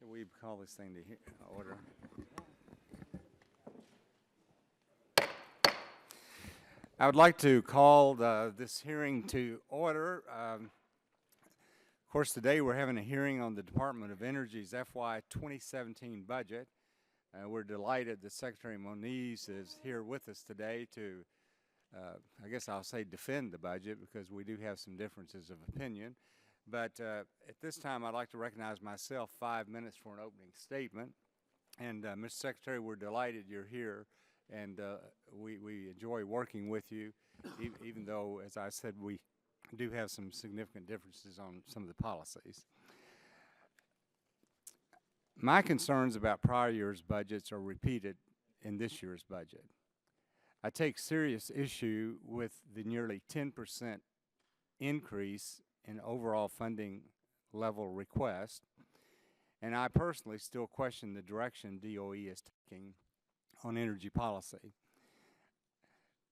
we call this thing to order? I would like to call this hearing to order. Of course, today we're having a hearing on the Department of Energy's FY 2017 budget. We're delighted that Secretary Moniz is here with us today to, I guess I'll say, defend the budget, because we do have some differences of opinion. But at this time, I'd like to recognize myself 5 minutes for an opening statement. And Mr. Secretary, we're delighted you're here, and we enjoy working with you, even though, as I said, we do have some significant differences on some of the policies. My concerns about prior year's budgets are repeated in this year's budget. I take serious issue with the nearly 10% increase in overall funding level request, and I personally still question the direction DOE is taking on energy policy.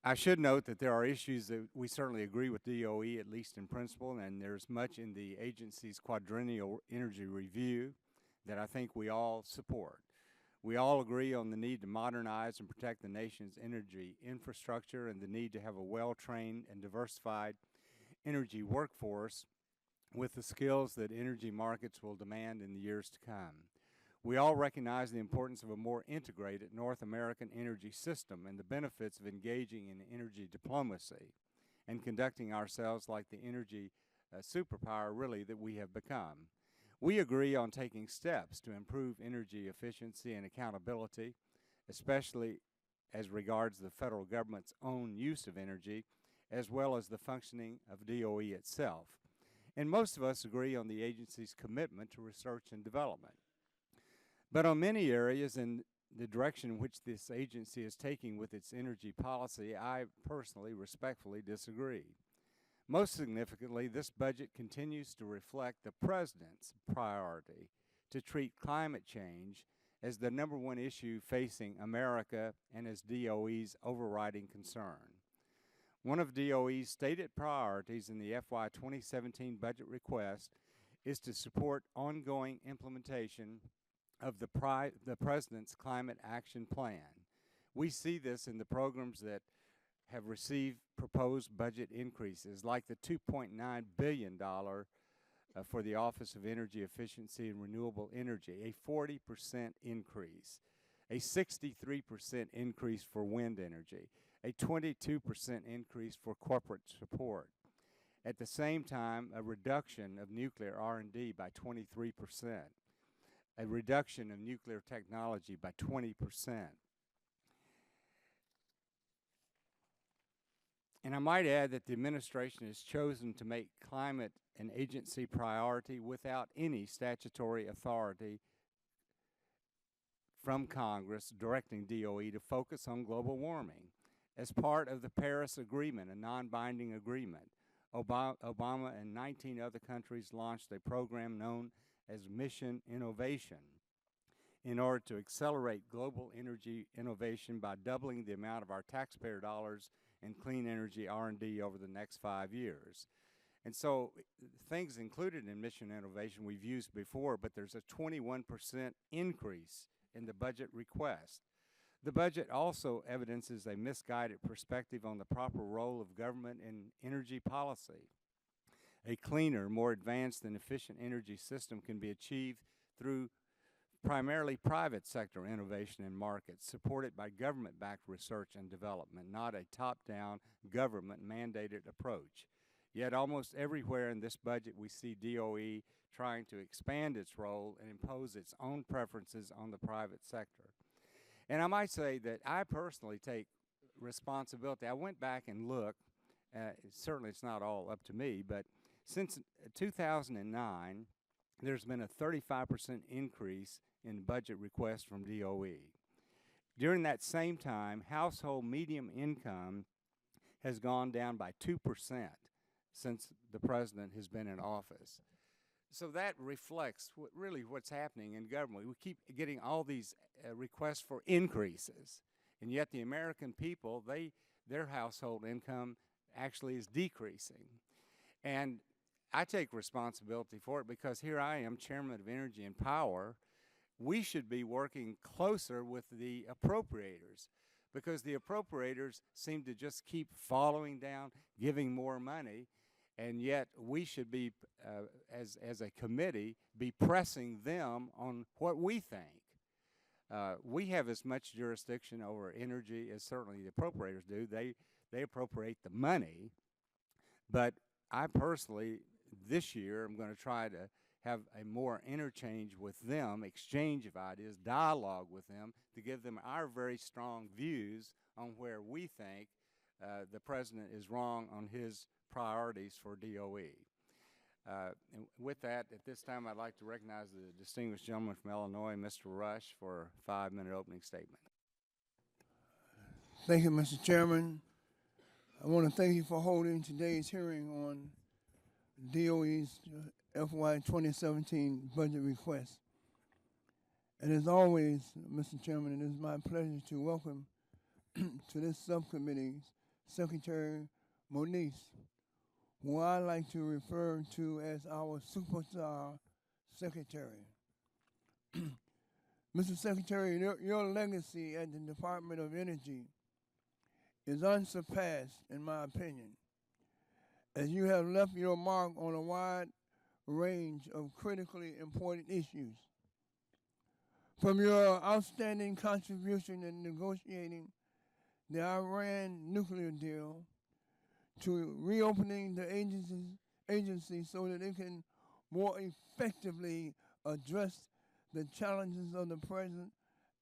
I should note that there are issues that we certainly agree with DOE, at least in principle, and there's much in the agency's quadrennial energy review that I think we all support. We all agree on the need to modernize and protect the nation's energy infrastructure and the need to have a well-trained and diversified energy workforce with the skills that energy markets will demand in the years to come. We all recognize the importance of a more integrated North American energy system and the benefits of engaging in energy diplomacy and conducting ourselves like the energy superpower really that we have become. We agree on taking steps to improve energy efficiency and accountability, especially as regards the federal government's own use of energy, as well as the functioning of DOE itself. And most of us agree on the agency's commitment to research and development. But on many areas in the direction in which this agency is taking with its energy policy, I personally respectfully disagree. Most significantly, this budget continues to reflect the President's priority to treat climate change as the #1 issue facing America and as DOE's overriding concern. One of DOE's stated priorities in the FY 2017 budget request is to support ongoing implementation of the President's Climate Action Plan. We see this in the programs that have received proposed budget increases, like the $2.9 billion for the Office of Energy Efficiency and Renewable Energy, a 40% increase, a 63% increase for wind energy, a 22% increase for corporate support. At the same time, a reduction of nuclear R&D by 23%, a reduction of nuclear technology by 20%. And I might add that the administration has chosen to make climate an agency priority without any statutory authority from Congress directing DOE to focus on global warming. As part of the Paris Agreement, a non-binding agreement, Obama and 19 other countries launched a program known as Mission Innovation in order to accelerate global energy innovation by doubling the amount of our taxpayer dollars in clean energy R&D over the next 5 years. And so things included in Mission Innovation we've used before, but there's a 21% increase in the budget request. The budget also evidences a misguided perspective on the proper role of government in energy policy. A cleaner, more advanced and efficient energy system can be achieved through primarily private sector innovation in markets, supported by government-backed research and development, not a top-down, government-mandated approach. Yet almost everywhere in this budget we see DOE trying to expand its role and impose its own preferences on the private sector. And I might say that I personally take responsibility. I went back and looked. Certainly it's not all up to me, but since 2009, there's been a 35% increase in budget requests from DOE. During that same time, household median income has gone down by 2% since the president has been in office. So that reflects really what's happening in government. We keep getting all these requests for increases, and yet the American people, their household income actually is decreasing. And I take responsibility for it because here I am, Chairman of Energy and Power, we should be working closer with the appropriators, because the appropriators seem to just keep following down, giving more money, and yet we should be, as a committee, be pressing them on what we think. We have as much jurisdiction over energy as certainly the appropriators do. They appropriate the money, but I personally, this year, I'm going to try to have a more interchange with them, exchange of ideas, dialogue with them, to give them our very strong views on where we think the president is wrong on his priorities for DOE. And with that, at this time, I'd like to recognize the distinguished gentleman from Illinois, Mr. Rush, for a 5-minute opening statement. Thank you, Mr. Chairman. I want to thank you for holding today's hearing on DOE's FY 2017 budget request. And as always, Mr. Chairman, it is my pleasure to welcome to this subcommittee's Secretary Moniz, who I like to refer to as our superstar secretary. Mr. Secretary, your legacy at the Department of Energy is unsurpassed, in my opinion, as you have left your mark on a wide range of critically important issues. From your outstanding contribution in negotiating the Iran nuclear deal to reopening the agency so that it can more effectively address the challenges of the present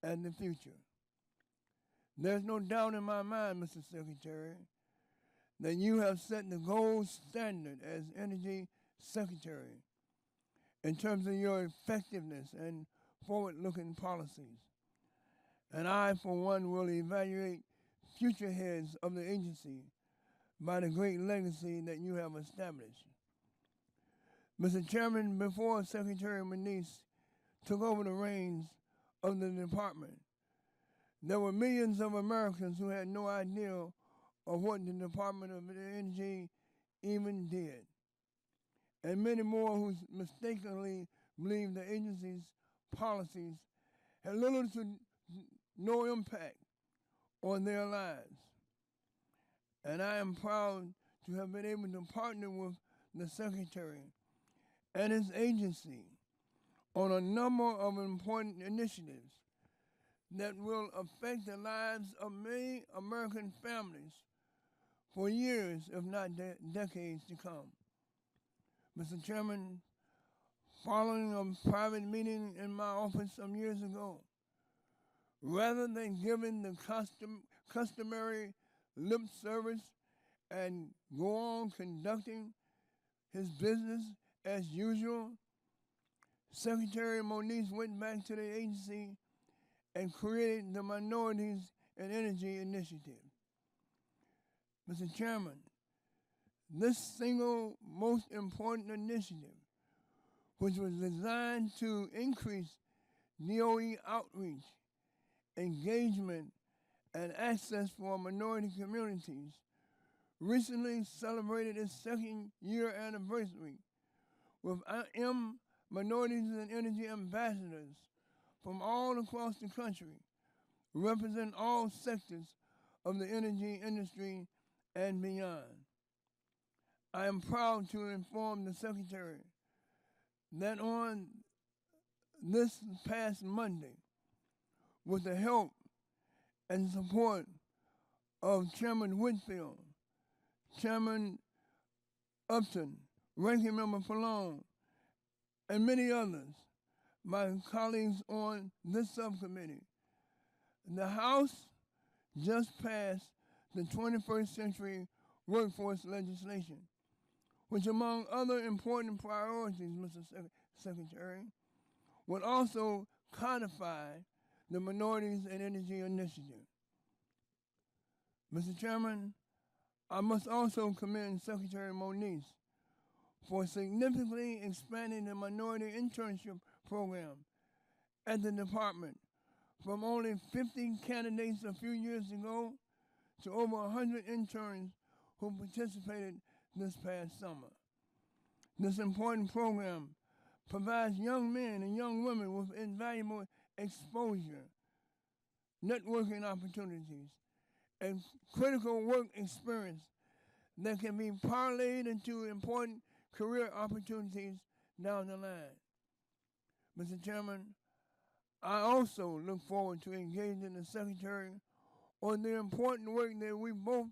and the future. There's no doubt in my mind, Mr. Secretary, that you have set the gold standard as Energy Secretary in terms of your effectiveness and forward-looking policies. And I, for one, will evaluate future heads of the agency by the great legacy that you have established. Mr. Chairman, before Secretary Moniz took over the reins of the department, there were millions of Americans who had no idea of what the Department of Energy even did, and many more who mistakenly believed the agency's policies had little to no impact on their lives. And I am proud to have been able to partner with the Secretary and his agency on a number of important initiatives that will affect the lives of many American families for years, if not decades to come. Mr. Chairman, following a private meeting in my office some years ago, rather than giving the customary lip service and go on conducting his business as usual, Secretary Moniz went back to the agency and created the Minorities in Energy Initiative. Mr. Chairman, this single most important initiative, which was designed to increase DOE outreach, engagement, and access for minority communities, recently celebrated its second-year anniversary with Minorities in Energy ambassadors from all across the country, represent all sectors of the energy industry and beyond. I am proud to inform the Secretary that on this past Monday, with the help and support of Chairman Whitfield, Chairman Upton, Ranking Member Fallon, and many others, my colleagues on this subcommittee, the House just passed the 21st Century Workforce legislation, which, among other important priorities, Mr. Secretary, would also codify the Minorities in Energy Initiative. Mr. Chairman, I must also commend Secretary Moniz for significantly expanding the minority internship program at the department from only 50 candidates a few years ago to over 100 interns who participated this past summer. This important program provides young men and young women with invaluable exposure, networking opportunities, and critical work experience that can be parlayed into important career opportunities down the line. Mr. Chairman, I also look forward to engaging the Secretary on the important work that we both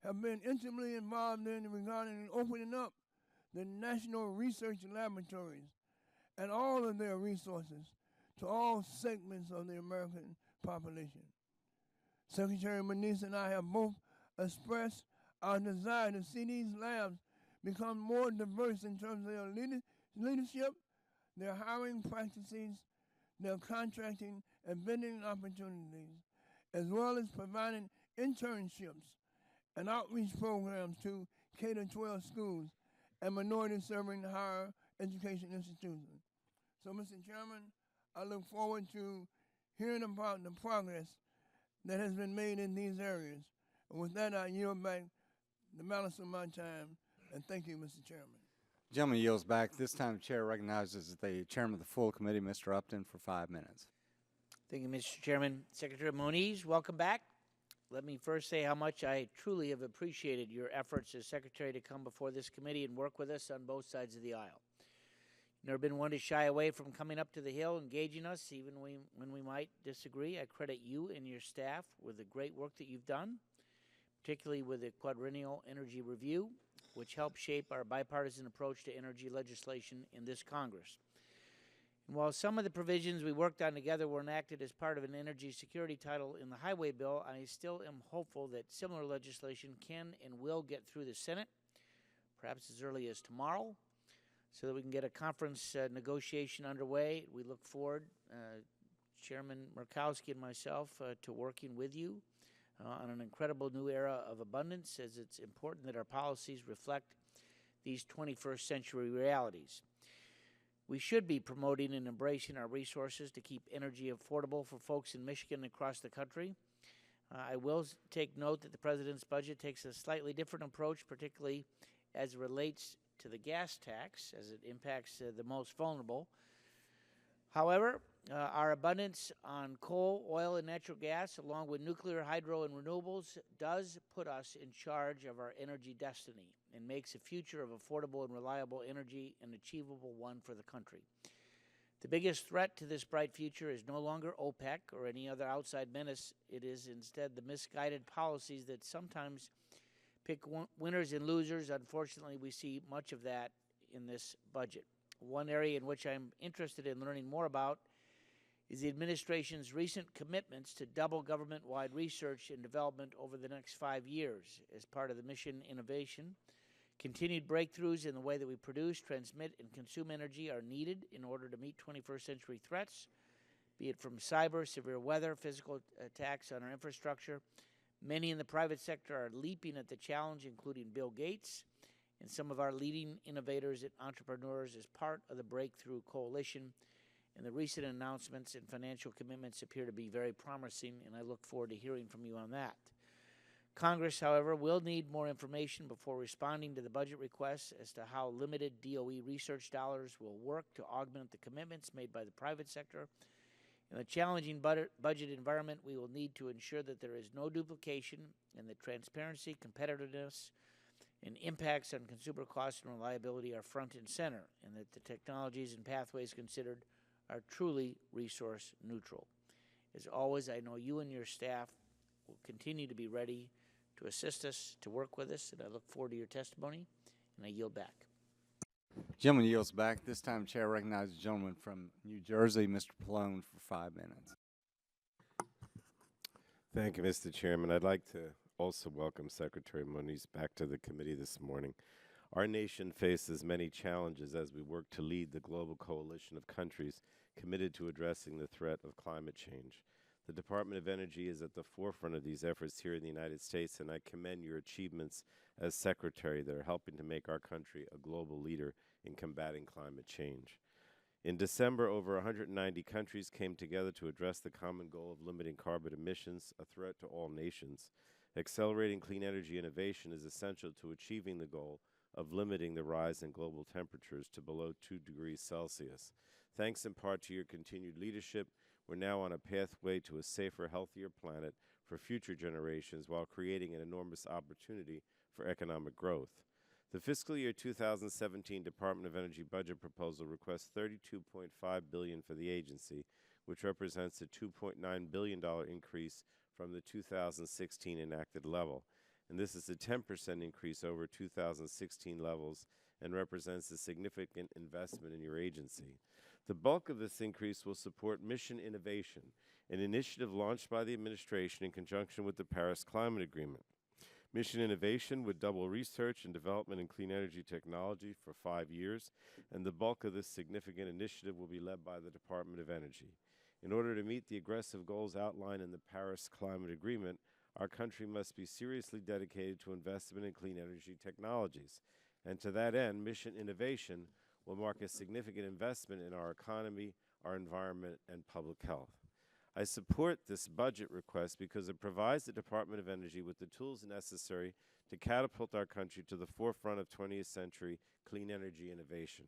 have been intimately involved in regarding opening up the National Research Laboratories and all of their resources to all segments of the American population. Secretary Manise and I have both expressed our desire to see these labs become more diverse in terms of their leadership, their hiring practices, their contracting and vending opportunities, as well as providing internships and outreach programs to K-12 schools and minority-serving higher education institutions. So, Mr. Chairman, I look forward to hearing about the progress that has been made in these areas. And with that, I yield back the balance of my time, and thank you, Mr. Chairman. Gentleman yields back. This time, the chair recognizes the chairman of the full committee, Mr. Upton, for 5 minutes. Thank you, Mr. Chairman. Secretary Moniz, welcome back. Let me first say how much I truly have appreciated your efforts as Secretary to come before this committee and work with us on both sides of the aisle. You've never been one to shy away from coming up to the Hill, engaging us, even when we might disagree. I credit you and your staff with the great work that you've done, particularly with the Quadrennial Energy Review, which helped shape our bipartisan approach to energy legislation in this Congress. And while some of the provisions we worked on together were enacted as part of an energy security title in the highway bill, I still am hopeful that similar legislation can and will get through the Senate, perhaps as early as tomorrow, so that we can get a conference negotiation underway. We look forward, Chairman Murkowski and myself, to working with you on an incredible new era of abundance, as it's important that our policies reflect these 21st century realities. We should be promoting and embracing our resources to keep energy affordable for folks in Michigan and across the country. I will take note that the President's budget takes a slightly different approach, particularly as it relates to the gas tax, as it impacts the most vulnerable. However, our abundance on coal, oil, and natural gas, along with nuclear, hydro, and renewables, does put us in charge of our energy destiny and makes a future of affordable and reliable energy an achievable one for the country. The biggest threat to this bright future is no longer OPEC or any other outside menace. It is instead the misguided policies that sometimes pick winners and losers. Unfortunately, we see much of that in this budget. One area in which I'm interested in learning more about is the administration's recent commitments to double government-wide research and development over the next 5 years as part of the mission innovation. Continued breakthroughs in the way that we produce, transmit, and consume energy are needed in order to meet 21st century threats, be it from cyber, severe weather, physical attacks on our infrastructure. Many in the private sector are leaping at the challenge, including Bill Gates and some of our leading innovators and entrepreneurs as part of the Breakthrough Coalition. And the recent announcements and financial commitments appear to be very promising, and I look forward to hearing from you on that. Congress, however, will need more information before responding to the budget requests as to how limited DOE research dollars will work to augment the commitments made by the private sector. In a challenging budget environment, we will need to ensure that there is no duplication and that transparency, competitiveness, and impacts on consumer costs and reliability are front and center, and that the technologies and pathways considered are truly resource neutral. As always, I know you and your staff will continue to be ready to assist us, to work with us, and I look forward to your testimony, and I yield back. Gentleman yields back. This time, chair recognizes the gentleman from New Jersey, Mr. Pallone, for 5 minutes. Thank you, Mr. Chairman. I'd like to also welcome Secretary Moniz back to the committee this morning. Our nation faces many challenges as we work to lead the global coalition of countries committed to addressing the threat of climate change. The Department of Energy is at the forefront of these efforts here in the United States, and I commend your achievements as Secretary that are helping to make our country a global leader in combating climate change. In December, over 190 countries came together to address the common goal of limiting carbon emissions, a threat to all nations. Accelerating clean energy innovation is essential to achieving the goal of limiting the rise in global temperatures to below 2 degrees Celsius. Thanks in part to your continued leadership, we're now on a pathway to a safer, healthier planet for future generations while creating an enormous opportunity for economic growth. The fiscal year 2017 Department of Energy budget proposal requests $32.5 billion for the agency, which represents a $2.9 billion increase from the 2016 enacted level. And this is a 10% increase over 2016 levels and represents a significant investment in your agency. The bulk of this increase will support mission innovation, an initiative launched by the administration in conjunction with the Paris Climate Agreement. Mission Innovation would double research and development in clean energy technology for 5 years, and the bulk of this significant initiative will be led by the Department of Energy. In order to meet the aggressive goals outlined in the Paris Climate Agreement, our country must be seriously dedicated to investment in clean energy technologies. And to that end, Mission Innovation will mark a significant investment in our economy, our environment, and public health. I support this budget request because it provides the Department of Energy with the tools necessary to catapult our country to the forefront of 20th century clean energy innovation.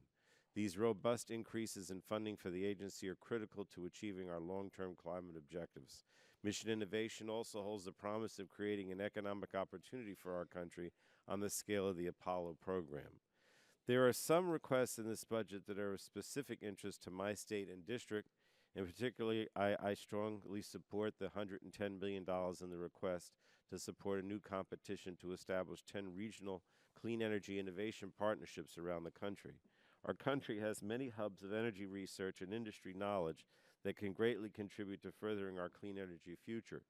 These robust increases in funding for the agency are critical to achieving our long-term climate objectives. Mission Innovation also holds the promise of creating an economic opportunity for our country on the scale of the Apollo program. There are some requests in this budget that are of specific interest to my state and district. In particular, I strongly support the $110 billion in the request to support a new competition to establish 10 regional clean energy innovation partnerships around the country. Our country has many hubs of energy research and industry knowledge that can greatly contribute to furthering our clean energy future.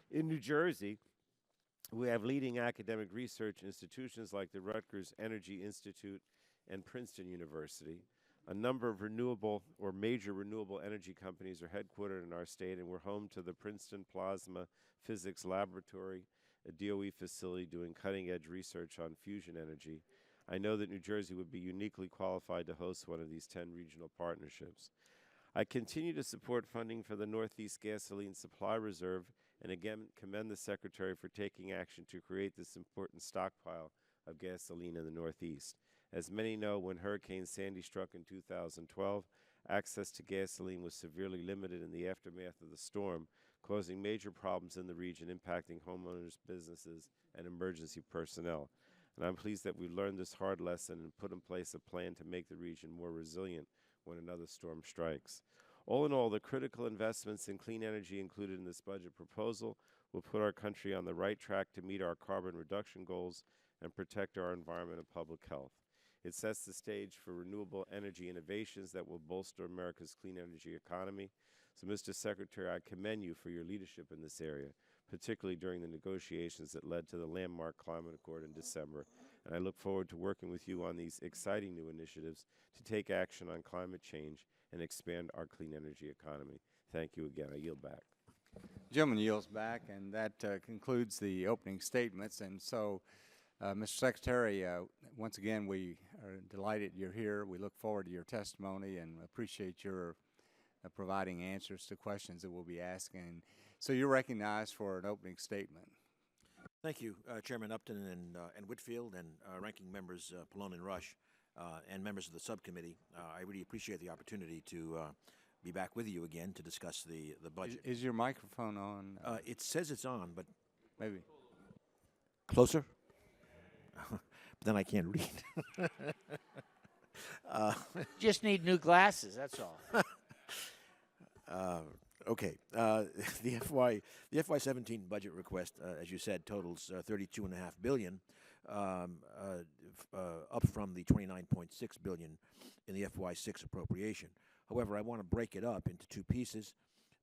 In New Jersey, we have leading academic research institutions like the Rutgers Energy Institute and Princeton University. A number of renewable or major renewable energy companies are headquartered in our state, and we're home to the Princeton Plasma Physics Laboratory, a DOE facility doing cutting-edge research on fusion energy. I know that New Jersey would be uniquely qualified to host one of these 10 regional partnerships. I continue to support funding for the Northeast Gasoline Supply Reserve and again commend the Secretary for taking action to create this important stockpile of gasoline in the Northeast. As many know, when Hurricane Sandy struck in 2012, access to gasoline was severely limited in the aftermath of the storm, causing major problems in the region, impacting homeowners, businesses, and emergency personnel. And I'm pleased that we learned this hard lesson and put in place a plan to make the region more resilient when another storm strikes. All in all, the critical investments in clean energy included in this budget proposal will put our country on the right track to meet our carbon reduction goals and protect our environment and public health. It sets the stage for renewable energy innovations that will bolster America's clean energy economy. So, Mr. Secretary, I commend you for your leadership in this area, particularly during the negotiations that led to the landmark climate accord in December. And I look forward to working with you on these exciting new initiatives to take action on climate change and expand our clean energy economy. Thank you again. I yield back. Gentleman yields back, and that concludes the opening statements. And so, Mr. Secretary, once again, we are delighted you're here. We look forward to your testimony and appreciate your providing answers to questions that we'll be asking. So you're recognized for an opening statement. Thank you, Chairman Upton and Whitfield, and ranking members Pallone and Rush, and members of the subcommittee. I really appreciate the opportunity to be back with you again to discuss the budget. Is your microphone on? It says it's on, but Maybe. closer? But then I can't read. Just need new glasses, that's all. Okay. The FY17 budget request, as you said, totals $32.5 billion, up from the $29.6 billion in the FY6 appropriation. However, I want to break it up into two pieces.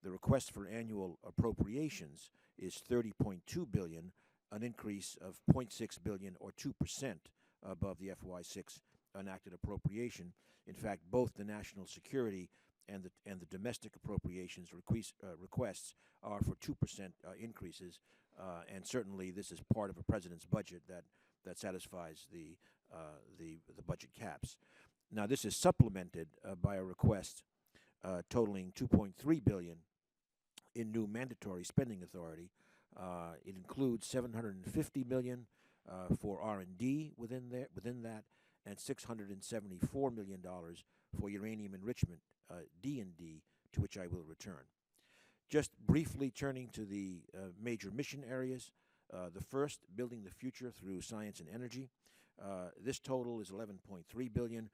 The request for annual appropriations is $30.2 billion, an increase of $0.6 billion or 2% above the FY6 enacted appropriation. In fact, both the national security and the domestic appropriations requests are for 2% increases, and certainly this is part of a president's budget that satisfies the budget caps. Now, this is supplemented by a request totaling $2.3 billion in new mandatory spending authority. It includes $750 million for R&D within that, and $674 million for uranium enrichment, D&D, to which I will return. Just briefly turning to the major mission areas, the first, building the future through science and energy. This total is $11.3 billion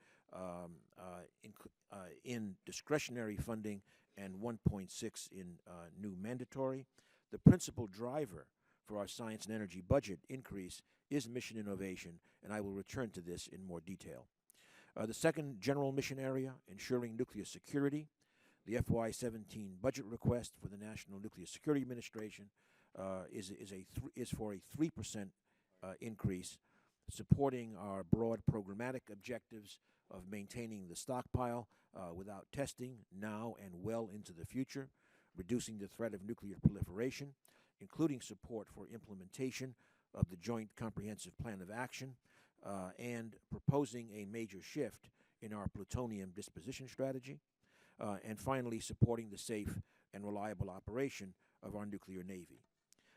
in discretionary funding and $1.6 in new mandatory. The principal driver for our science and energy budget increase is mission innovation, and I will return to this in more detail. The second general mission area, ensuring nuclear security. The FY17 budget request for the National Nuclear Security Administration is for a 3% increase, supporting our broad programmatic objectives of maintaining the stockpile without testing now and well into the future, reducing the threat of nuclear proliferation, including support for implementation of the Joint Comprehensive Plan of Action, and proposing a major shift in our plutonium disposition strategy, and finally supporting the safe and reliable operation of our nuclear navy.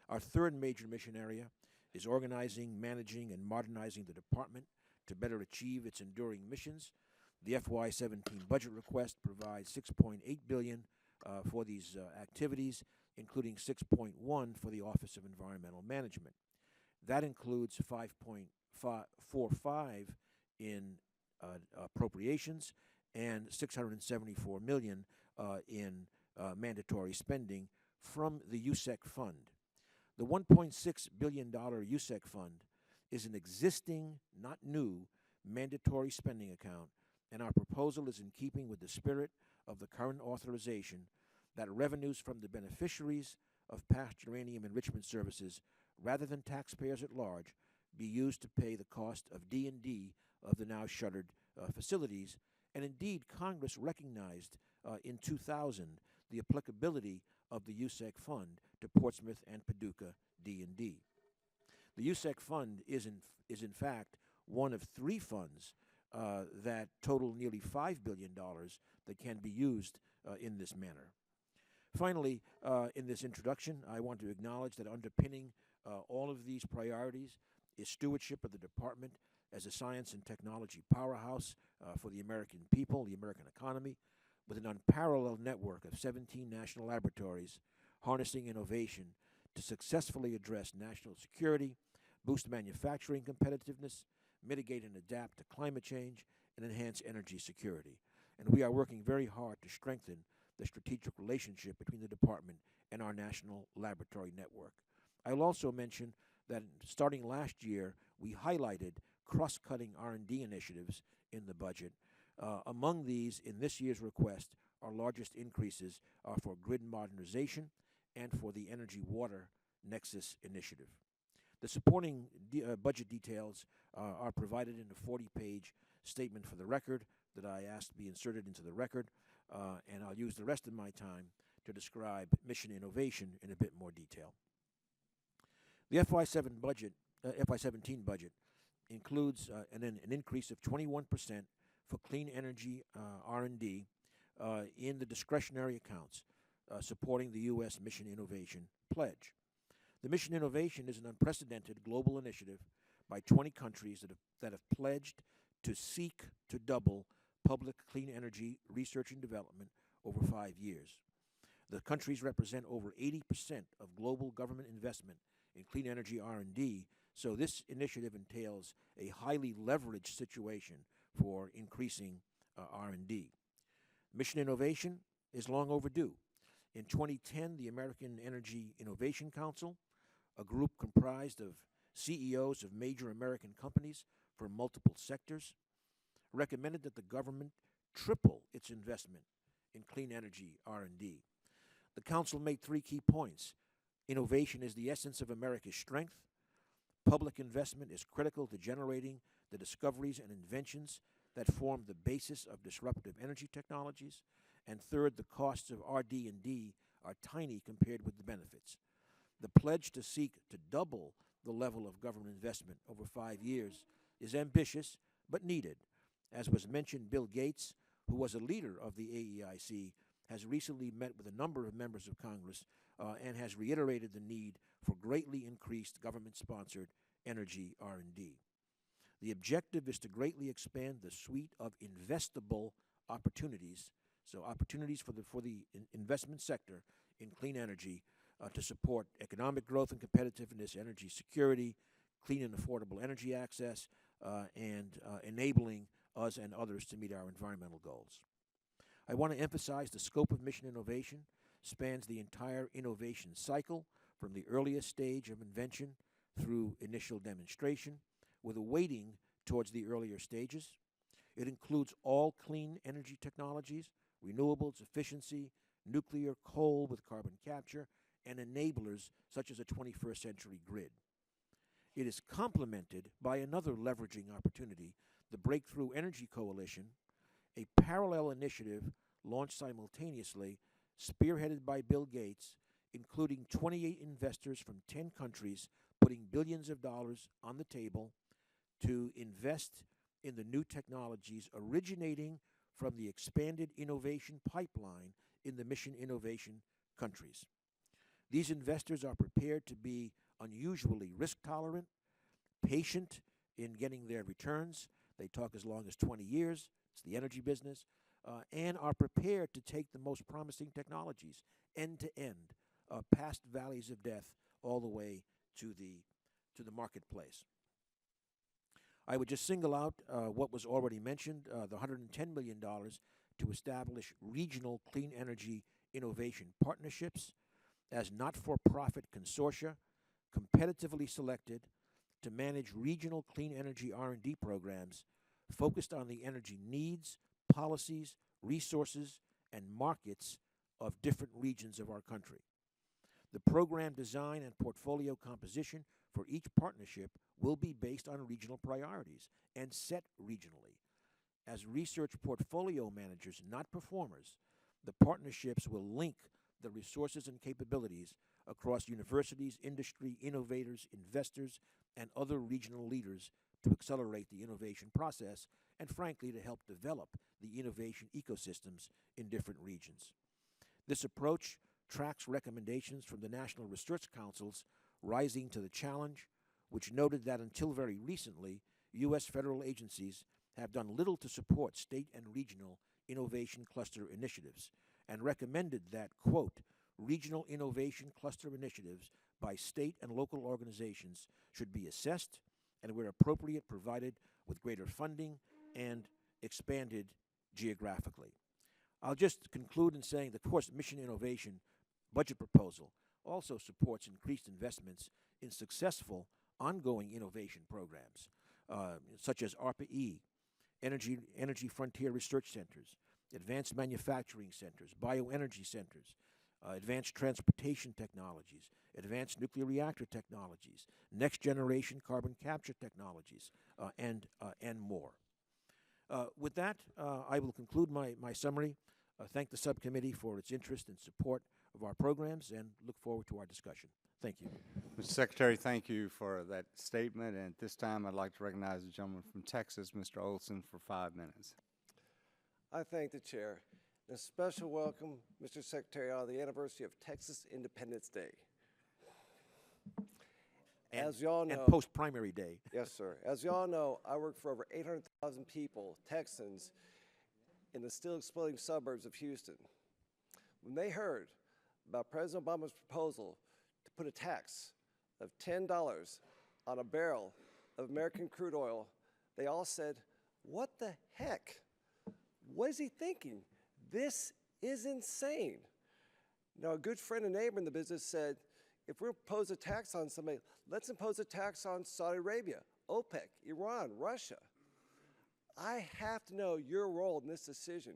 Our third major mission area is organizing, managing, and modernizing the department to better achieve its enduring missions. The FY17 budget request provides $6.8 billion for these activities, including $6.1 for the Office of Environmental Management. That includes $5.45 in appropriations and $674 million in mandatory spending from the USEC fund. The $1.6 billion USEC fund is an existing, not new, mandatory spending account, and our proposal is in keeping with the spirit of the current authorization that revenues from the beneficiaries of past uranium enrichment services, rather than taxpayers at large, be used to pay the cost of D&D of the now shuttered facilities. And indeed, Congress recognized in 2000 the applicability of the USEC fund to Portsmouth and Paducah D&D. The USEC fund is in fact one of three funds that total nearly $5 billion that can be used in this manner. Finally, in this introduction, I want to acknowledge that underpinning all of these priorities is stewardship of the department as a science and technology powerhouse for the American people, the American economy, with an unparalleled network of 17 national laboratories harnessing innovation to successfully address national security, boost manufacturing competitiveness, mitigate and adapt to climate change, and enhance energy security. And we are working very hard to strengthen the strategic relationship between the department and our national laboratory network. I will also mention that starting last year, we highlighted cross-cutting R&D initiatives in the budget. Among these, in this year's request, our largest increases are for grid modernization and for the Energy Water Nexus initiative. The supporting budget details are provided in a 40-page statement for the record that I asked to be inserted into the record, and I'll use the rest of my time to describe mission innovation in a bit more detail. The FY17 budget includes an increase of 21% for clean energy R&D in the discretionary accounts, supporting the U.S. Mission Innovation Pledge. The Mission Innovation is an unprecedented global initiative by 20 countries that have pledged to seek to double public clean energy research and development over 5 years. The countries represent over 80% of global government investment in clean energy R&D, so this initiative entails a highly leveraged situation for increasing R&D. Mission innovation is long overdue. In 2010, the American Energy Innovation Council, a group comprised of CEOs of major American companies for multiple sectors, recommended that the government triple its investment in clean energy R&D. The council made 3 key points. Innovation is the essence of America's strength. Public investment is critical to generating the discoveries and inventions that form the basis of disruptive energy technologies. And third, the costs of RD&D are tiny compared with the benefits. The pledge to seek to double the level of government investment over 5 years is ambitious but needed. As was mentioned, Bill Gates, who was a leader of the AEIC, has recently met with a number of members of Congress and has reiterated the need for greatly increased government-sponsored energy R&D. The objective is to greatly expand the suite of investable opportunities, so opportunities for the investment sector in clean energy to support economic growth and competitiveness, energy security, clean and affordable energy access, and enabling us and others to meet our environmental goals. I want to emphasize the scope of mission innovation spans the entire innovation cycle from the earliest stage of invention through initial demonstration, with a weighting towards the earlier stages. It includes all clean energy technologies, renewables, efficiency, nuclear, coal with carbon capture, and enablers such as a 21st century grid. It is complemented by another leveraging opportunity, the Breakthrough Energy Coalition, a parallel initiative launched simultaneously, spearheaded by Bill Gates, including 28 investors from 10 countries putting billions of dollars on the table to invest in the new technologies originating from the expanded innovation pipeline in the mission innovation countries. These investors are prepared to be unusually risk tolerant, patient in getting their returns. They talk as long as 20 years. It's the energy business. And are prepared to take the most promising technologies end to end, past valleys of death, all the way to the marketplace. I would just single out what was already mentioned, the $110 million to establish regional clean energy innovation partnerships as not-for-profit consortia competitively selected to manage regional clean energy R&D programs focused on the energy needs, policies, resources, and markets of different regions of our country. The program design and portfolio composition for each partnership will be based on regional priorities and set regionally. As research portfolio managers, not performers, the partnerships will link the resources and capabilities across universities, industry, innovators, investors, and other regional leaders to accelerate the innovation process and, frankly, to help develop the innovation ecosystems in different regions. This approach tracks recommendations from the National Research Council's Rising to the Challenge, which noted that until very recently, U.S. federal agencies have done little to support state and regional innovation cluster initiatives, and recommended that, quote, regional innovation cluster initiatives by state and local organizations should be assessed and, where appropriate, provided with greater funding and expanded geographically. I'll just conclude in saying the course mission innovation budget proposal also supports increased investments in successful ongoing innovation programs, such as ARPA-E, Energy Frontier Research Centers, Advanced Manufacturing Centers, Bioenergy Centers, Advanced Transportation Technologies, Advanced Nuclear Reactor Technologies, Next Generation Carbon Capture Technologies, and more. With that, I will conclude my summary. Thank the subcommittee for its interest and support of our programs, and look forward to our discussion. Thank you. Mr. Secretary, thank you for that statement. And at this time, I'd like to recognize the gentleman from Texas, Mr. Olson, for 5 minutes. I thank the chair. And a special welcome, Mr. Secretary, on the anniversary of Texas Independence Day. As you all know, and post-primary day. Yes, sir. As you all know, I work for over 800,000 people, Texans, in the still exploding suburbs of Houston. When they heard about President Obama's proposal to put a tax of $10 on a barrel of American crude oil, they all said, "What the heck? What is he thinking? This is insane." Now, a good friend and neighbor in the business said, if we impose a tax on somebody, let's impose a tax on Saudi Arabia, OPEC, Iran, Russia. I have to know your role in this decision.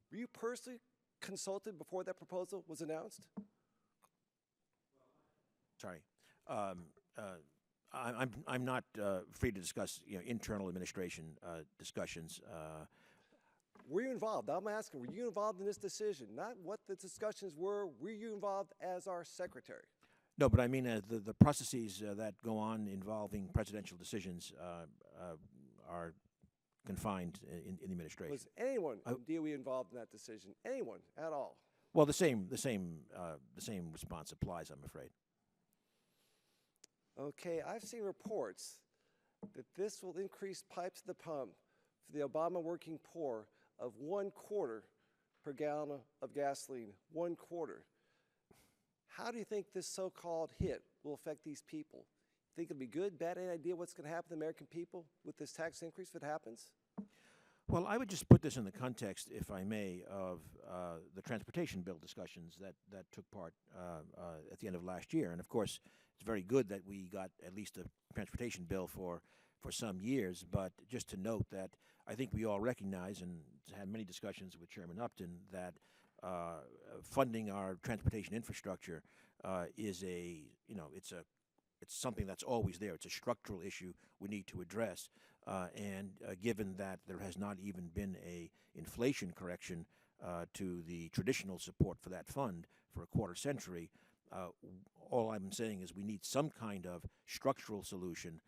Were you personally consulted before that proposal was announced? Sorry. I'm not free to discuss internal administration discussions. Were you involved? I'm asking, were you involved in this decision? Not what the discussions were. Were you involved as our secretary? No, but I mean the processes that go on involving presidential decisions are confined in the administration. Was anyone in DOE involved in that decision? Anyone at all? Well, the same response applies, I'm afraid. Okay, I've seen reports that this will increase pipes at the pump for the Obama working poor of 1/4 per gallon of gasoline. 1/4. How do you think this so-called hit will affect these people? Think it'll be good, bad, any idea what's going to happen to the American people with this tax increase if it happens? Well, I would just put this in the context, if I may, of the transportation bill discussions that took part at the end of last year. And of course, it's very good that we got at least a transportation bill for some years. But just to note that I think we all recognize and had many discussions with Chairman Upton that funding our transportation infrastructure is it's something that's always there. It's a structural issue we need to address. And given that there has not even been a inflation correction to the traditional support for that fund for a quarter century, all I'm saying is we need some kind of structural solution,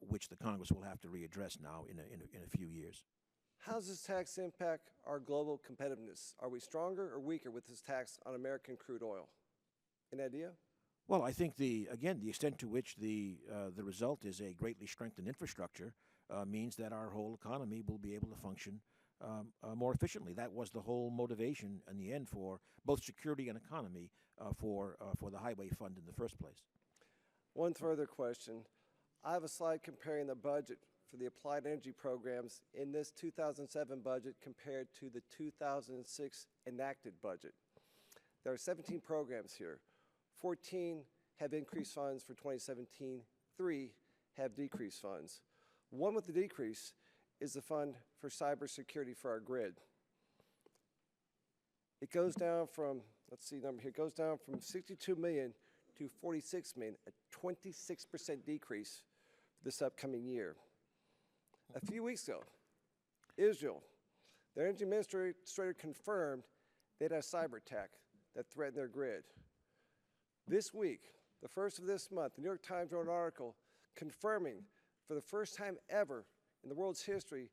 which the Congress will have to readdress now in a few years. How does this tax impact our global competitiveness? Are we stronger or weaker with this tax on American crude oil? Any idea? Well, I think the extent to which the result is a greatly strengthened infrastructure means that our whole economy will be able to function more efficiently. That was the whole motivation in the end for both security and economy for the highway fund in the first place. One further question. I have a slide comparing the budget for the applied energy programs in this 2007 budget compared to the 2006 enacted budget. There are 17 programs here. 14 have increased funds for 2017. 3 have decreased funds. One with the decrease is the fund for cybersecurity for our grid. It goes down from, let's see, number here, it goes down from 62 million to 46 million, a 26% decrease this upcoming year. A few weeks ago, Israel, their energy administrator confirmed they had a cyber attack that threatened their grid. This week, the first of this month, the New York Times wrote an article confirming for the first time ever in the world's history,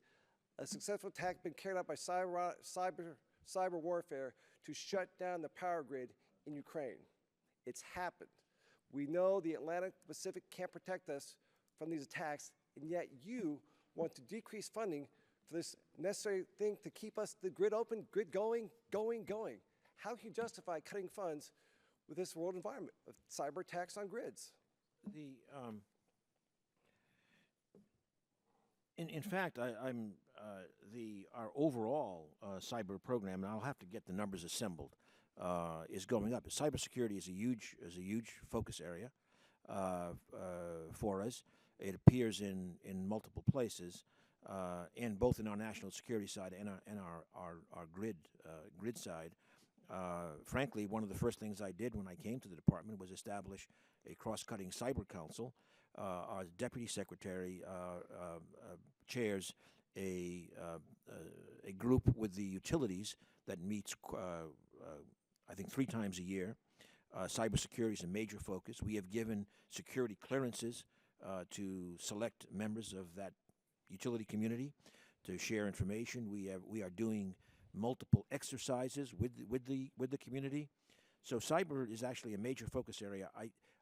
a successful attack been carried out by cyber warfare to shut down the power grid in Ukraine. It's happened. We know the Atlantic Pacific can't protect us from these attacks, and yet you want to decrease funding for this necessary thing to keep us the grid open, grid going. How can you justify cutting funds with this world environment of cyber attacks on grids? In fact, our overall cyber program, and I'll have to get the numbers assembled, is going up. Cybersecurity is a huge focus area for us. It appears in multiple places, and both in our national security side and our grid side. Frankly, one of the first things I did when I came to the department was establish a cross-cutting cyber council. Our deputy secretary chairs a group with the utilities that meets, I think, 3 times a year. Cybersecurity is a major focus. We have given security clearances to select members of that utility community to share information. We are doing multiple exercises with the community. So cyber is actually a major focus area.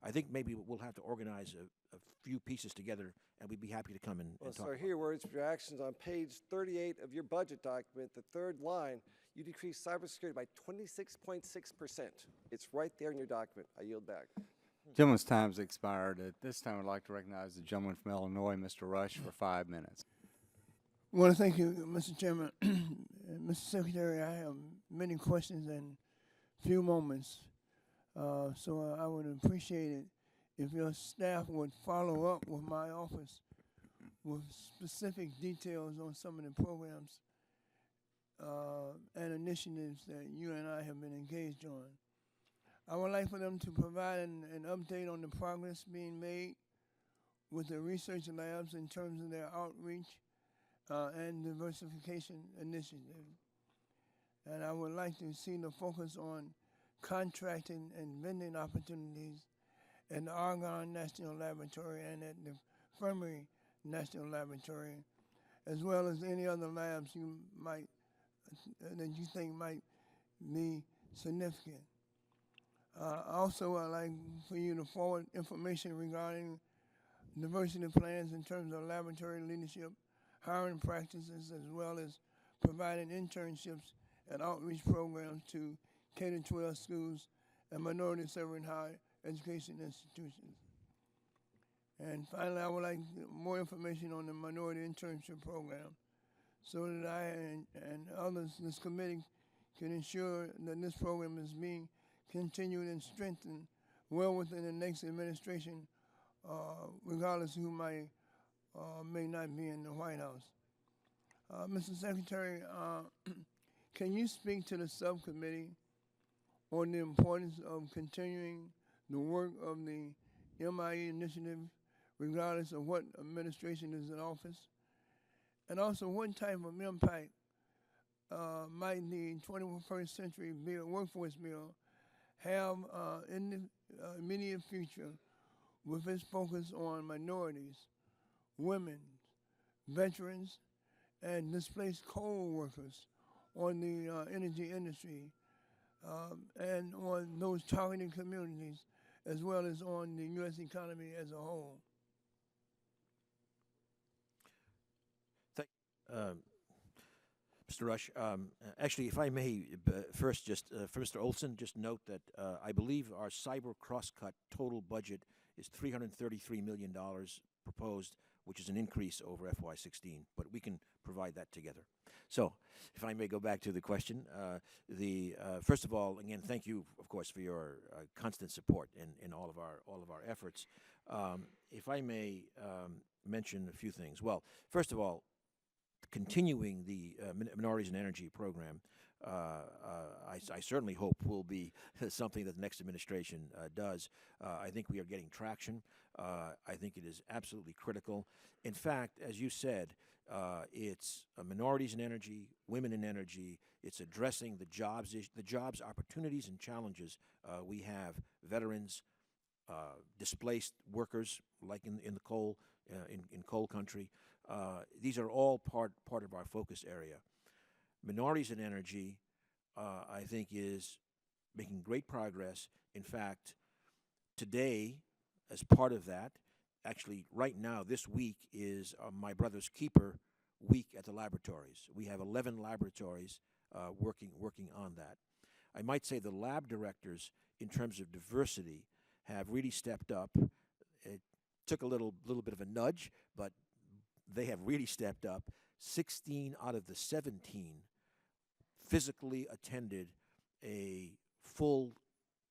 I think maybe we'll have to organize a few pieces together, and we'd be happy to come and talk. So here, words of your actions on page 38 of your budget document, the third line, you decreased cybersecurity by 26.6%. It's right there in your document. I yield back. Gentleman's time's expired. At this time, I'd like to recognize the gentleman from Illinois, Mr. Rush, for 5 minutes. I want to thank you, Mr. Chairman. Mr. Secretary, I have many questions in few moments. So I would appreciate it if your staff would follow up with my office with specific details on some of the programs and initiatives that you and I have been engaged on. I would like for them to provide an update on the progress being made with the research labs in terms of their outreach and diversification initiative. And I would like to see the focus on contracting and vending opportunities at the Argonne National Laboratory and at the Infirmary National Laboratory, as well as any other labs that you think might be significant. Also, I'd like for you to forward information regarding diversity plans in terms of laboratory leadership, hiring practices, as well as providing internships and outreach programs to K-12 schools and minority-serving higher education institutions. And finally, I would like more information on the minority internship program so that I and others in this committee can ensure that this program is being continued and strengthened well within the next administration, regardless of who may not be in the White House. Mr. Secretary, can you speak to the subcommittee on the importance of continuing the work of the MIE initiative, regardless of what administration is in office? And also, what type of impact might the 21st century workforce bill have in the immediate future with its focus on minorities, women, veterans, and displaced coal workers on the energy industry and on those targeted communities, as well as on the U.S. economy as a whole? Mr. Rush, actually, if I may, first, just for Mr. Olson, just note that I believe our cyber crosscut total budget is $333 million proposed, which is an increase over FY16, but we can provide that together. So, if I may go back to the question, first of all, again, thank you, of course, for your constant support in all of our efforts. If I may mention a few things. Well, first of all, continuing the Minorities in Energy program, I certainly hope will be something that the next administration does. I think we are getting traction. I think it is absolutely critical. In fact, as you said, it's minorities in energy, women in energy. It's addressing the jobs, opportunities, and challenges we have. Veterans, displaced workers, like in the coal in coal country. These are all part of our focus area. Minorities in energy, I think, is making great progress. In fact, today, as part of that, actually right now, this week is My Brother's Keeper week at the laboratories. We have 11 laboratories working on that. I might say the lab directors, in terms of diversity, have really stepped up. It took a little bit of a nudge, but they have really stepped up. 16 out of the 17 physically attended a full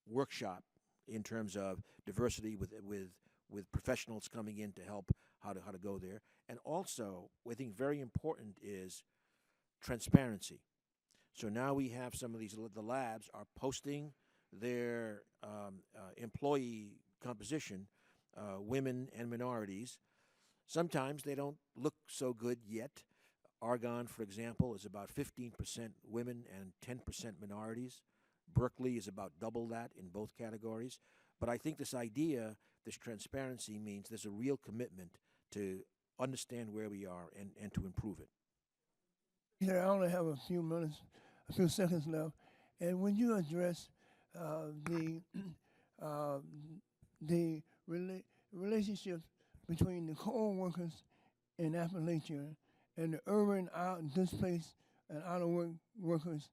workshop in terms of diversity with professionals coming in to help how to go there. And also, what I think very important is transparency. So now we have some of the labs are posting their employee composition, women and minorities. Sometimes they don't look so good yet. Argonne, for example, is about 15% women and 10% minorities. Berkeley is about double that in both categories. But I think this idea, this transparency, means there's a real commitment to understand where we are and to improve it. Here, I only have a few seconds left. And when you address the relationship between the coal workers in Appalachia and the urban displaced and out-of-work workers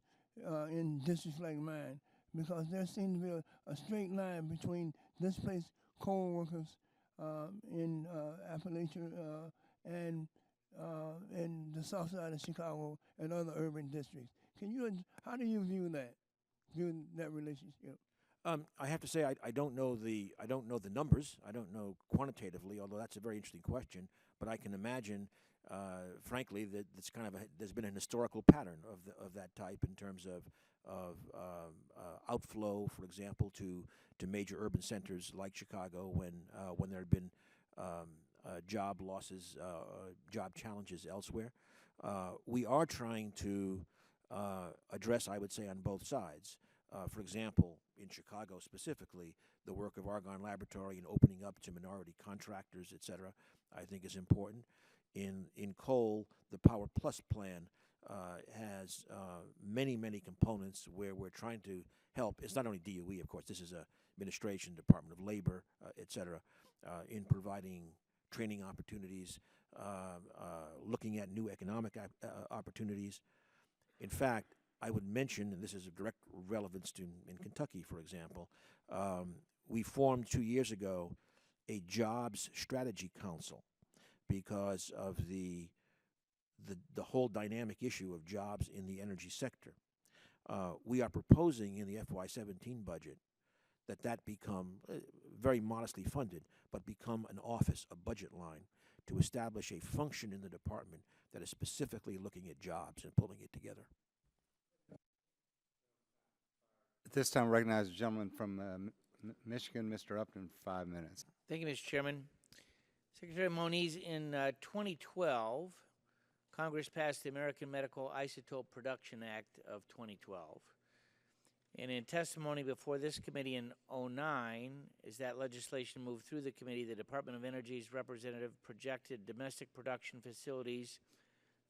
in districts like mine, because there seems to be a straight line between displaced coal workers in Appalachia and the south side of Chicago and other urban districts. How do you view that relationship? I have to say I don't know the numbers. I don't know quantitatively, although that's a very interesting question. But I can imagine, frankly, that there's been an historical pattern of that type in terms of outflow, for example, to major urban centers like Chicago when there had been job losses, job challenges elsewhere. We are trying to address, I would say, on both sides. For example, in Chicago specifically, the work of Argonne Laboratory and opening up to minority contractors, et cetera, I think is important. In coal, the Power Plus plan has many components where we're trying to help. It's not only DOE, of course. This is administration, Department of Labor, et cetera, in providing training opportunities, looking at new economic opportunities. In fact, I would mention, and this is of direct relevance to in Kentucky, for example, we formed 2 years ago a jobs strategy council because of the whole dynamic issue of jobs in the energy sector. We are proposing in the FY17 budget that become very modestly funded, but become an office, a budget line, to establish a function in the department that is specifically looking at jobs and pulling it together. At this time, I recognize the gentleman from Michigan, Mr. Upton, for 5 minutes. Thank you, Mr. Chairman. Secretary Moniz, in 2012, Congress passed the American Medical Isotope Production Act of 2012. And in testimony before this committee in 2009, as that legislation moved through the committee, the Department of Energy's representative projected domestic production facilities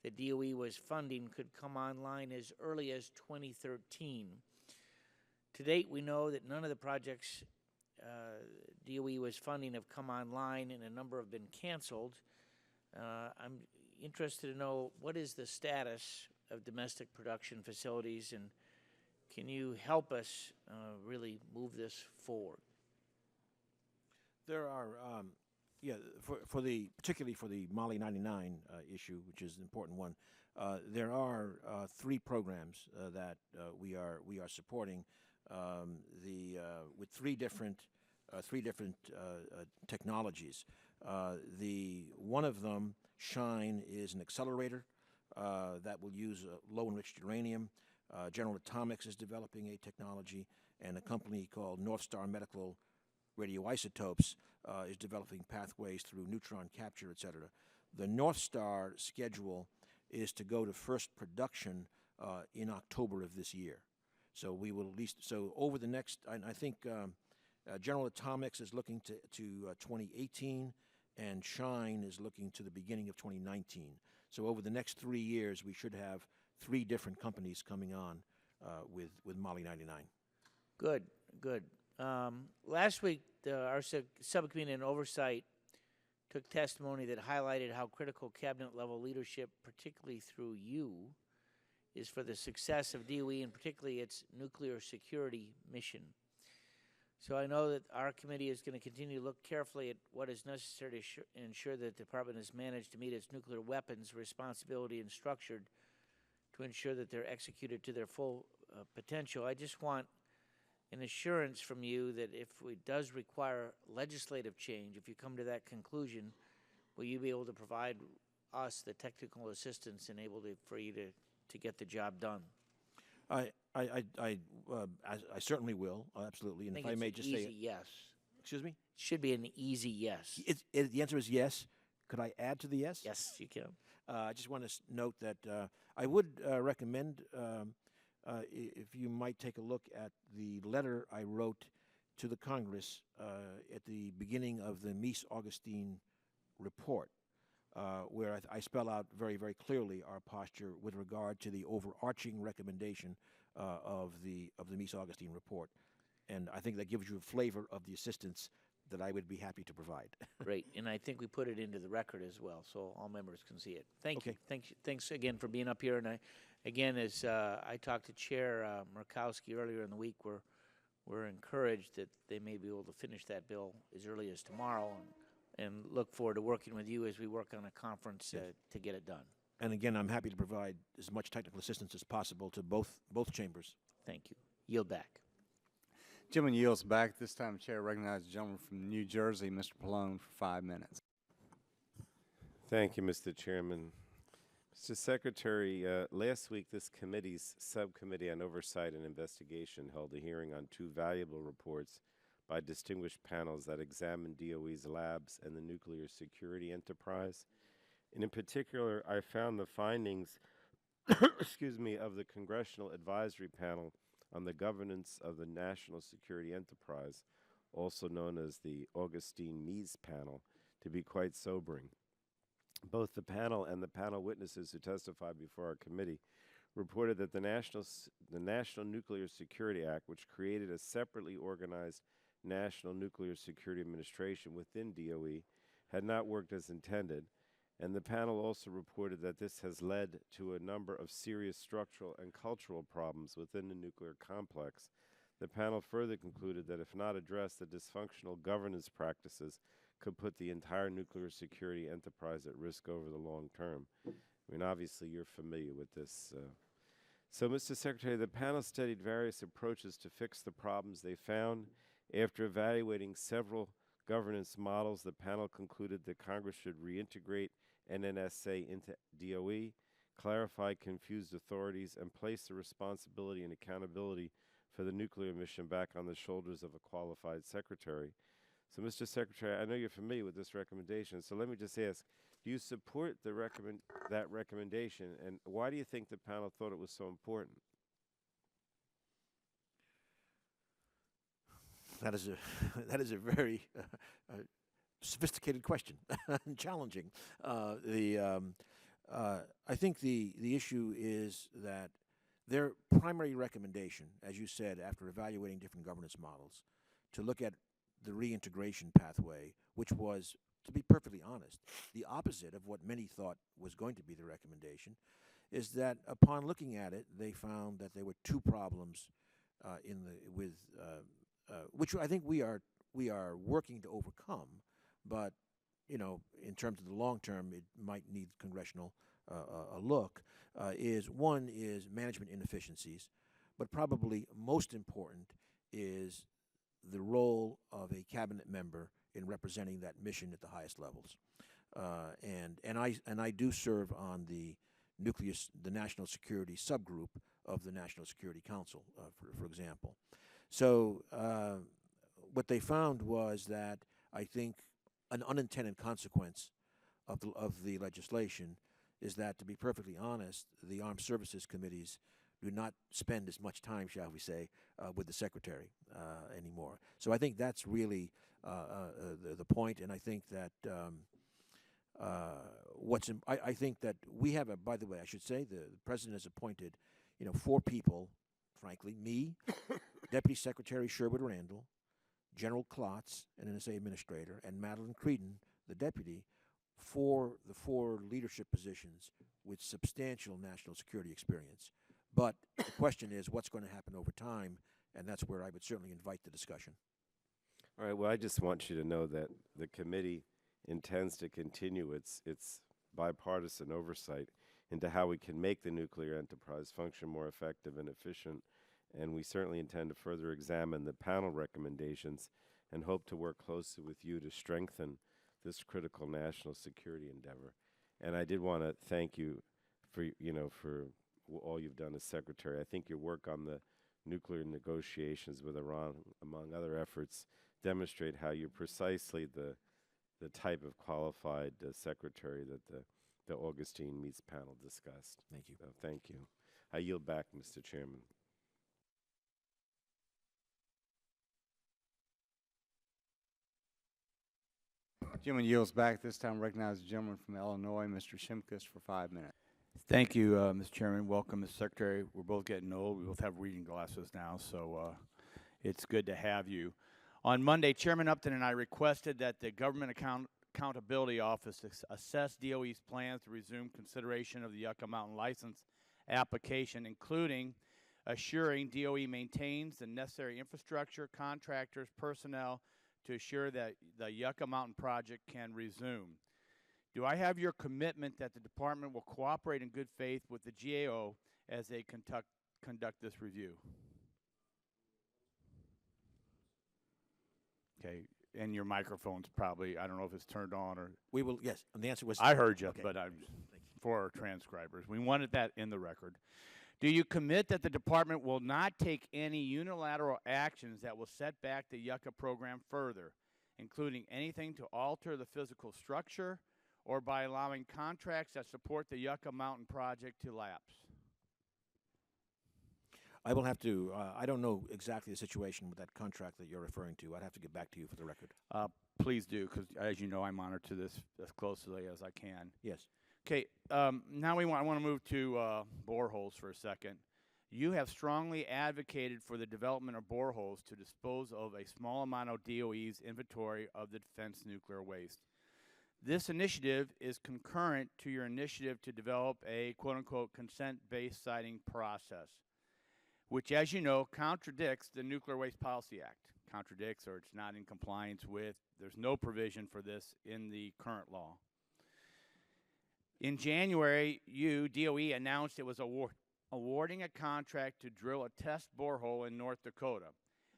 that DOE was funding could come online as early as 2013. To date, we know that none of the projects DOE was funding have come online, and a number have been canceled. I'm interested to know, what is the status of domestic production facilities, and can you help us really move this forward? There are, particularly for the Molly 99 issue, which is an important one. There are 3 programs that we are supporting with three different technologies. One of them, Shine, is an accelerator that will use low enriched uranium. General Atomics is developing a technology, and a company called North Star Medical Radioisotopes is developing pathways through neutron capture, et cetera. The North Star schedule is to go to first production in October of this year. So we will at least, so over the next, I think General Atomics is looking to 2018, and Shine is looking to the beginning of 2019. So over the next 3 years, we should have 3 different companies coming on with Molly 99. Good. Last week, our subcommittee on oversight took testimony that highlighted how critical cabinet-level leadership, particularly through you, is for the success of DOE and particularly its nuclear security mission. So I know that our committee is going to continue to look carefully at what is necessary to ensure that the department has managed to meet its nuclear weapons responsibility and structured to ensure that they're executed to their full potential. I just want an assurance from you that if it does require legislative change, if you come to that conclusion, will you be able to provide us the technical assistance and able for you to get the job done? I certainly will, absolutely. And if I may just say, yes. Excuse me? It should be an easy yes. The answer is yes. Could I add to the yes? Yes, you can. I just want to note that I would recommend if you might take a look at the letter I wrote to the Congress at the beginning of the Meese-Augustine report, where I spell out very clearly our posture with regard to the overarching recommendation of the Meese-Augustine report. And I think that gives you a flavor of the assistance that I would be happy to provide. Great, and I think we put it into the record as well, so all members can see it. Thank you. Thanks again for being up here. And again, as I talked to Chair Murkowski earlier in the week, we're encouraged that they may be able to finish that bill as early as tomorrow, and look forward to working with you as we work on a conference to get it done. And again, I'm happy to provide as much technical assistance as possible to both chambers. Thank you. Yield back. Gentleman yields back. This time, the chair recognizes the gentleman from New Jersey, Mr. Pallone, for 5 minutes. Thank you, Mr. Chairman. Mr. Secretary, last week this committee's subcommittee on oversight and investigation held a hearing on 2 valuable reports by distinguished panels that examined DOE's labs and the nuclear security enterprise. And in particular, I found the findings excuse me, of the Congressional Advisory Panel on the Governance of the National Security Enterprise, also known as the Augustine Meese Panel, to be quite sobering. Both the panel and the panel witnesses who testified before our committee reported that the National Nuclear Security Act, which created a separately organized National Nuclear Security Administration within DOE, had not worked as intended, and the panel also reported that this has led to a number of serious structural and cultural problems within the nuclear complex. The panel further concluded that if not addressed, the dysfunctional governance practices could put the entire nuclear security enterprise at risk over the long term. I mean, obviously, you're familiar with this. So, Mr. Secretary, the panel studied various approaches to fix the problems they found. After evaluating several governance models, the panel concluded that Congress should reintegrate NNSA into DOE, clarify confused authorities, and place the responsibility and accountability for the nuclear mission back on the shoulders of a qualified secretary. So, Mr. Secretary, I know you're familiar with this recommendation, so let me just ask, do you support that recommendation, and why do you think the panel thought it was so important? That is a very sophisticated question and challenging. I think the issue is that their primary recommendation, as you said, after evaluating different governance models, to look at the reintegration pathway, which was, to be perfectly honest, the opposite of what many thought was going to be the recommendation, is that upon looking at it, they found that there were two problems which I think we are working to overcome, but in terms of the long term, it might need congressional a look. One is management inefficiencies, but probably most important is the role of a cabinet member in representing that mission at the highest levels. And I do serve on the National Security subgroup of the National Security Council, for example. So what they found was that I think an unintended consequence of the legislation is that, to be perfectly honest, the Armed Services Committees do not spend as much time, shall we say, with the Secretary anymore. So I think that's really the point, and I think that I think that we have by the way, I should say, the President has appointed, 4 people, frankly, me, Deputy Secretary Sherwood Randall, General Klotz, an NSA administrator, and Madeline Creedon, the deputy, for the 4 leadership positions with substantial national security experience. But the question is, what's going to happen over time? And that's where I would certainly invite the discussion. All right, well, I just want you to know that the committee intends to continue its bipartisan oversight into how we can make the nuclear enterprise function more effective and efficient, and we certainly intend to further examine the panel recommendations and hope to work closely with you to strengthen this critical national security endeavor. And I did want to thank you for all you've done as Secretary. I think your work on the nuclear negotiations with Iran, among other efforts, demonstrate how you're precisely the type of qualified secretary that the Augustine Meets panel discussed. Thank you. So thank you. I yield back, Mr. Chairman. Gentleman yields back. This time recognize the gentleman from Illinois, Mr. Shimkus, for 5 minutes. Thank you, Mr. Chairman. Welcome, Mr. Secretary. We're both getting old. We both have reading glasses now, so it's good to have you. On Monday, Chairman Upton and I requested that the Government Accountability Office assess DOE's plans to resume consideration of the Yucca Mountain license application, including assuring DOE maintains the necessary infrastructure, contractors, personnel to assure that the Yucca Mountain project can resume. Do I have your commitment that the department will cooperate in good faith with the GAO as they conduct this review? Okay, and your microphone's probably, I don't know if it's turned on or... We will, yes, and the answer was... I heard you, okay. but for our transcribers. We wanted that in the record. Do you commit that the department will not take any unilateral actions that will set back the Yucca program further, including anything to alter the physical structure or by allowing contracts that support the Yucca Mountain project to lapse? I will have to, I don't know exactly the situation with that contract that you're referring to. I'd have to get back to you for the record. please do, because as you know, I monitor this as closely as I can. Yes. Okay, now I want to move to boreholes for a second. You have strongly advocated for the development of boreholes to dispose of a small amount of DOE's inventory of the defense nuclear waste. This initiative is concurrent to your initiative to develop a quote-unquote consent-based siting process, which, as you know, contradicts the Nuclear Waste Policy Act. Contradicts, or it's not in compliance with. There's no provision for this in the current law. In January, DOE, announced it was awarding a contract to drill a test borehole in North Dakota.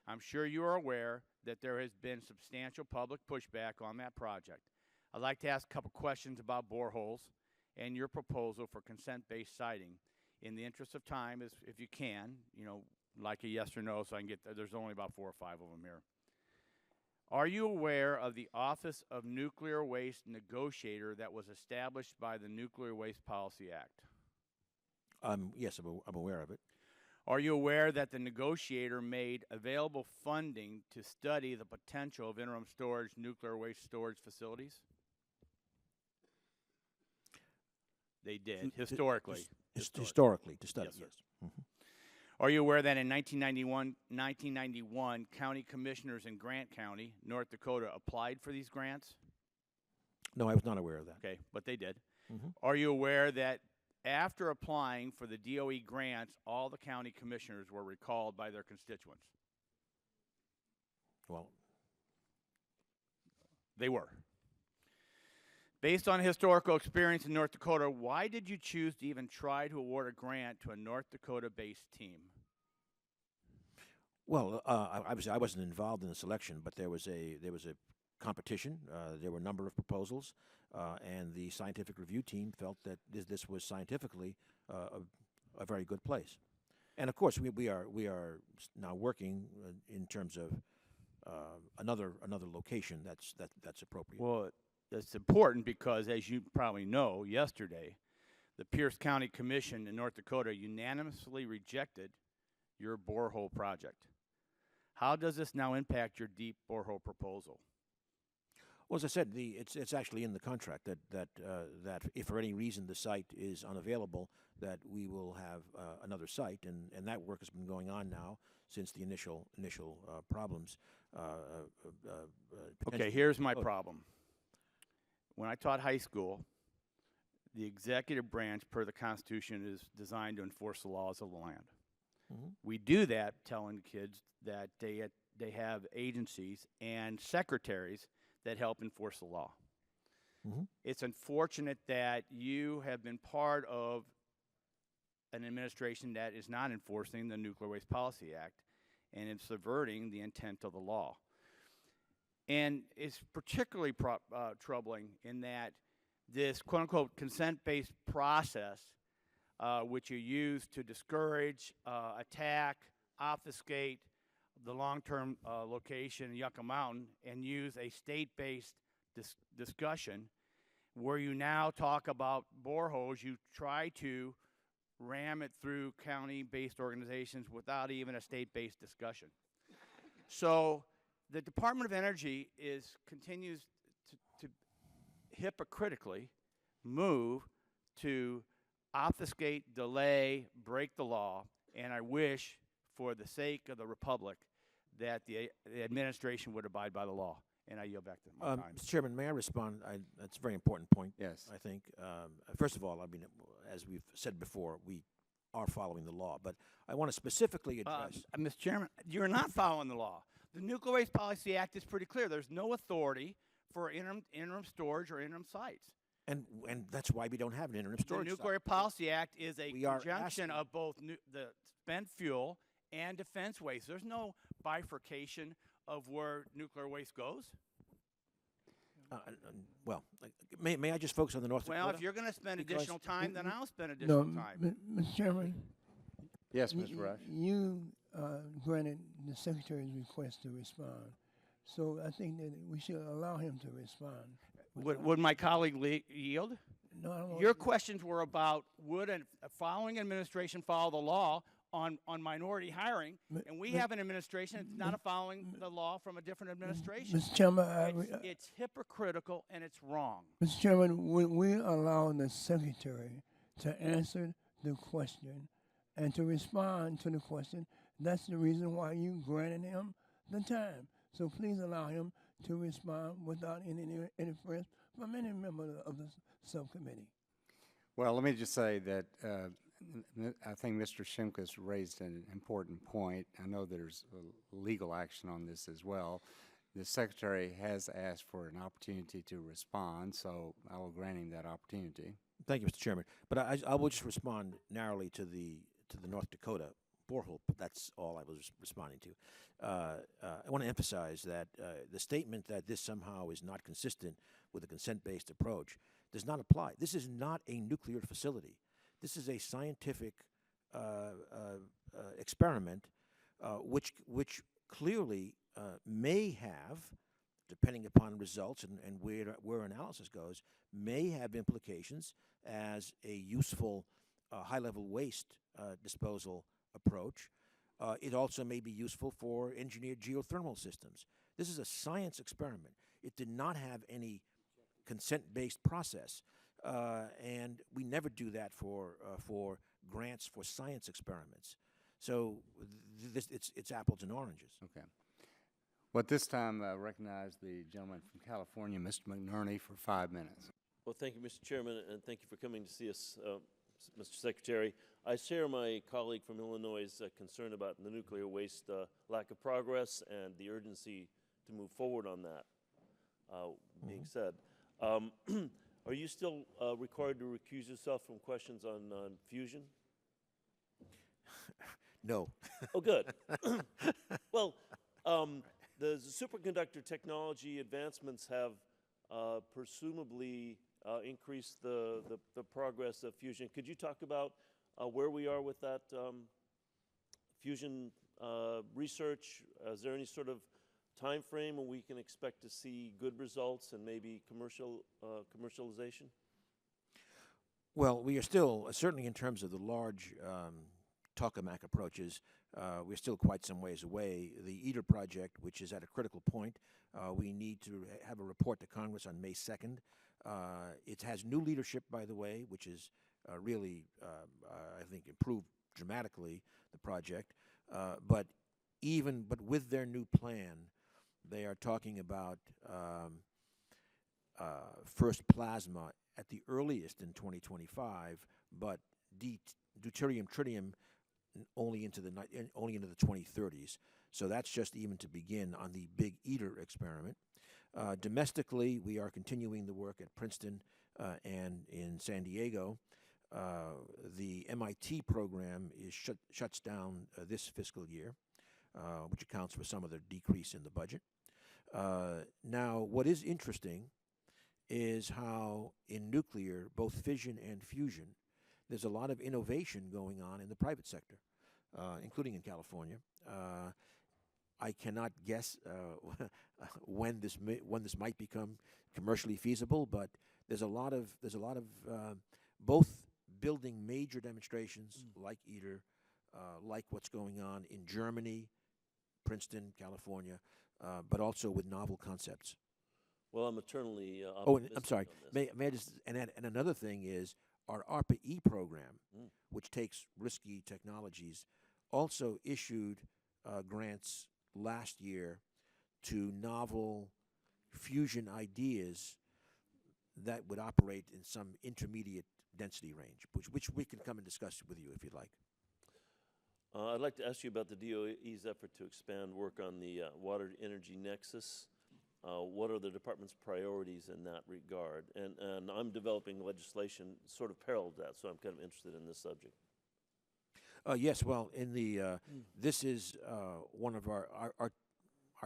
I'm sure you are aware that there has been substantial public pushback on that project. I'd like to ask a couple questions about boreholes and your proposal for consent-based siting. In the interest of time, if you can, like a yes or no, so I can get, there's only about 4 or 5 of them here. Are you aware of the Office of Nuclear Waste Negotiator that was established by the Nuclear Waste Policy Act? Yes, I'm aware of it. Are you aware that the negotiator made available funding to study the potential of interim storage nuclear waste storage facilities? They did, historically. Historically, to study, Yes, sir. yes. Are you aware that in 1991, county commissioners in Grant County, North Dakota, applied for these grants? No, I was not aware of that. Okay, but they did. Mhm. Are you aware that after applying for the DOE grants, all the county commissioners were recalled by their constituents? Well, They were. Based on historical experience in North Dakota, why did you choose to even try to award a grant to a North Dakota-based team? well, I wasn't involved in the selection, but there was a competition. There were a number of proposals, and the scientific review team felt that this was scientifically a very good place. And of course, we are now working in terms of another location that's appropriate. Well, that's important because, as you probably know, yesterday, the Pierce County Commission in North Dakota unanimously rejected your borehole project. How does this now impact your deep borehole proposal? Well, as I said, it's actually in the contract that if for any reason the site is unavailable, that we will have another site, and that work has been going on now since the initial problems. Okay, here's my problem. When I taught high school, the executive branch, per the Constitution, is designed to enforce the laws of the land. Mhm. We do that telling kids that they have agencies and secretaries that help enforce the law. Mhm. It's unfortunate that you have been part of an administration that is not enforcing the Nuclear Waste Policy Act and is subverting the intent of the law. And it's particularly troubling in that this quote-unquote consent-based process, which you use to discourage, attack, obfuscate the long-term location in Yucca Mountain and use a state-based discussion where you now talk about boreholes, you try to ram it through county-based organizations without even a state-based discussion. So the Department of Energy continues to hypocritically move to obfuscate, delay, break the law, and I wish, for the sake of the Republic, that the administration would abide by the law. And I yield back to my time. Mr. Chairman, may I respond? That's a very important point. Yes. I think. First of all, I mean, as we've said before, we are following the law, but I want to specifically address. Mr. Chairman, you're not following the law. The Nuclear Waste Policy Act is pretty clear. There's no authority for interim storage or interim sites. And that's why we don't have an interim storage. The Nuclear Policy Act is a We are conjunction asking- of both the spent fuel and defense waste. There's no bifurcation of where nuclear waste goes. Well, may I just focus on the North Well, Dakota? if you're going to spend Because additional time, then I'll spend No, additional time. Mr. Chairman, Yes, Ms. Rush. you granted the Secretary's request to respond. So I think that we should allow him to respond. Would my colleague yield? No, I don't want- Your questions were about would a following administration follow the law on minority hiring, and we have an administration that's not following the law from a different administration. Mr. Chairman, It's hypocritical and it's wrong. Mr. Chairman, when we allow the secretary to answer the question and to respond to the question, that's the reason why you granted him the time. So please allow him to respond without any interference from any member of the subcommittee. Well, let me just say that I think Mr. Shimkus raised an important point. I know there's legal action on this as well. The Secretary has asked for an opportunity to respond, so I will grant him that opportunity. Thank you, Mr. Chairman. But I will just respond narrowly to the North Dakota borehole. That's all I was responding to. I want to emphasize that the statement that this somehow is not consistent with a consent-based approach does not apply. This is not a nuclear facility. This is a scientific experiment, which clearly may have, depending upon results and where analysis goes, may have implications as a useful high-level waste disposal approach. It also may be useful for engineered geothermal systems. This is a science experiment. It did not have any consent-based process, and we never do that for grants for science experiments. So it's apples and oranges. Okay. Well, at this time, I recognize the gentleman from California, Mr. McNerney, for 5 minutes. Well, thank you, Mr. Chairman, and thank you for coming to see us, Mr. Secretary. I share my colleague from Illinois' concern about the nuclear waste lack of progress and the urgency to move forward on that. Being said, are you still required to recuse yourself from questions on fusion? No. Oh, good. Well, the superconductor technology advancements have presumably increased the progress of fusion. Could you talk about where we are with that fusion research? Is there any sort of time frame when we can expect to see good results and maybe commercialization? Well, we are still, certainly in terms of the large tokamak approaches, we're still quite some ways away. The ITER project, which is at a critical point, we need to have a report to Congress on May 2nd. It has new leadership, by the way, which is really, I think, improved dramatically the project. But with their new plan, they are talking about first plasma at the earliest in 2025, but deuterium tritium only into the 2030s. So that's just even to begin on the big ITER experiment. Domestically, we are continuing the work at Princeton and in San Diego. The MIT program is shuts down this fiscal year, which accounts for some of the decrease in the budget. Now, what is interesting is how in nuclear, both fission and fusion, there's a lot of innovation going on in the private sector, including in California. I cannot guess when this might become commercially feasible, but there's a lot of both building major demonstrations like ITER, like what's going on in Germany, Princeton, California, but also with novel concepts. Well, I'm eternally optimistic. I'm sorry. May I just and another thing is our ARPA-E program, which takes risky technologies, also issued grants last year to novel fusion ideas that would operate in some intermediate density range, which we can come and discuss with you if you'd like. I'd like to ask you about the DOE's effort to expand work on the water energy nexus. What are the department's priorities in that regard? And I'm developing legislation sort of parallel to that, so I'm kind of interested in this subject. Yes, well, in the this is one of our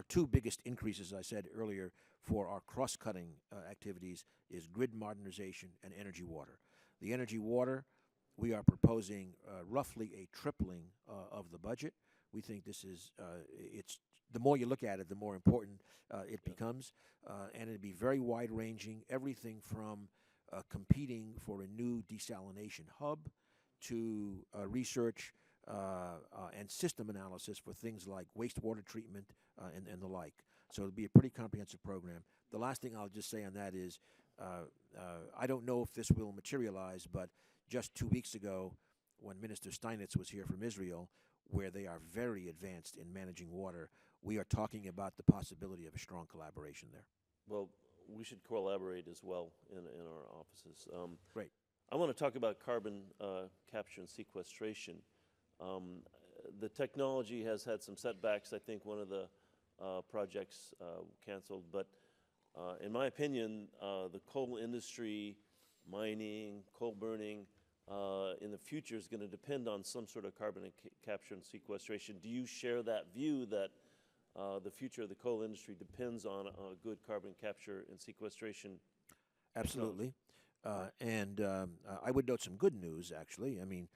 two biggest increases, I said earlier, for our cross-cutting activities is grid modernization and energy water. The energy water, we are proposing roughly a tripling of the budget. We think this is it's the more you look at it, the more important it becomes, and it'd be very wide-ranging. Everything from competing for a new desalination hub to research and system analysis for things like wastewater treatment and the like. So it'll be a pretty comprehensive program. The last thing I'll just say on that is I don't know if this will materialize, but just 2 weeks ago when Minister Steinitz was here from Israel, where they are very advanced in managing water, we are talking about the possibility of a strong collaboration there. Well, we should collaborate as well in our offices. Great. I want to talk about carbon capture and sequestration. The technology has had some setbacks. I think one of the projects canceled, but in my opinion, the coal industry, mining, coal burning, in the future is going to depend on some sort of carbon capture and sequestration. Do you share that view that the future of the coal industry depends on good carbon capture and sequestration? Absolutely. And I would note some good news, actually. I mean,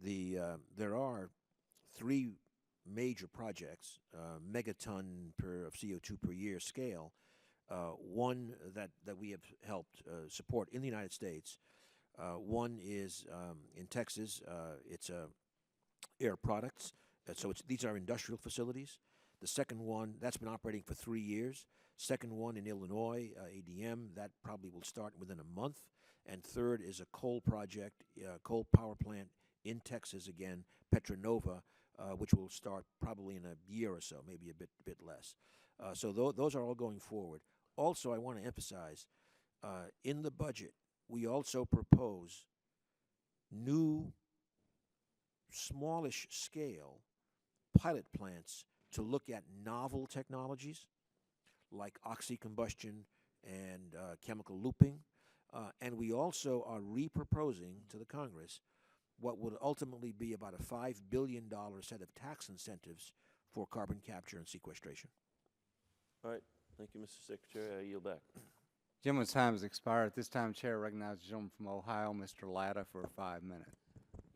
there are 3 major projects, megaton of CO2 per year scale. One that we have helped support in the United States. One is in Texas. It's Air Products. So these are industrial facilities. The second one, that's been operating for 3 years. Second one in Illinois, ADM, that probably will start within a month. And third is a coal project, coal power plant in Texas again, Petronova, which will start probably in a year or so, maybe a bit less. So those are all going forward. Also, I want to emphasize, in the budget, we also propose new, smallish scale pilot plants to look at novel technologies like oxy-combustion and chemical looping. And we also are re-proposing to the Congress what would ultimately be about a $5 billion set of tax incentives for carbon capture and sequestration. All right. Thank you, Mr. Secretary. I yield back. Gentleman's time has expired. At this time, Chair recognizes the gentleman from Ohio, Mr. Latta, for 5 minutes.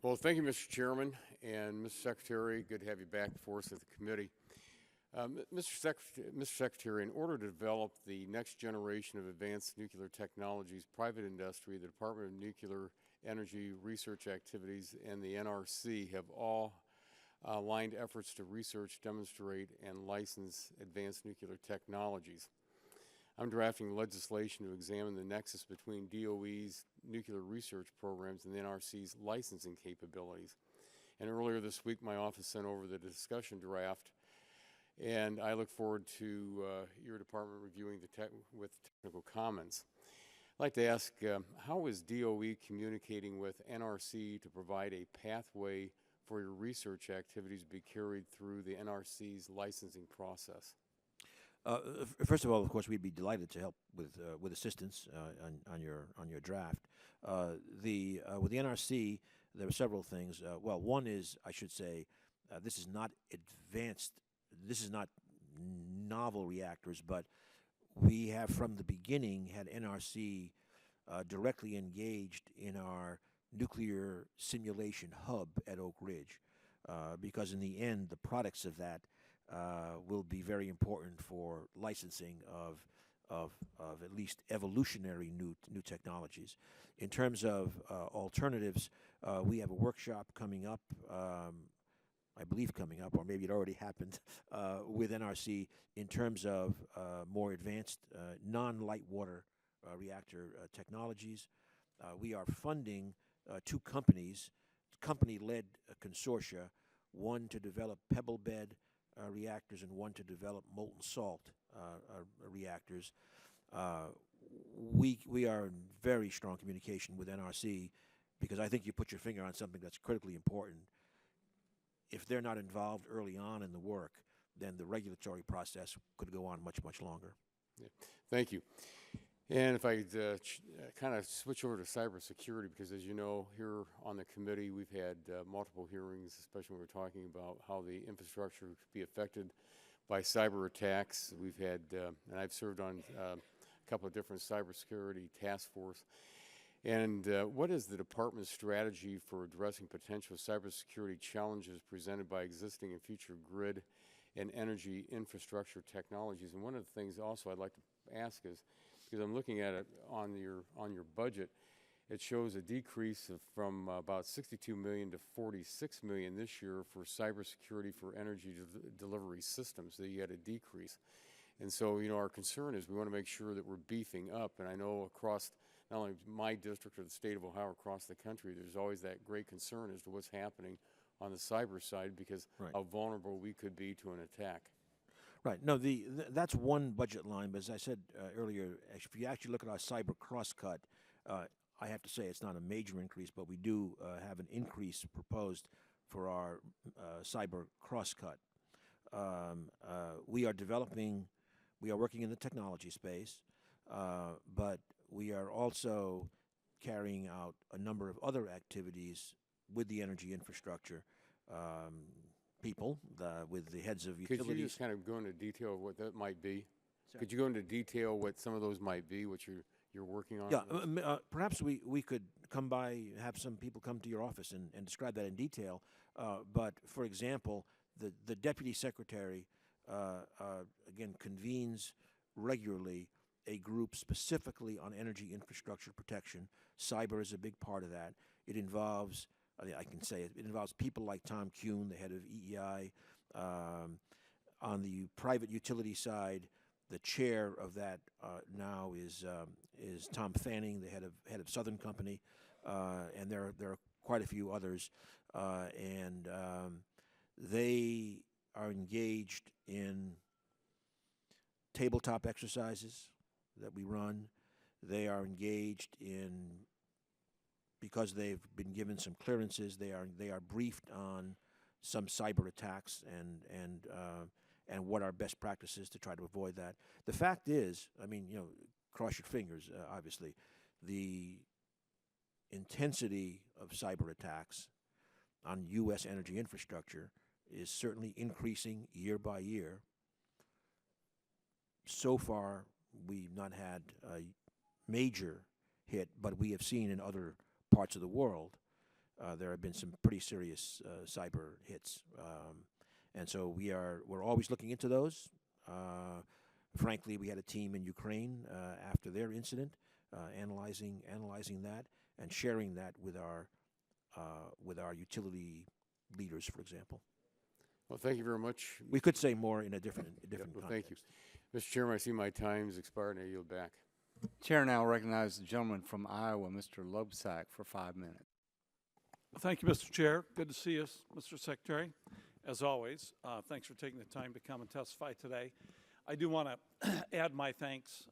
Well, thank you, Mr. Chairman, and Mr. Secretary. Good to have you back before us at the committee. Mr. Secretary, in order to develop the next generation of advanced nuclear technologies, private industry, the Department of Nuclear Energy Research Activities, and the NRC have all aligned efforts to research, demonstrate, and license advanced nuclear technologies. I'm drafting legislation to examine the nexus between DOE's nuclear research programs and the NRC's licensing capabilities. And earlier this week, my office sent over the discussion draft, and I look forward to your department reviewing with technical comments. I'd like to ask, how is DOE communicating with NRC to provide a pathway for your research activities to be carried through the NRC's licensing process? First of all, of course, we'd be delighted to help with assistance on your draft. With the NRC, there are several things. Well, one is, I should say, this is not advanced. This is not novel reactors, but we have from the beginning had NRC directly engaged in our nuclear simulation hub at Oak Ridge, because in the end, the products of that will be very important for licensing of at least evolutionary new technologies. In terms of alternatives, we have a workshop coming up, I believe coming up, or maybe it already happened, with NRC in terms of more advanced non-light water reactor technologies. We are funding 2 companies, company-led consortia, one to develop pebble bed reactors and one to develop molten salt reactors. We are in very strong communication with NRC because I think you put your finger on something that's critically important. If they're not involved early on in the work, then the regulatory process could go on much, much longer. Yeah. Thank you. And if I could kind of switch over to cybersecurity, because as you know, here on the committee, we've had multiple hearings, especially when we're talking about how the infrastructure could be affected by cyber attacks. We've had, and I've served on a couple of different cybersecurity task force. And what is the department's strategy for addressing potential cybersecurity challenges presented by existing and future grid and energy infrastructure technologies? And one of the things also I'd like to ask is, because I'm looking at it on your budget, it shows a decrease from about 62 million to 46 million this year for cybersecurity for energy delivery systems. That you had a decrease. And so, our concern is we want to make sure that we're beefing up. And I know across not only my district or the state of Ohio, across the country, there's always that great concern as to what's happening on the cyber side because how vulnerable we could be to an attack. Right. No, that's one budget line. But as I said earlier, if you actually look at our cyber cross-cut, I have to say it's not a major increase, but we do have an increase proposed for our cyber cross-cut. We are working in the technology space, but we are also carrying out a number of other activities with the energy infrastructure people, with the heads of utilities. Could you just kind of go into detail of what that might be? Sorry. Could you go into detail what some of those might be, what you're working on? Yeah, perhaps we could come by, have some people come to your office and describe that in detail. But, for example, the Deputy Secretary, again, convenes regularly a group specifically on energy infrastructure protection. Cyber is a big part of that. It involves, I can say it involves people like Tom Kuhn, the head of EEI. On the private utility side, the chair of that now is Tom Fanning, the head of Southern Company, and there are quite a few others, and they are engaged in tabletop exercises that we run. They are engaged in, because they've been given some clearances, they are briefed on some cyber attacks and what our best practices to try to avoid that. The fact is, I mean, cross your fingers, obviously, the intensity of cyber attacks on U.S. energy infrastructure is certainly increasing year by year. So far, we've not had a major hit, but we have seen in other parts of the world there have been some pretty serious cyber hits. And so we're always looking into those. Frankly, we had a team in Ukraine after their incident, analyzing that and sharing that with our utility leaders, for example. Well, thank you very much. We could say more in a different context. Thank you. Mr. Chairman, I see my time's expired and I yield back. Chair now recognizes the gentleman from Iowa, Mr. Loebsack, for 5 minutes. Thank you, Mr. Chair. Good to see you, Mr. Secretary. As always, thanks for taking the time to come and testify today. I do want to add my thanks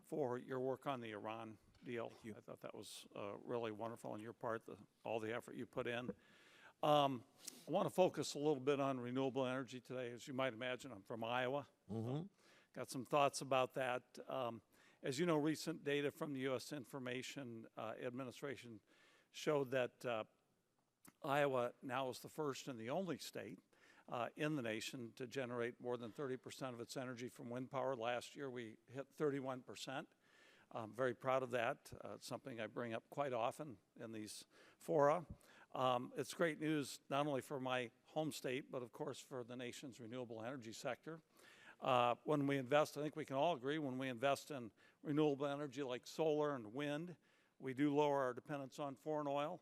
for your work on the Iran deal. I thought that was really wonderful on your part, all the effort you put in. I want to focus a little bit on renewable energy today. As you might imagine, I'm from Iowa. Got some thoughts about that. As you know, recent data from the U.S. Information Administration showed that Iowa now is the first and the only state in the nation to generate more than 30% of its energy from wind power. Last year, we hit 31%. I'm very proud of that. It's something I bring up quite often in these fora. It's great news not only for my home state, but of course for the nation's renewable energy sector. When we invest, I think we can all agree, when we invest in renewable energy like solar and wind, we do lower our dependence on foreign oil,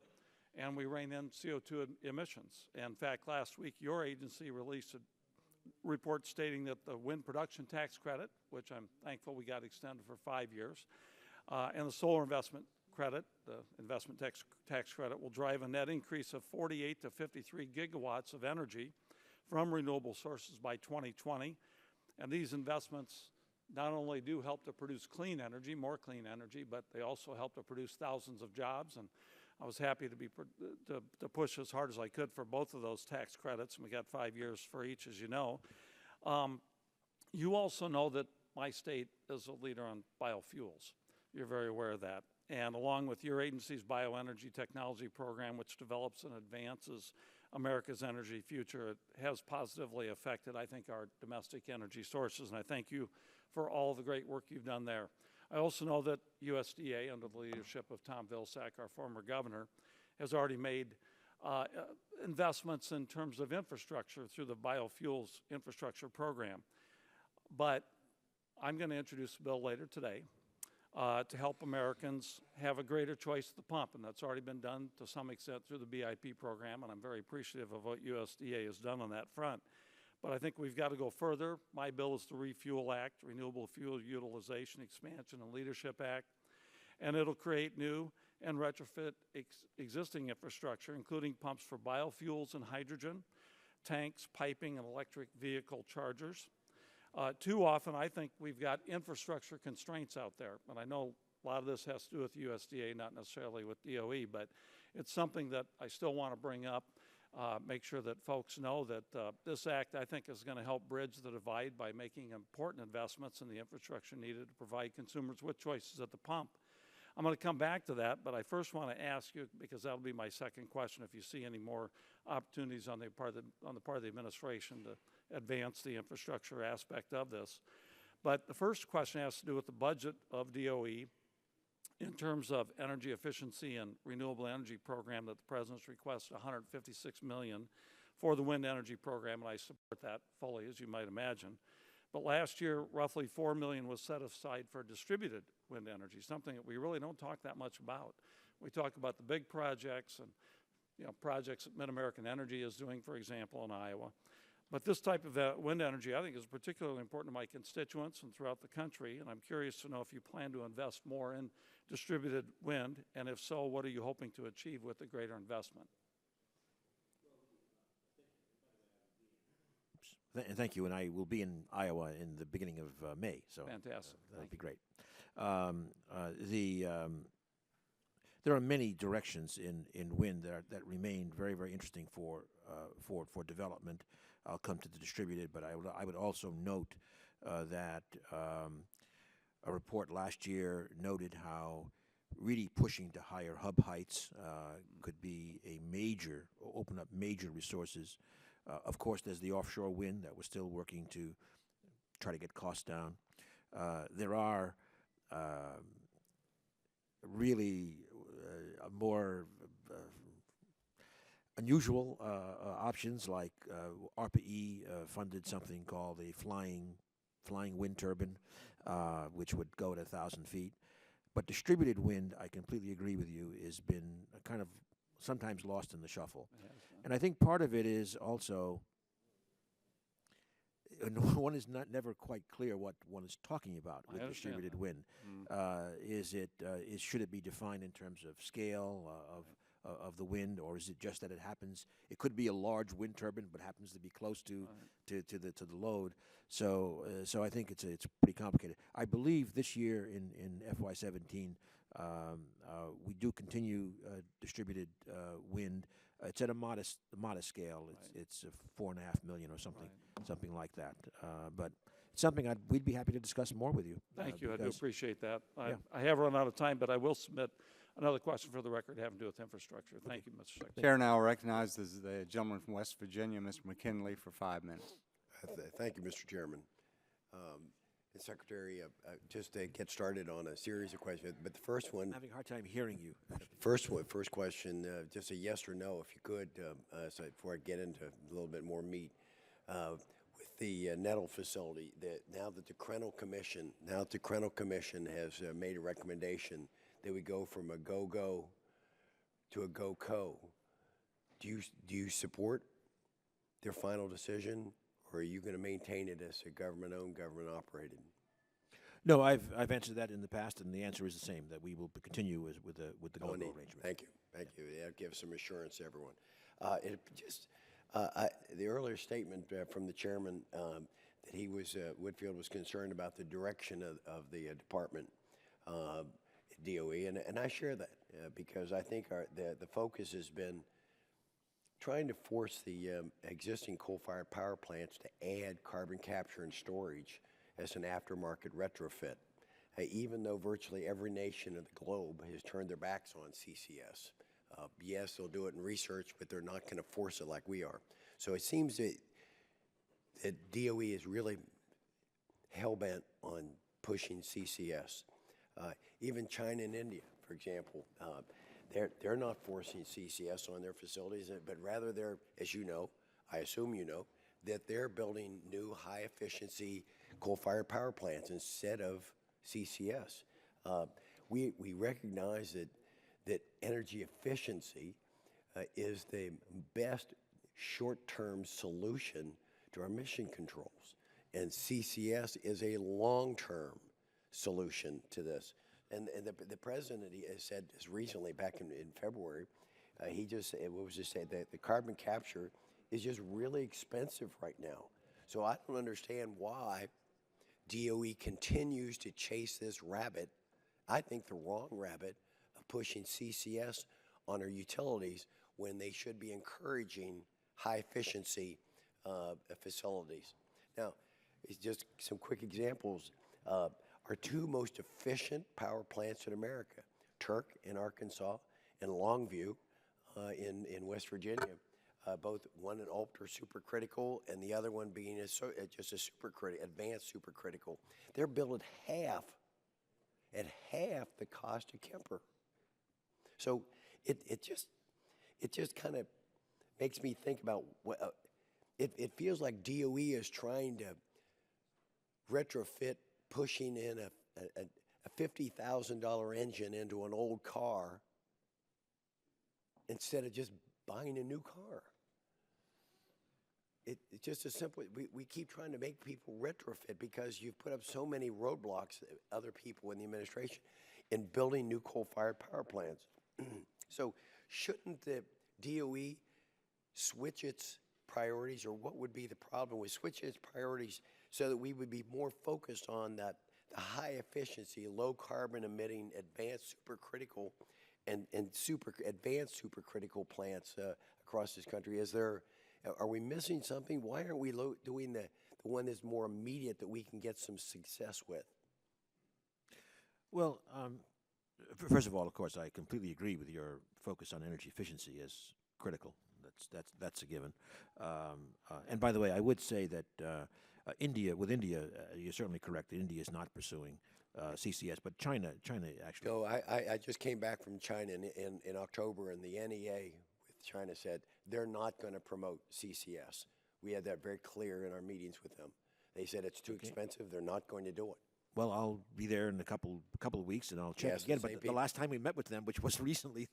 and we rein in CO2 emissions. In fact, last week, your agency released a report stating that the wind production tax credit, which I'm thankful we got extended for 5 years, and the solar investment credit, the investment tax credit, will drive a net increase of 48 to 53 gigawatts of energy from renewable sources by 2020. And these investments not only do help to produce clean energy, more clean energy, but they also help to produce thousands of jobs. And I was happy to push as hard as I could for both of those tax credits, and we got 5 years for each, as you know. You also know that my state is a leader on biofuels. You're very aware of that. And along with your agency's bioenergy technology program, which develops and advances America's energy future, it has positively affected, I think, our domestic energy sources. And I thank you for all the great work you've done there. I also know that USDA, under the leadership of Tom Vilsack, our former governor, has already made investments in terms of infrastructure through the biofuels infrastructure program. But I'm going to introduce a bill later today to help Americans have a greater choice at the pump, and that's already been done to some extent through the BIP program, and I'm very appreciative of what USDA has done on that front. But I think we've got to go further. My bill is the Refuel Act, Renewable Fuel Utilization Expansion and Leadership Act, and it'll create new and retrofit existing infrastructure, including pumps for biofuels and hydrogen, tanks, piping, and electric vehicle chargers. Too often, I think we've got infrastructure constraints out there, and I know a lot of this has to do with USDA, not necessarily with DOE, but it's something that I still want to bring up, make sure that folks know that this act, I think, is going to help bridge the divide by making important investments in the infrastructure needed to provide consumers with choices at the pump. I'm going to come back to that, but I first want to ask you, because that'll be my second question, if you see any more opportunities on the part of the administration to advance the infrastructure aspect of this. But the first question has to do with the budget of DOE in terms of energy efficiency and renewable energy program that the President's request $156 million for the wind energy program, and I support that fully, as you might imagine. But last year, roughly $4 million was set aside for distributed wind energy, something that we really don't talk that much about. We talk about the big projects and projects that Mid-American Energy is doing, for example, in Iowa. But this type of wind energy, I think, is particularly important to my constituents and throughout the country, and I'm curious to know if you plan to invest more in distributed wind, and if so, what are you hoping to achieve with the greater investment? Thank you, and I will be in Iowa in the beginning of May, so fantastic. That'll be great. There are many directions in wind that remain very, very interesting for development. I'll come to the distributed, but I would also note that a report last year noted how really pushing to higher hub heights could be open up major resources. Of course, there's the offshore wind that we're still working to try to get costs down. There are really more unusual options, like ARPA-E funded something called a flying wind turbine, which would go at 1,000 feet. But distributed wind, I completely agree with you, has been kind of sometimes lost in the shuffle. And I think part of it is also one is never quite clear what one is talking about with distributed wind. Should it be defined in terms of scale of the wind, or is it just that it could be a large wind turbine but happens to be close to the load? So I think it's pretty complicated. I believe this year in FY17 we do continue distributed wind. It's at a modest scale. It's $4.5 million or something like that. But it's something we'd be happy to discuss more with you. Thank you. I do appreciate that. I have run out of time, but I will submit another question for the record having to do with infrastructure. Thank you, Mr. Secretary. Chair now recognizes the gentleman from West Virginia, Mr. McKinley, for 5 minutes. Thank you, Mr. Chairman. Secretary, just to get started on a series of questions, but the first one... I'm having a hard time hearing you. First question, just a yes or no, if you could, so before I get into a little bit more meat. With the Nettle facility, now that the Crennel Commission has made a recommendation that we go from a go-go to a go-co, do you support their final decision, or are you going to maintain it as a government-owned, government-operated? No, I've answered that in the past, and the answer is the same, that we will continue with the go-go arrangement. Thank you. That gives some assurance to everyone. The earlier statement from the chairman that Whitfield was concerned about the direction of the department, DOE, and I share that because I think the focus has been trying to force the existing coal-fired power plants to add carbon capture and storage as an aftermarket retrofit, even though virtually every nation of the globe has turned their backs on CCS. Yes, they'll do it in research, but they're not going to force it like we are. So it seems that DOE is really hell-bent on pushing CCS. Even China and India, for example, they're not forcing CCS on their facilities, but rather they're, as you know, I assume you know, that they're building new high-efficiency coal-fired power plants instead of CCS. We recognize that energy efficiency is the best short-term solution to our emission controls, and CCS is a long-term solution to this. And the president has said this recently, back in February, he just said that the carbon capture is just really expensive right now. So I don't understand why DOE continues to chase this rabbit, I think the wrong rabbit, of pushing CCS on our utilities when they should be encouraging high efficiency facilities. Now, it's just some quick examples. Our two most efficient power plants in America, Turk in Arkansas and Longview in West Virginia, both one an ultra supercritical and the other one being just a advanced supercritical. They're built at half the cost of Kemper. So it just kind of makes me think about what it feels like DOE is trying to retrofit, pushing in a $50,000 engine into an old car instead of just buying a new car. It's just as simple. We keep trying to make people retrofit because you've put up so many roadblocks, other people in the administration, in building new coal-fired power plants. So shouldn't the DOE switch its priorities, or what would be the problem with switching its priorities so that we would be more focused on the high efficiency, low carbon emitting, advanced supercritical and advanced supercritical plants across this country? Are we missing something? Why aren't we doing the one that's more immediate that we can get some success with? Well, first of all, of course, I completely agree with your focus on energy efficiency as critical. That's a given. And by the way, I would say that India, you're certainly correct that India is not pursuing CCS, but China actually. No, I just came back from China in October, and the NEA with China said they're not going to promote CCS. We had that very clear in our meetings with them. They said it's too expensive. They're not going to do it. Well, I'll be there in a couple of weeks, and I'll check again. But the last time we met with them, which was recently,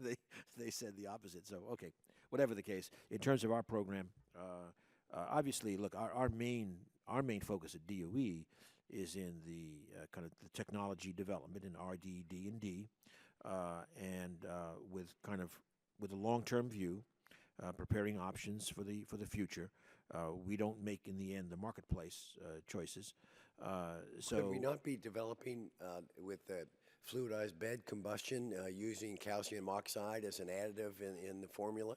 they said the opposite. So, okay, whatever the case, in terms of our program, obviously, look, our main focus at DOE is in the kind of the technology development in RD, D&D, and with a long-term view, preparing options for the future. We don't make in the end the marketplace choices. So could we not be developing with the fluidized bed combustion using calcium oxide as an additive in the formula?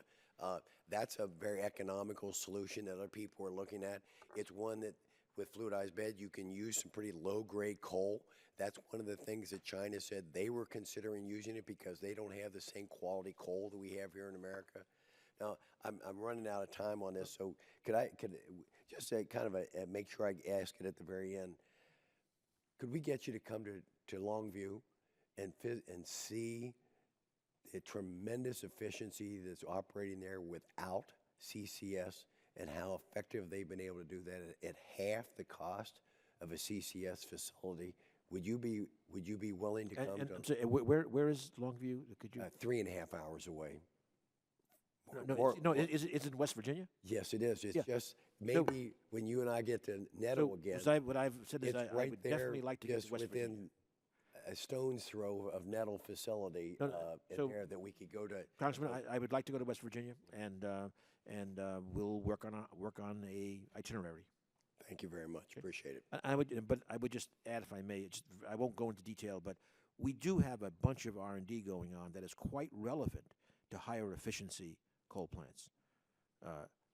That's a very economical solution that other people are looking at. It's one that with fluidized bed you can use some pretty low-grade coal. That's one of the things that China said they were considering using it because they don't have the same quality coal that we have here in America. Now, I'm running out of time on this, so could just kind of make sure I ask it at the very end. Could we get you to come to Longview and see the tremendous efficiency that's operating there without CCS and how effective they've been able to do that at half the cost of a CCS facility? Would you be willing to come? So where is Longview? Could you? 3.5 hours away. Is it in West Virginia? Yes, it is. It's just maybe when you and I get to Nettle again. What I've said is I would definitely like to get to West Virginia. Within a stone's throw of Nettle facility there that we could go to. Congressman, I would like to go to West Virginia, and we'll work on a itinerary. Thank you very much. Appreciate it. I would just add, if I may, I won't go into detail, but we do have a bunch of R&D going on that is quite relevant to higher efficiency coal plants,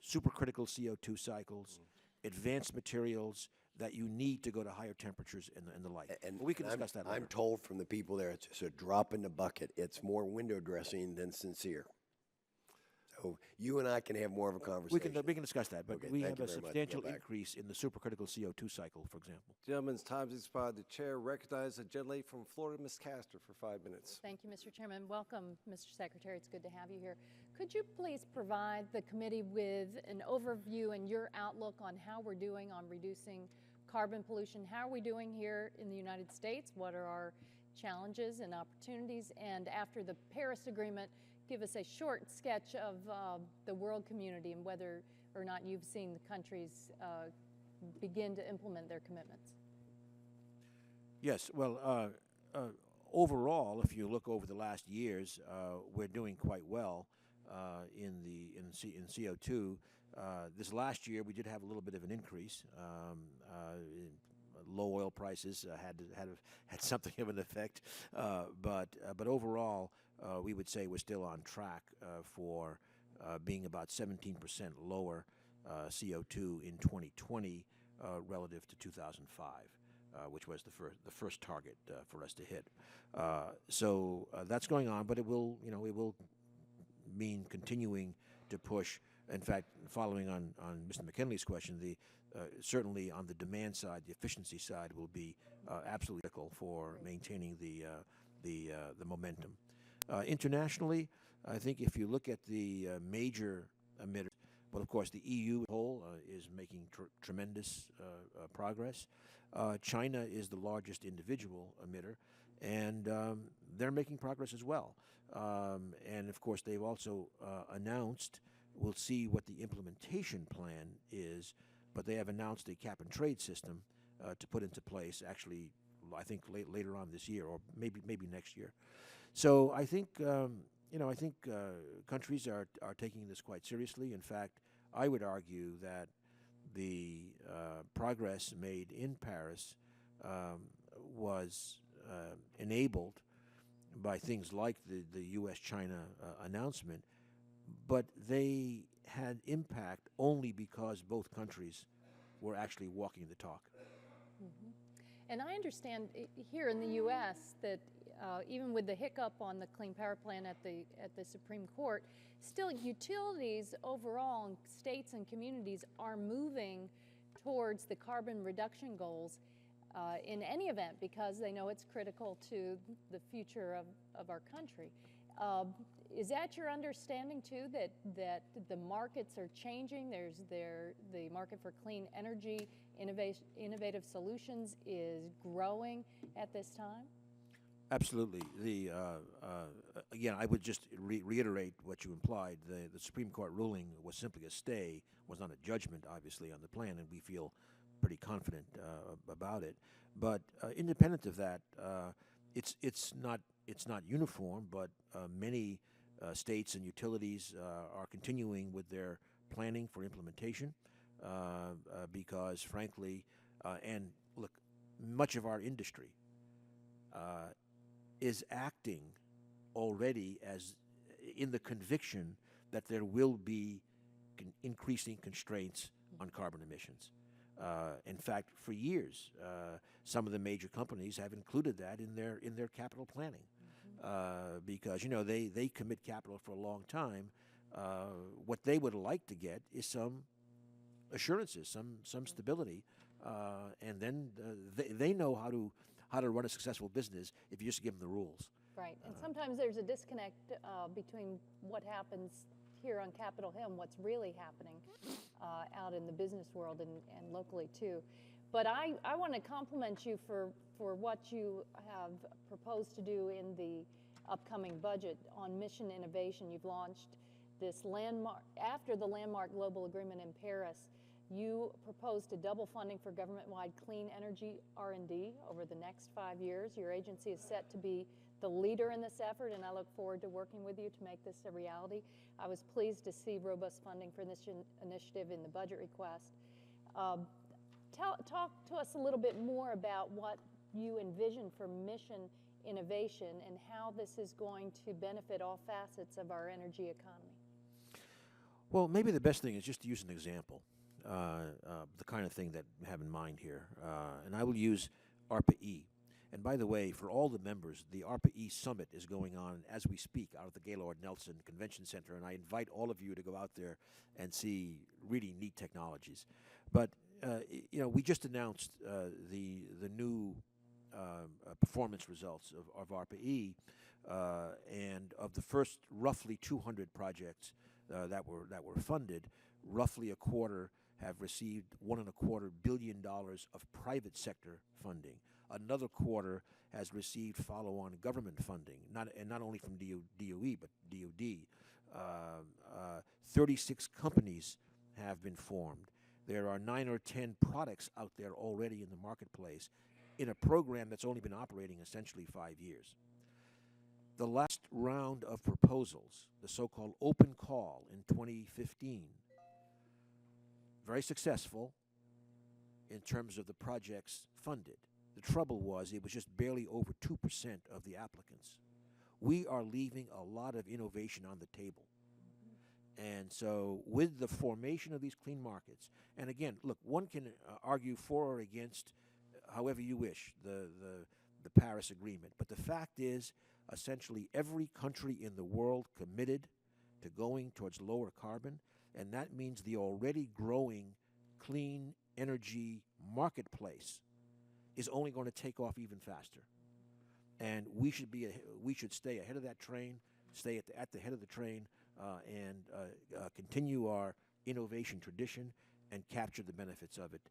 supercritical CO2 cycles, advanced materials that you need to go to higher temperatures and the like. And we can discuss that later. I'm told from the people there it's just a drop in the bucket. It's more window dressing than sincere. So you and I can have more of a conversation. We can discuss that, but okay, we have a substantial increase in the supercritical CO2 cycle, for example. Gentlemen's time's expired. The chair recognizes the gentlelady from Florida, Ms. Castor, for 5 minutes. Thank you, Mr. Chairman. Welcome, Mr. Secretary. It's good to have you here. Could you please provide the committee with an overview and your outlook on how we're doing on reducing carbon pollution? How are we doing here in the United States? What are our challenges and opportunities, and after the Paris Agreement, give us a short sketch of the world community and whether or not you've seen the countries begin to implement their commitments. Yes, well, overall, if you look over the last years, we're doing quite well in CO2. This last year, we did have a little bit of an increase. Low oil prices had something of an effect, but overall, we would say we're still on track for being about 17% lower CO2 in 2020 relative to 2005. Which was the first target for us to hit. So that's going on, but it will mean continuing to push. In fact, following on Mr. McKinley's question, certainly on the demand side, the efficiency side will be absolutely critical for maintaining the momentum. Internationally, I think if you look at the major emitters, well, of course, the EU as a whole is making tremendous progress. China is the largest individual emitter, and they're making progress as well. And, of course, they've also announced, we'll see what the implementation plan is, but they have announced a cap-and-trade system to put into place, actually, I think later on this year or maybe next year. So I think, countries are taking this quite seriously. In fact, I would argue that the progress made in Paris was enabled by things like the U.S.-China announcement, but they had impact only because both countries were actually walking the talk. Mm-hmm. And I understand here in the U.S. that even with the hiccup on the Clean Power Plan at the Supreme Court, still utilities overall in states and communities are moving towards the carbon reduction goals in any event because they know it's critical to the future of our country. Is that your understanding too, that the markets are changing? There's the market for clean energy, innovative solutions is growing at this time? Absolutely. Again, I would just reiterate what you implied. The Supreme Court ruling was simply a stay, was not a judgment, obviously, on the plan, and we feel pretty confident about it. But independent of that, it's not uniform, but many states and utilities are continuing with their planning for implementation because, frankly, and look, much of our industry is acting already as in the conviction that there will be increasing constraints on carbon emissions. In fact, for years, some of the major companies have included that in their capital planning because they commit capital for a long time. What they would like to get is some assurances, some stability, and then they know how to run a successful business if you just give them the rules. Right, and sometimes there's a disconnect between what happens here on Capitol Hill and what's really happening out in the business world and locally too. But I want to compliment you for what you have proposed to do in the upcoming budget on mission innovation. You've launched this landmark, after the landmark global agreement in Paris, you proposed to double funding for government-wide clean energy R&D over the next 5 years. Your agency is set to be the leader in this effort, and I look forward to working with you to make this a reality. I was pleased to see robust funding for this initiative in the budget request. Talk to us a little bit more about what you envision for mission innovation and how this is going to benefit all facets of our energy economy. Well, maybe the best thing is just to use an example. The kind of thing that I have in mind here. And I will use ARPA-E. And by the way, for all the members, the ARPA-E Summit is going on as we speak out at the Gaylord Nelson Convention Center, and I invite all of you to go out there and see really neat technologies. But, we just announced the new performance results of ARPA-E, and of the first roughly 200 projects that were funded, roughly a quarter have received $1.25 billion of private sector funding. Another quarter has received follow-on government funding, not only from DOE but DOD. 36 companies have been formed. There are 9 or 10 products out there already in the marketplace in a program that's only been operating essentially 5 years. The last round of proposals, the so-called open call in 2015, very successful in terms of the projects funded. The trouble was it was just barely over 2% of the applicants. We are leaving a lot of innovation on the table. And so with the formation of these clean markets, and again, look, one can argue for or against, however you wish, the Paris Agreement. But the fact is, essentially every country in the world committed to going towards lower carbon, and that means the already growing clean energy marketplace is only going to take off even faster. And we should stay ahead of that train, stay at the head of the train, and continue our innovation tradition and capture the benefits of it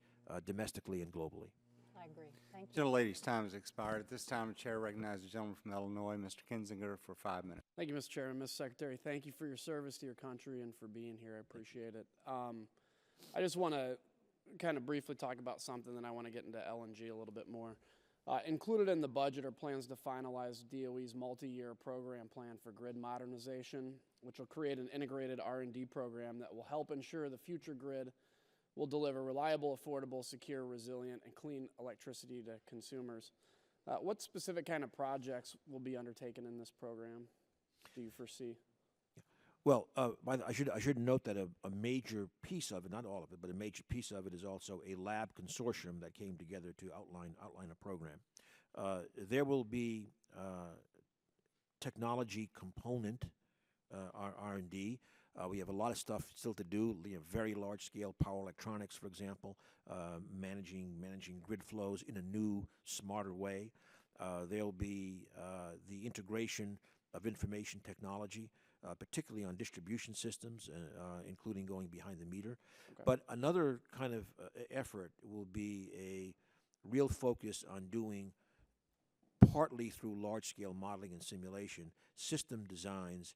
domestically and globally. I agree. Thank you. Gentlelady's time has expired. At this time, the chair recognizes the gentleman from Illinois, Mr. Kinzinger, for 5 minutes. Thank you, Mr. Chairman. Mr. Secretary, thank you for your service to your country and for being here. I appreciate it. I just want to kind of briefly talk about something, then I want to get into LNG a little bit more. Included in the budget are plans to finalize DOE's multi-year program plan for grid modernization, which will create an integrated R&D program that will help ensure the future grid will deliver reliable, affordable, secure, resilient, and clean electricity to consumers. What specific kind of projects will be undertaken in this program, do you foresee? Well, I should note that a major piece of it, not all of it, but a major piece of it is also a lab consortium that came together to outline a program. There will be technology component R&D. We have a lot of stuff still to do. Very large-scale power electronics, for example, managing grid flows in a new, smarter way. There'll be the integration of information technology, particularly on distribution systems, including going behind the meter. Okay. But another kind of effort will be a real focus on doing, partly through large-scale modeling and simulation, system designs,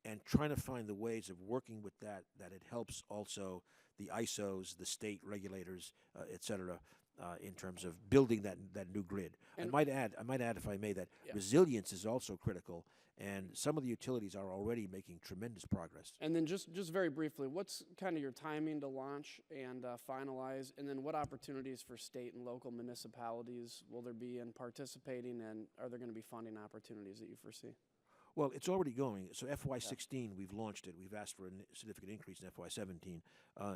and trying to find the ways of working with that it helps also the ISOs, the state regulators, et cetera, in terms of building that new grid. And I might add, if I may, that resilience is also critical, and some of the utilities are already making tremendous progress. And then just very briefly, what's kind of your timing to launch and finalize, and then what opportunities for state and local municipalities will there be in participating, and are there going to be funding opportunities that you foresee? Well, it's already going. So FY16, we've launched it. We've asked for a significant increase in FY17.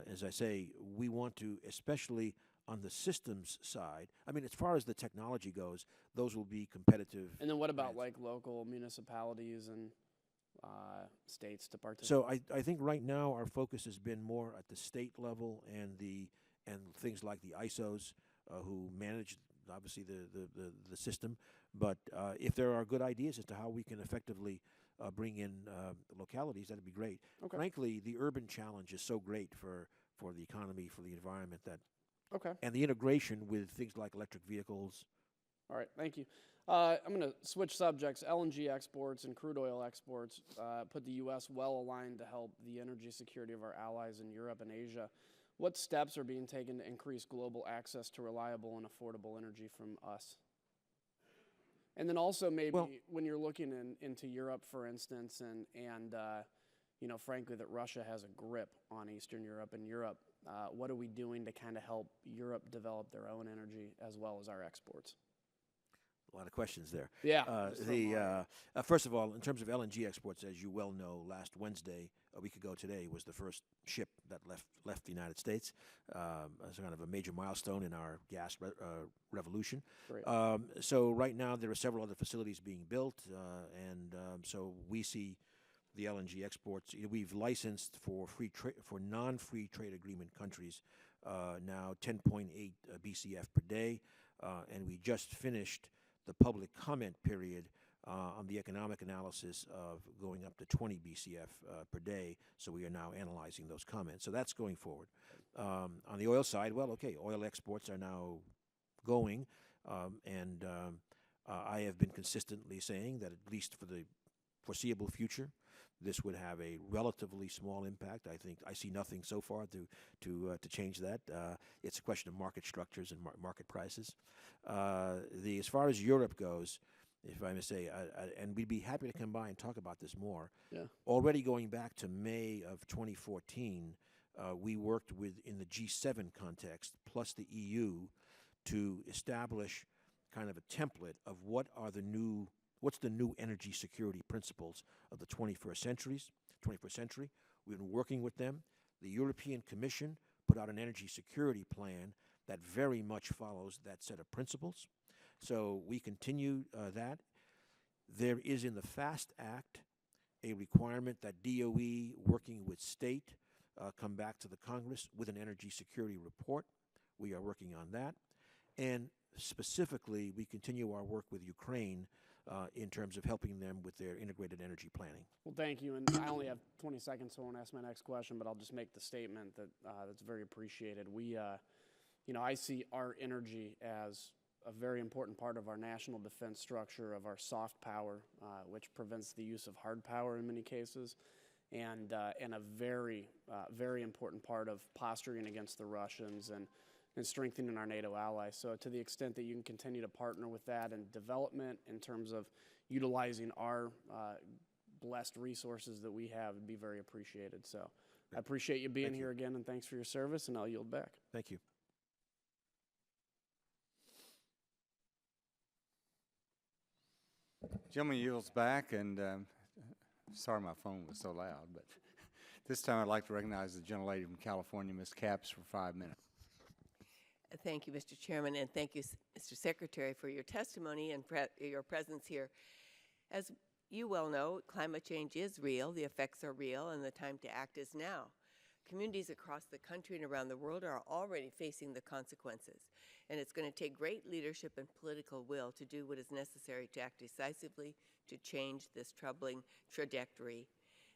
As I say, we want to, especially on the systems side, I mean, as far as the technology goes, those will be competitive. And then what about like local municipalities and states to participate? So I think right now our focus has been more at the state level and things like the ISOs who manage obviously the system. But if there are good ideas as to how we can effectively bring in localities, that'd be great. Okay. Frankly, the urban challenge is so great for the economy, for the environment, that and the integration with things like electric vehicles. All right, thank you. I'm going to switch subjects. LNG exports and crude oil exports put the U.S. well aligned to help the energy security of our allies in Europe and Asia. What steps are being taken to increase global access to reliable and affordable energy from us? And then also maybe when you're looking into Europe, for instance, and you know, frankly, that Russia has a grip on Eastern Europe and Europe, what are we doing to kind of help Europe develop their own energy as well as our exports? A lot of questions there. Yeah. First of all, in terms of LNG exports, as you well know, last Wednesday, a week ago today, was the first ship that left the United States. It's kind of a major milestone in our gas revolution. Great. So right now there are several other facilities being built, and so we see the LNG exports. We've licensed for non-free trade agreement countries now 10.8 BCF per day, and we just finished the public comment period on the economic analysis of going up to 20 BCF per day. So we are now analyzing those comments. So that's going forward. On the oil side, well, okay, oil exports are now going, and I have been consistently saying that at least for the foreseeable future, this would have a relatively small impact. I think I see nothing so far to change that. It's a question of market structures and market prices. As far as Europe goes, if I may say, and we'd be happy to come by and talk about this more. Yeah. Already going back to May of 2014, we worked in the G7 context plus the EU to establish kind of a template of what's the new energy security principles of the 21st century. We've been working with them. The European Commission put out an energy security plan that very much follows that set of principles. So we continue that. There is in the FAST Act a requirement that DOE, working with state, come back to the Congress with an energy security report. We are working on that. And specifically, we continue our work with Ukraine in terms of helping them with their integrated energy planning. Well, thank you. And I only have 20 seconds, so I won't ask my next question, but I'll just make the statement that that's very appreciated. I see our energy as a very important part of our national defense structure, of our soft power, which prevents the use of hard power in many cases, and a very, very important part of posturing against the Russians and strengthening our NATO allies. So to the extent that you can continue to partner with that and development in terms of utilizing our blessed resources that we have, would be very appreciated. So I appreciate you being here again, and thanks for your service, and I'll yield back. Thank you. Gentleman yields back, and sorry my phone was so loud, but this time I'd like to recognize the gentlelady from California, Ms. Capps, for 5 minutes. Thank you, Mr. Chairman, and thank you, Mr. Secretary, for your testimony and your presence here. As you well know, climate change is real, the effects are real, and the time to act is now. Communities across the country and around the world are already facing the consequences, and it's going to take great leadership and political will to do what is necessary to act decisively to change this troubling trajectory.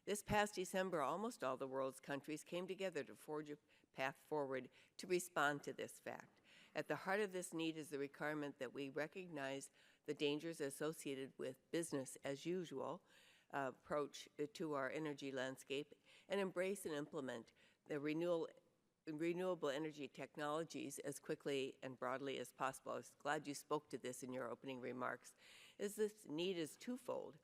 This past December, almost all the world's countries came together to forge a path forward to respond to this fact. At the heart of this need is the requirement that we recognize the dangers associated with business as usual approach to our energy landscape and embrace and implement the renewable energy technologies as quickly and broadly as possible. I was glad you spoke to this in your opening remarks. This need is twofold.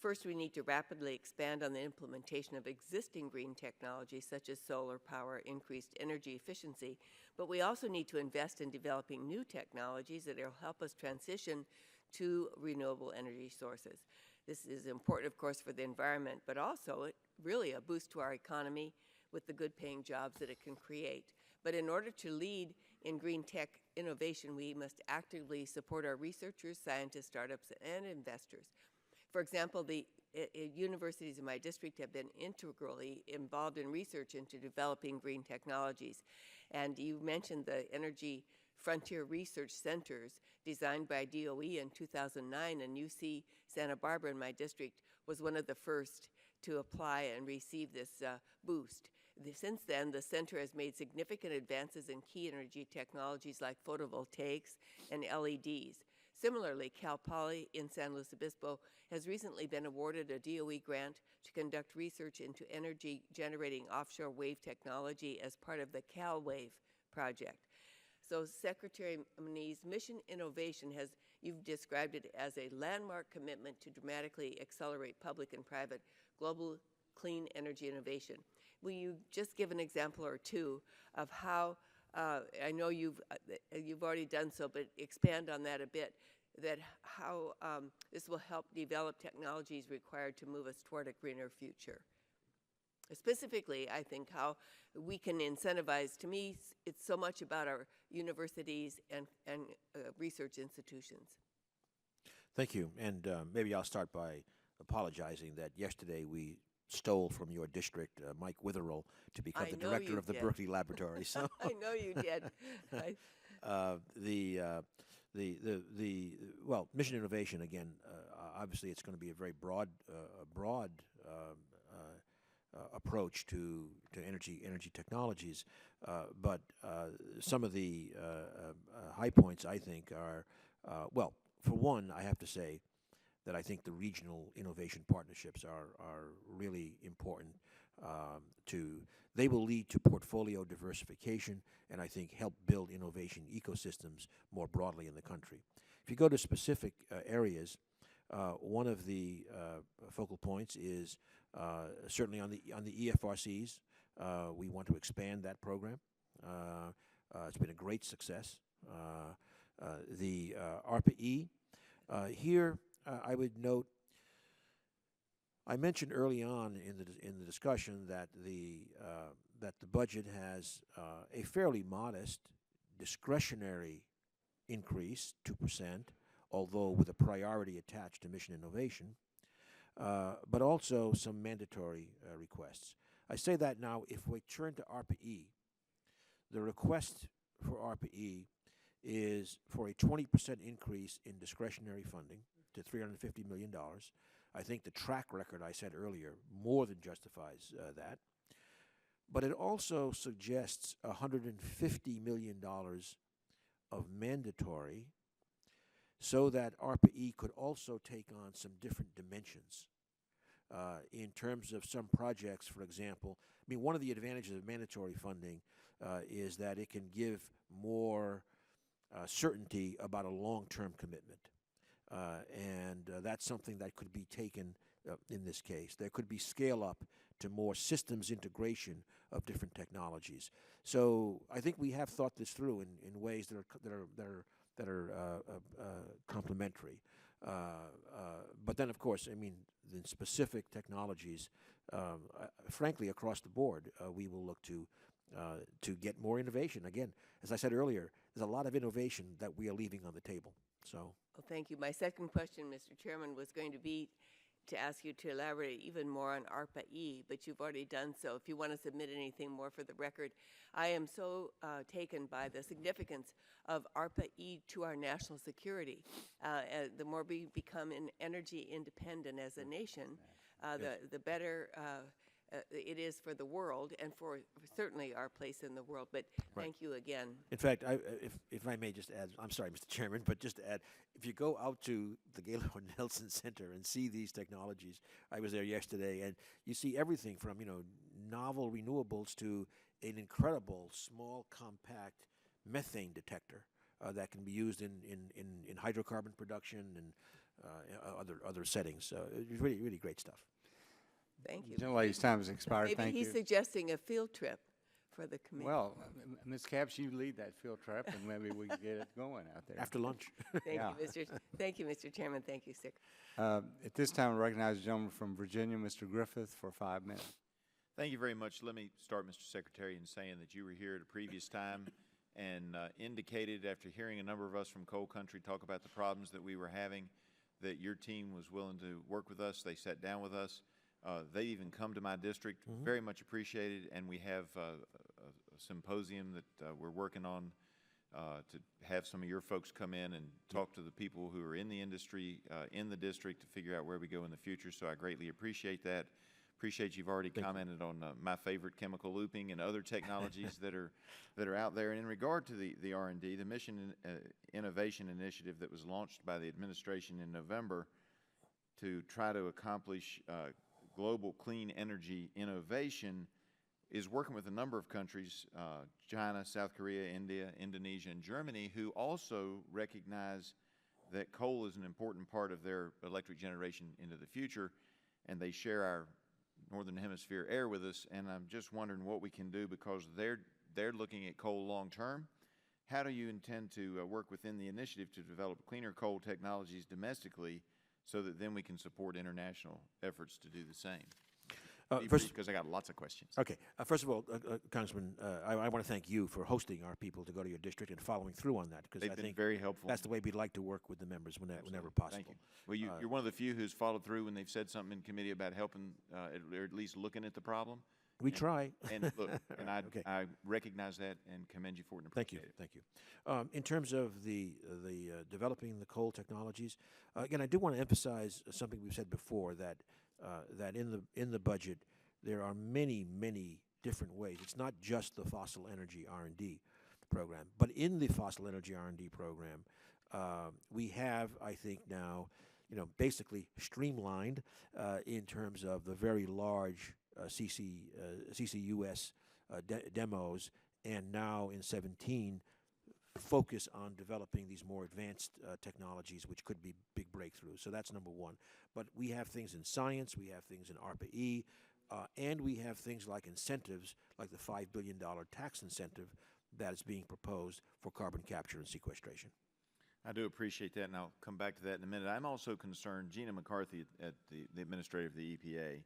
First, we need to rapidly expand on the implementation of existing green technologies such as solar power, increased energy efficiency, but we also need to invest in developing new technologies that will help us transition to renewable energy sources. This is important, of course, for the environment, but also really a boost to our economy with the good-paying jobs that it can create. But in order to lead in green tech innovation, we must actively support our researchers, scientists, startups, and investors. For example, the universities in my district have been integrally involved in research into developing green technologies. And you mentioned the Energy Frontier Research Centers designed by DOE in 2009, and UC Santa Barbara in my district was one of the first to apply and receive this boost. Since then, the center has made significant advances in key energy technologies like photovoltaics and LEDs. Similarly, Cal Poly in San Luis Obispo has recently been awarded a DOE grant to conduct research into energy-generating offshore wave technology as part of the CalWave project. So, Secretary Moniz, Mission Innovation you've described it as a landmark commitment to dramatically accelerate public and private global clean energy innovation. Will you just give an example or two of how, I know you've already done so, but expand on that a bit, that how this will help develop technologies required to move us toward a greener future? Specifically, I think how we can incentivize, to me, it's so much about our universities and research institutions. Thank you. And maybe I'll start by apologizing that yesterday we stole from your district Mike Witherell to become the director of the Berkeley Laboratory. So I know you did. well, mission innovation again. Obviously, it's going to be a very broad approach to energy technologies, but some of the high points I think are well. For one, I have to say that I think the regional innovation partnerships are really important. They will lead to portfolio diversification, and I think help build innovation ecosystems more broadly in the country. If you go to specific areas, one of the focal points is certainly on the EFRCs. We want to expand that program. It's been a great success. The ARPA-E, here I would note, I mentioned early on in the discussion that the budget has a fairly modest discretionary increase, 2%, although with a priority attached to mission innovation, but also some mandatory requests. I say that now, if we turn to ARPA-E, the request for ARPA-E is for a 20% increase in discretionary funding to $350 million. I think the track record I said earlier more than justifies that. But it also suggests $150 million of mandatory, so that ARPA-E could also take on some different dimensions in terms of some projects. For example, I mean, one of the advantages of mandatory funding is that it can give more certainty about a long-term commitment. And that's something that could be taken in this case. There could be scale-up to more systems integration of different technologies. So I think we have thought this through in ways that are complementary. But then, of course, I mean, the specific technologies, frankly, across the board, we will look to get more innovation. Again, as I said earlier, there's a lot of innovation that we are leaving on the table. So. Well, thank you. My second question, Mr. Chairman, was going to be to ask you to elaborate even more on ARPA-E, but you've already done so. If you want to submit anything more for the record, I am so taken by the significance of ARPA-E to our national security. The more we become energy independent as a nation, the better it is for the world and for certainly our place in the world. But thank you again. In fact, if I may just add, I'm sorry, Mr. Chairman, but just to add, if you go out to the Gaylord Nelson Center and see these technologies, I was there yesterday, and you see everything from, novel renewables to an incredible small compact methane detector that can be used in hydrocarbon production and other settings. It's really, really great stuff. Thank you. Gentlelady's time has expired. Maybe Thank he's you. suggesting a field trip for the committee. Well, Ms. Capps, you lead that field trip, and maybe we can get it going out there. After lunch. Thank you, Mr. Chairman. Thank you, Secretary. At this time, I recognize the gentleman from Virginia, Mr. Griffith, for 5 minutes. Thank you very much. Let me start, Mr. Secretary, in saying that you were here at a previous time and indicated, after hearing a number of us from coal country talk about the problems that we were having, that your team was willing to work with us. They sat down with us. They even come to my district, very much appreciated, and we have a symposium that we're working on to have some of your folks come in and talk to the people who are in the industry, in the district, to figure out where we go in the future. So I greatly appreciate that. Appreciate you've already commented on my favorite chemical looping and other technologies that are out there. And in regard to the R&D, the Mission Innovation Initiative that was launched by the administration in November to try to accomplish global clean energy innovation is working with a number of countries, China, South Korea, India, Indonesia, and Germany, who also recognize that coal is an important part of their electric generation into the future, and they share our Northern Hemisphere air with us. And I'm just wondering what we can do, because they're looking at coal long term. How do you intend to work within the initiative to develop cleaner coal technologies domestically, so that then we can support international efforts to do the same? Because I got lots of questions. Okay. First of all, Congressman, I want to thank you for hosting our people to go to your district and following through on that, because I think very helpful. That's the way we'd like to work with the members whenever possible. Thank you. Well, you're one of the few who's followed through when they've said something in committee about helping, or at least looking at the problem. We try. And look, and Okay. I recognize that and commend you for it and Thank you. appreciate it. Thank you. In terms of the developing the coal technologies, again, I do want to emphasize something we've said before, that that in the budget there are many different ways. It's not just the fossil energy R&D program, but in the fossil energy R&D program, we have, I think now, basically streamlined in terms of the very large CCUS demos, and now in 17 focus on developing these more advanced technologies, which could be big breakthroughs. So that's number one. But we have things in science, we have things in ARPA-E, and we have things like incentives, like the $5 billion tax incentive that is being proposed for carbon capture and sequestration. I do appreciate that, and I'll come back to that in a minute. I'm also concerned, Gina McCarthy, at the administrator of the EPA,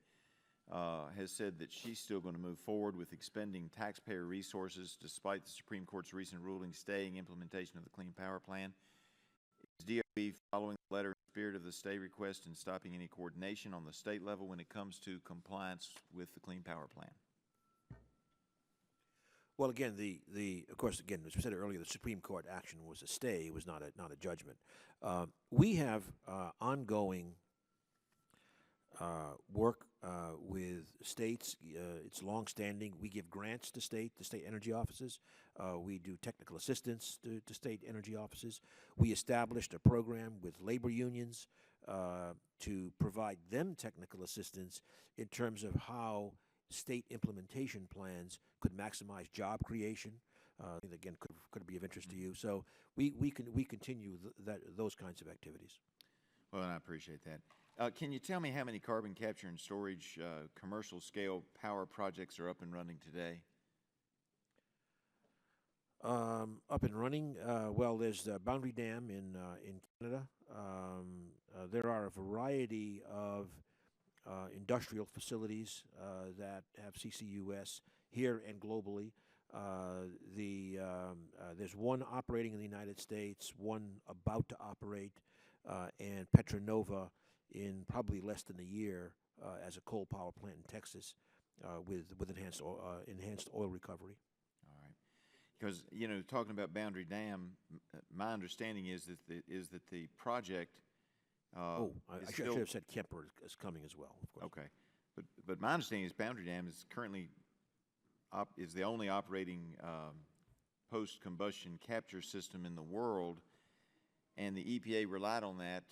has said that she's still going to move forward with expending taxpayer resources despite the Supreme Court's recent ruling staying implementation of the Clean Power Plan. Is DOE following the letter and spirit of the stay request and stopping any coordination on the state level when it comes to compliance with the Clean Power Plan? Well, again, of course, again, as we said earlier, the Supreme Court action was a stay; it was not a judgment. We have ongoing work with states. It's longstanding. We give grants to state energy offices. We do technical assistance to state energy offices. We established a program with labor unions to provide them technical assistance in terms of how state implementation plans could maximize job creation. Again, could be of interest to you. So we continue those kinds of activities. Well, and I appreciate that. Can you tell me how many carbon capture and storage commercial scale power projects are up and running today? Up and running. Well, there's the Boundary Dam in Canada. There are a variety of industrial facilities that have CCUS here and globally. There's one operating in the United States, one about to operate, and Petronova in probably less than a year as a coal power plant in Texas with enhanced oil recovery. All right, because talking about Boundary Dam, my understanding is that the project. I should have said Kemper is coming as well, of course. Okay, but my understanding is Boundary Dam is currently is the only operating post-combustion capture system in the world, and the EPA relied on that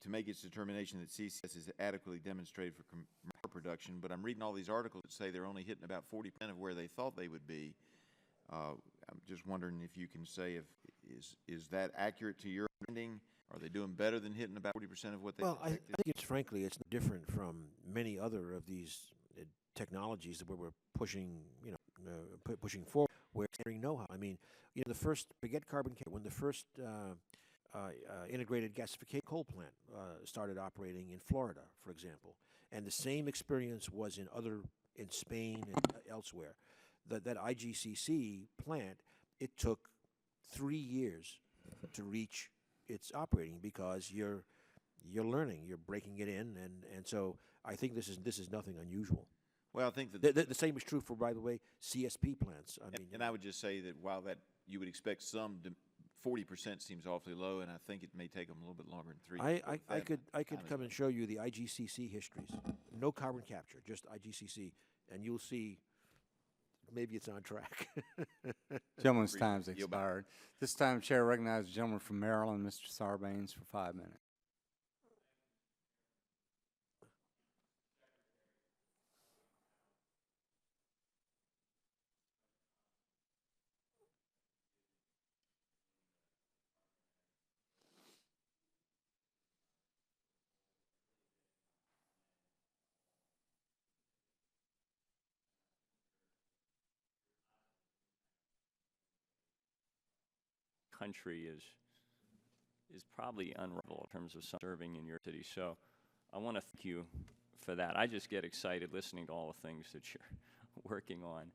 to make its determination that CCS is adequately demonstrated for power production. But I'm reading all these articles that say they're only hitting about 40% of where they thought they would be. I'm just wondering if you can say is that accurate to your understanding? Are they doing better than hitting about 40% of what they expected? I think it's different from many other of these technologies where we're pushing, pushing forward. We're sharing know-how. I mean, the first, forget carbon capture, when the first integrated gasification coal plant started operating in Florida, for example, and the same experience was in Spain and elsewhere. That IGCC plant, it took 3 years to reach its operating because you're learning, you're breaking it in, and so I think this is nothing unusual. Well, I think that the same is true for, by the way, CSP plants. And I would just say that while that you would expect some 40% seems awfully low, and I think it may take them a little bit longer than 3 years. I could come and show you the IGCC histories. No carbon capture, just IGCC, and you'll see. Maybe it's on track. Gentleman's time's expired. This time, Chair recognizes the gentleman from Maryland, Mr. Sarbanes, for 5 minutes. Country is probably unrivaled in terms of serving in your city. So I want to thank you for that. I just get excited listening to all the things that you're working on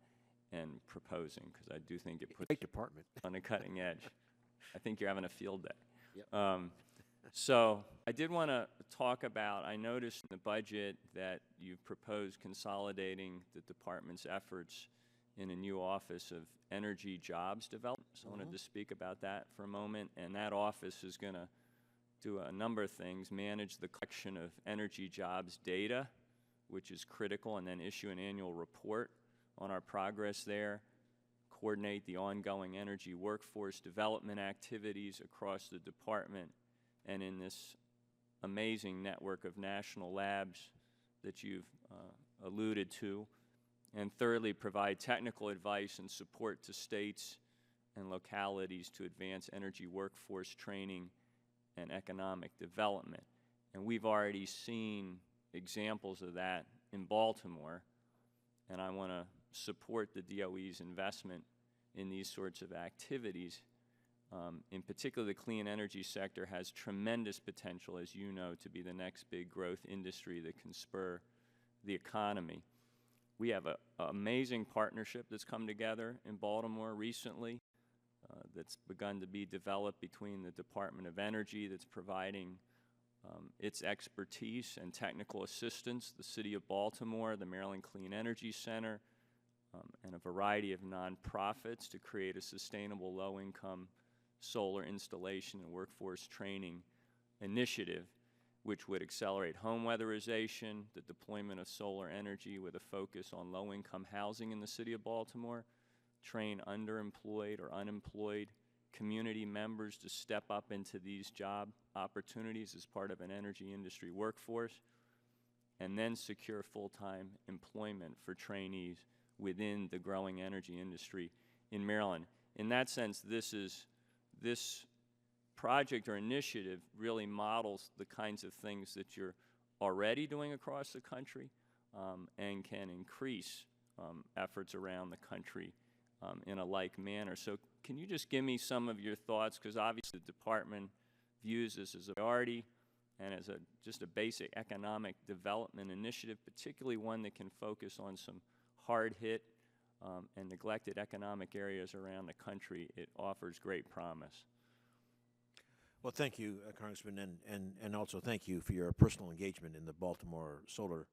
and proposing, because I do think it puts Great department on the cutting edge. I think you're having a field day. Yep. So I did want to talk about, I noticed in the budget that you've proposed consolidating the department's efforts in a new Office of Energy Jobs Development. So I wanted to speak about that for a moment. And that office is going to do a number of things: manage the collection of energy jobs data, which is critical, and then issue an annual report on our progress there, coordinate the ongoing energy workforce development activities across the department and in this amazing network of national labs that you've alluded to, and thirdly, provide technical advice and support to states and localities to advance energy workforce training and economic development. And we've already seen examples of that in Baltimore, and I want to support the DOE's investment in these sorts of activities. In particular, the clean energy sector has tremendous potential, as you know, to be the next big growth industry that can spur the economy. We have an amazing partnership that's come together in Baltimore recently that's begun to be developed between the Department of Energy, that's providing its expertise and technical assistance, the City of Baltimore, the Maryland Clean Energy Center, and a variety of nonprofits to create a sustainable low-income solar installation and workforce training initiative, which would accelerate home weatherization, the deployment of solar energy with a focus on low-income housing in the City of Baltimore, train underemployed or unemployed community members to step up into these job opportunities as part of an energy industry workforce, and then secure full-time employment for trainees within the growing energy industry in Maryland. In that sense, this project or initiative really models the kinds of things that you're already doing across the country and can increase efforts around the country in a like manner. So can you just give me some of your thoughts? Because obviously the department views this as a priority and as just a basic economic development initiative, particularly one that can focus on some hard-hit and neglected economic areas around the country. It offers great promise. Well, thank you, Congressman, and also thank you for your personal engagement in the Baltimore Solar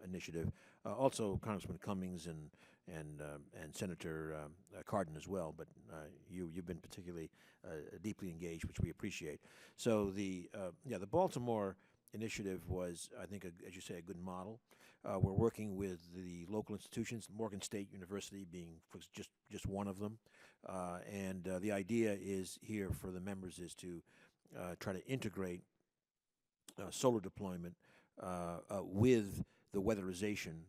Initiative. Also, Congressman Cummings and Senator Cardin as well. But you've been particularly deeply engaged, which we appreciate. So the Baltimore Initiative was, I think, as you say, a good model. We're working with the local institutions, Morgan State University being just one of them, and the idea is here for the members is to try to integrate solar deployment with the weatherization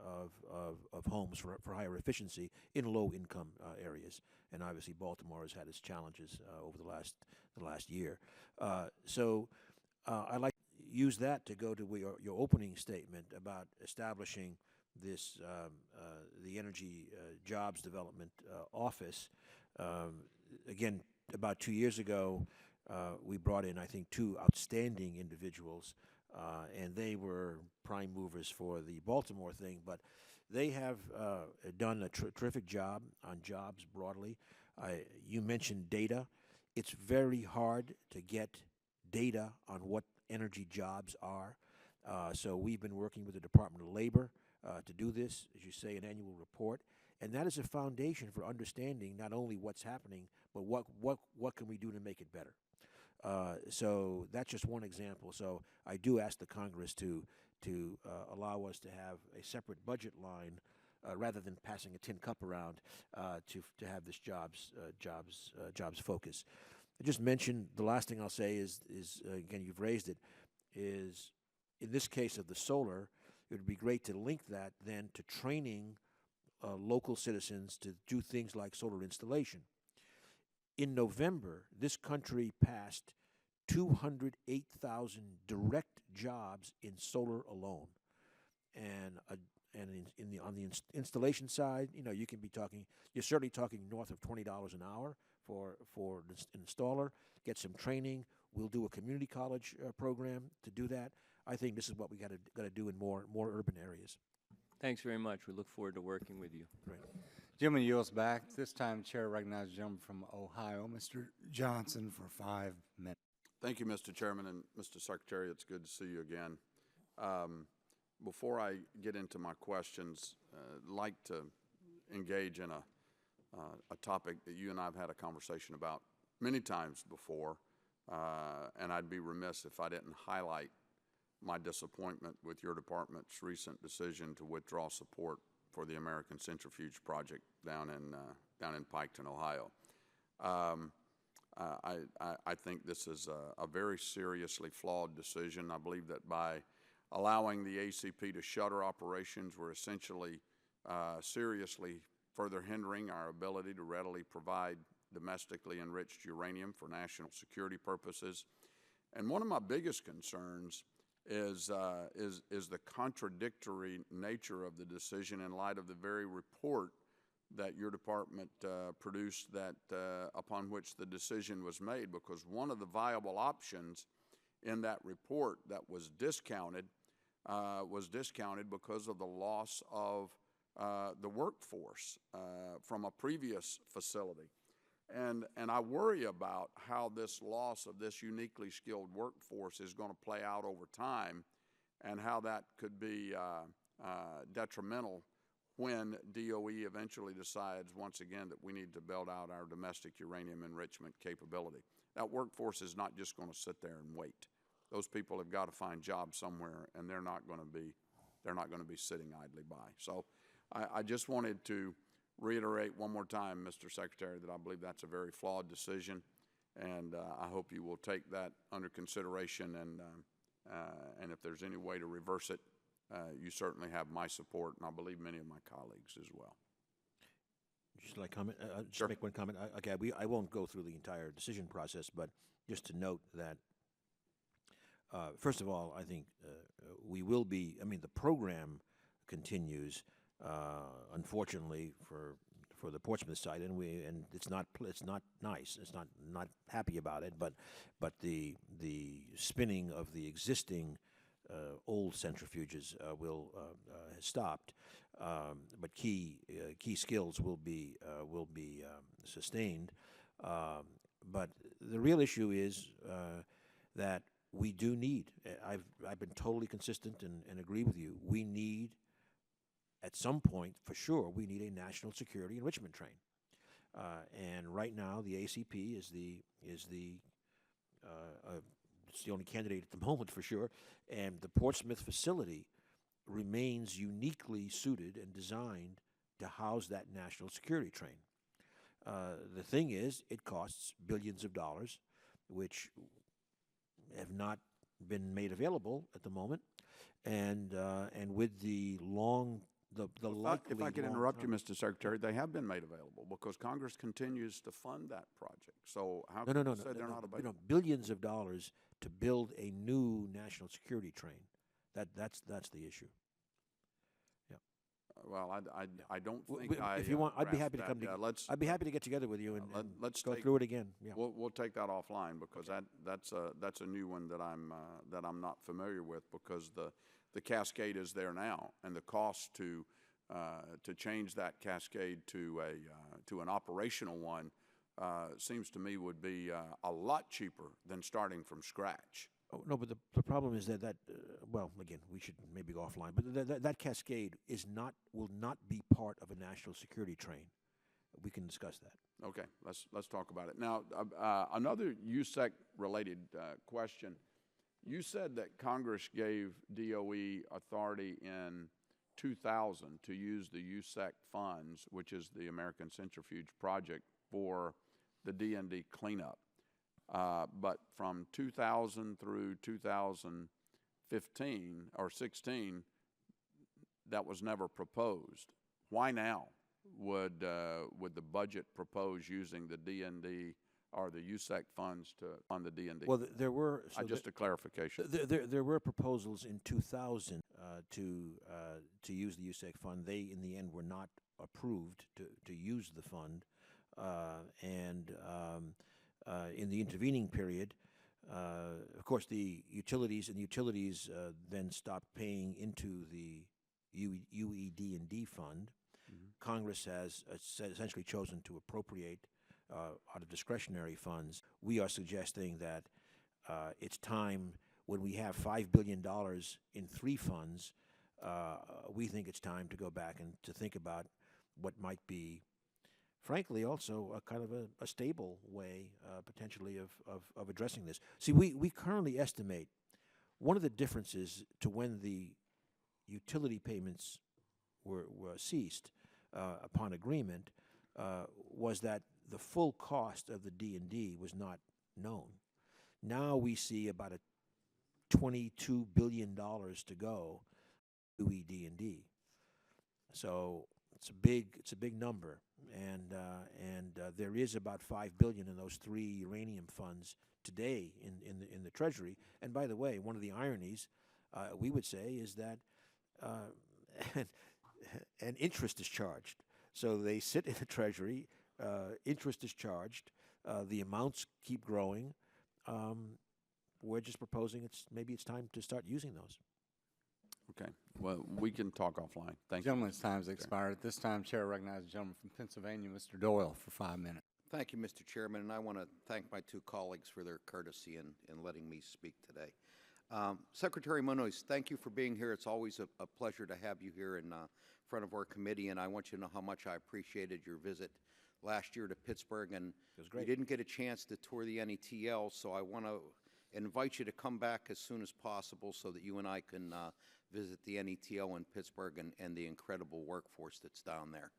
of homes for higher efficiency in low-income areas. And obviously, Baltimore has had its challenges over the last year. So I'd like to use that to go to your opening statement about establishing this the Energy Jobs Development Office. Again, about 2 years ago, we brought in, I think, two outstanding individuals, and they were prime movers for the Baltimore thing, but they have done a terrific job on jobs broadly. You mentioned data. It's very hard to get data on what energy jobs are. So we've been working with the Department of Labor to do this, as you say, an annual report. And that is a foundation for understanding not only what's happening, but what can we do to make it better. So that's just one example. So I do ask the Congress to allow us to have a separate budget line rather than passing a tin cup around to have this jobs focus. I just mentioned the last thing I'll say is again, you've raised it, is in this case of the solar, it would be great to link that then to training local citizens to do things like solar installation. In November, this country passed 208,000 direct jobs in solar alone, and on the installation side, you can be talking. You're certainly talking north of $20 an hour for an installer. Get some training. We'll do a community college program to do that. I think this is what we got to do in more urban areas. Thanks very much. We look forward to working with you. Great. Gentleman yields back. This time, the chair recognizes the gentleman from Ohio, Mr. Johnson, for 5 minutes. Thank you, Mr. Chairman, and Mr. Secretary. It's good to see you again. Before I get into my questions, I'd like to engage in a topic that you and I have had a conversation about many times before, and I'd be remiss if I didn't highlight my disappointment with your department's recent decision to withdraw support for the American Centrifuge project down in Piketon, Ohio. I think this is a very seriously flawed decision. I believe that by allowing the ACP to shutter operations, we're essentially seriously further hindering our ability to readily provide domestically enriched uranium for national security purposes. And one of my biggest concerns is the contradictory nature of the decision in light of the very report that your department produced that upon which the decision was made, because one of the viable options in that report that was discounted because of the loss of the workforce from a previous facility. And I worry about how this loss of this uniquely skilled workforce is going to play out over time, and how that could be detrimental when DOE eventually decides once again that we need to build out our domestic uranium enrichment capability. That workforce is not just going to sit there and wait. Those people have got to find jobs somewhere, and they're not going to be sitting idly by. So I just wanted to reiterate one more time, Mr. Secretary, that I believe that's a very flawed decision, and I hope you will take that under consideration, and if there's any way to reverse it, you certainly have my support, and I believe many of my colleagues as well. Just like comment, Sure. make one comment. Okay, I won't go through the entire decision process, but just to note that, first of all, I think we will be. I mean, the program continues. Unfortunately, for the Portsmouth side, and it's not nice. It's not happy about it. But the spinning of the existing old centrifuges has stopped, but key skills will be sustained. But the real issue is that we do need. I've been totally consistent and agree with you. We need, at some point, for sure, we need a national security enrichment train. And right now, the ACP is it's the only candidate at the moment, for sure, and the Portsmouth facility remains uniquely suited and designed to house that national security train. The thing is, it costs billions of dollars, which have not been made available at the moment, and with the likely. If I could interrupt you, Mr. Secretary, they have been made available because Congress continues to fund that project. So how can you say they're not available? Billions of dollars to build a new national security train. That's the issue. Yeah. Well, I don't think if you want, I'd be happy to come. I'd be happy to get together with you and let's go through it again. Yeah. We'll take that offline because that's a new one that I'm not familiar with, because the cascade is there now, and the cost to change that cascade to an operational one seems to me would be a lot cheaper than starting from scratch. Oh, no, but the problem is that well, again, we should maybe go offline, but that cascade will not be part of a national security train. We can discuss that. Okay, let's talk about it now. Another USEC related question. You said that Congress gave DOE authority in 2000 to use the USEC funds, which is the American Centrifuge Project, for the D&D cleanup. But from 2000 through 2015 or 16, that was never proposed. Why now would the budget propose using the D&D or the USEC funds to fund the D&D? Well, there were just a clarification. There were proposals in 2000 to use the USEC fund. They, in the end, were not approved to use the fund, and in the intervening period, of course, the utilities then stopped paying into the UED&D fund. Mm-hmm. Congress has essentially chosen to appropriate out of discretionary funds. We are suggesting that it's time when we have $5 billion in 3 funds. We think it's time to go back and to think about what might be, frankly, also a kind of a stable way, potentially, of addressing this. See, we currently estimate one of the differences to when the utility payments were ceased upon agreement was that the full cost of the D&D was not known. Now we see about a $22 billion to go DOE D&D. So it's a big number, and there is about $5 billion in those 3 uranium funds today in the Treasury. And by the way, one of the ironies we would say is that and interest is charged. So they sit in the Treasury, interest is charged, the amounts keep growing. We're just proposing maybe it's time to start using those. Okay. Well, we can talk offline. Thank you. Gentleman's time has expired. At this time, Chair recognizes the gentleman from Pennsylvania, Mr. Doyle, for 5 minutes. Thank you, Mr. Chairman, and I want to thank my 2 colleagues for their courtesy in letting me speak today. Secretary Munoz, thank you for being here. It's always a pleasure to have you here in front of our committee, and I want you to know how much I appreciated your visit last year to Pittsburgh. And it was great. We didn't get a chance to tour the NETL, so I want to invite you to come back as soon as possible so that you and I can visit the NETL in Pittsburgh and the incredible workforce that's down there.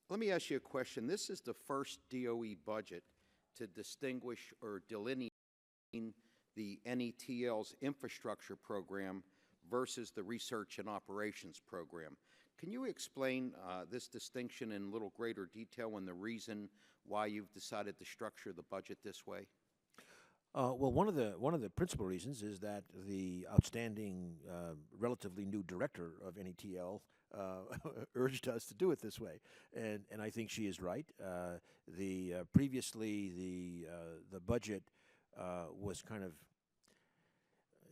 Let me ask you a question. This is the first DOE budget to distinguish or delineate the NETL's infrastructure program versus the research and operations program. Can you explain this distinction in a little greater detail and the reason why you've decided to structure the budget this way? Well, one of the principal reasons is that the outstanding, relatively new director of NETL urged us to do it this way, and I think she is right. Previously the budget was kind of,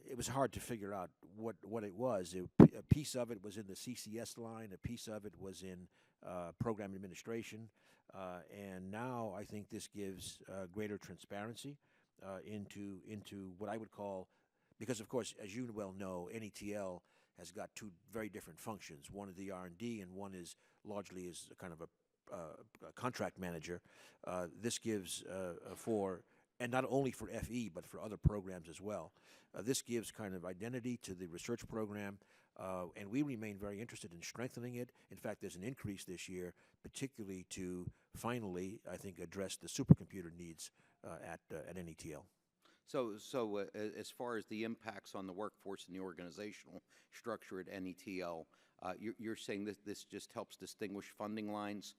it was hard to figure out what it was. A piece of it was in the CCS line, a piece of it was in program administration, and now I think this gives greater transparency into what I would call, because of course, as you well know, NETL has got 2 very different functions. One is the R&D, and one is largely is kind of a contract manager. This gives and not only for FE, but for other programs as well. This gives kind of identity to the research program, and we remain very interested in strengthening it. In fact, there's an increase this year, particularly to finally, I think, address the supercomputer needs at NETL. So as far as the impacts on the workforce and the organizational structure at NETL, you're saying that this just helps distinguish funding lines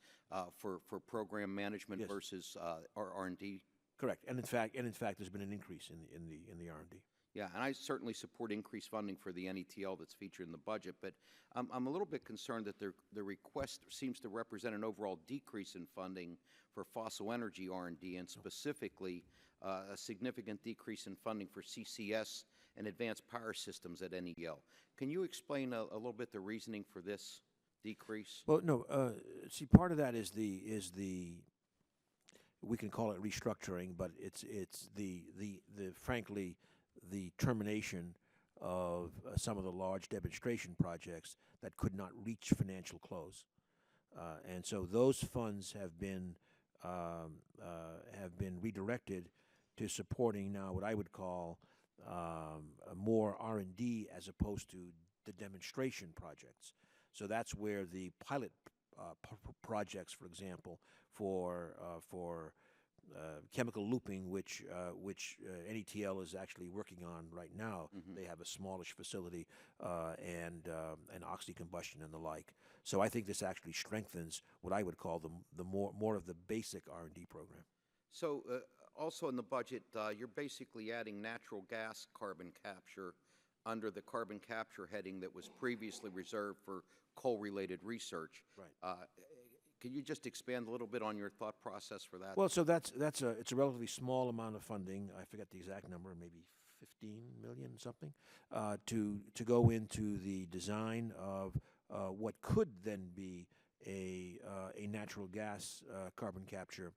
for program management versus R&D? Correct, and in fact, there's been an increase in the R&D. Yeah, and I certainly support increased funding for the NETL that's featured in the budget, but I'm a little bit concerned that the request seems to represent an overall decrease in funding for fossil energy R&D, and specifically a significant decrease in funding for CCS and advanced power systems at NETL. Can you explain a little bit the reasoning for this decrease? Well, no. See, part of that is the we can call it restructuring, but it's the frankly the termination of some of the large demonstration projects that could not reach financial close, and so those funds have been redirected to supporting now what I would call more R&D as opposed to the demonstration projects. So that's where the pilot projects, for example, for chemical looping, which NETL is actually working on right now. Mm-hmm. They have a smallish facility and oxy-combustion and the like. So I think this actually strengthens what I would call the more of the basic R&D program. So also in the budget, you're basically adding natural gas carbon capture under the carbon capture heading that was previously reserved for coal-related research. Right. Can you just expand a little bit on your thought process for that? Well, so it's a relatively small amount of funding. I forget the exact number, maybe 15 million something, to go into the design of what could then be a natural gas carbon capture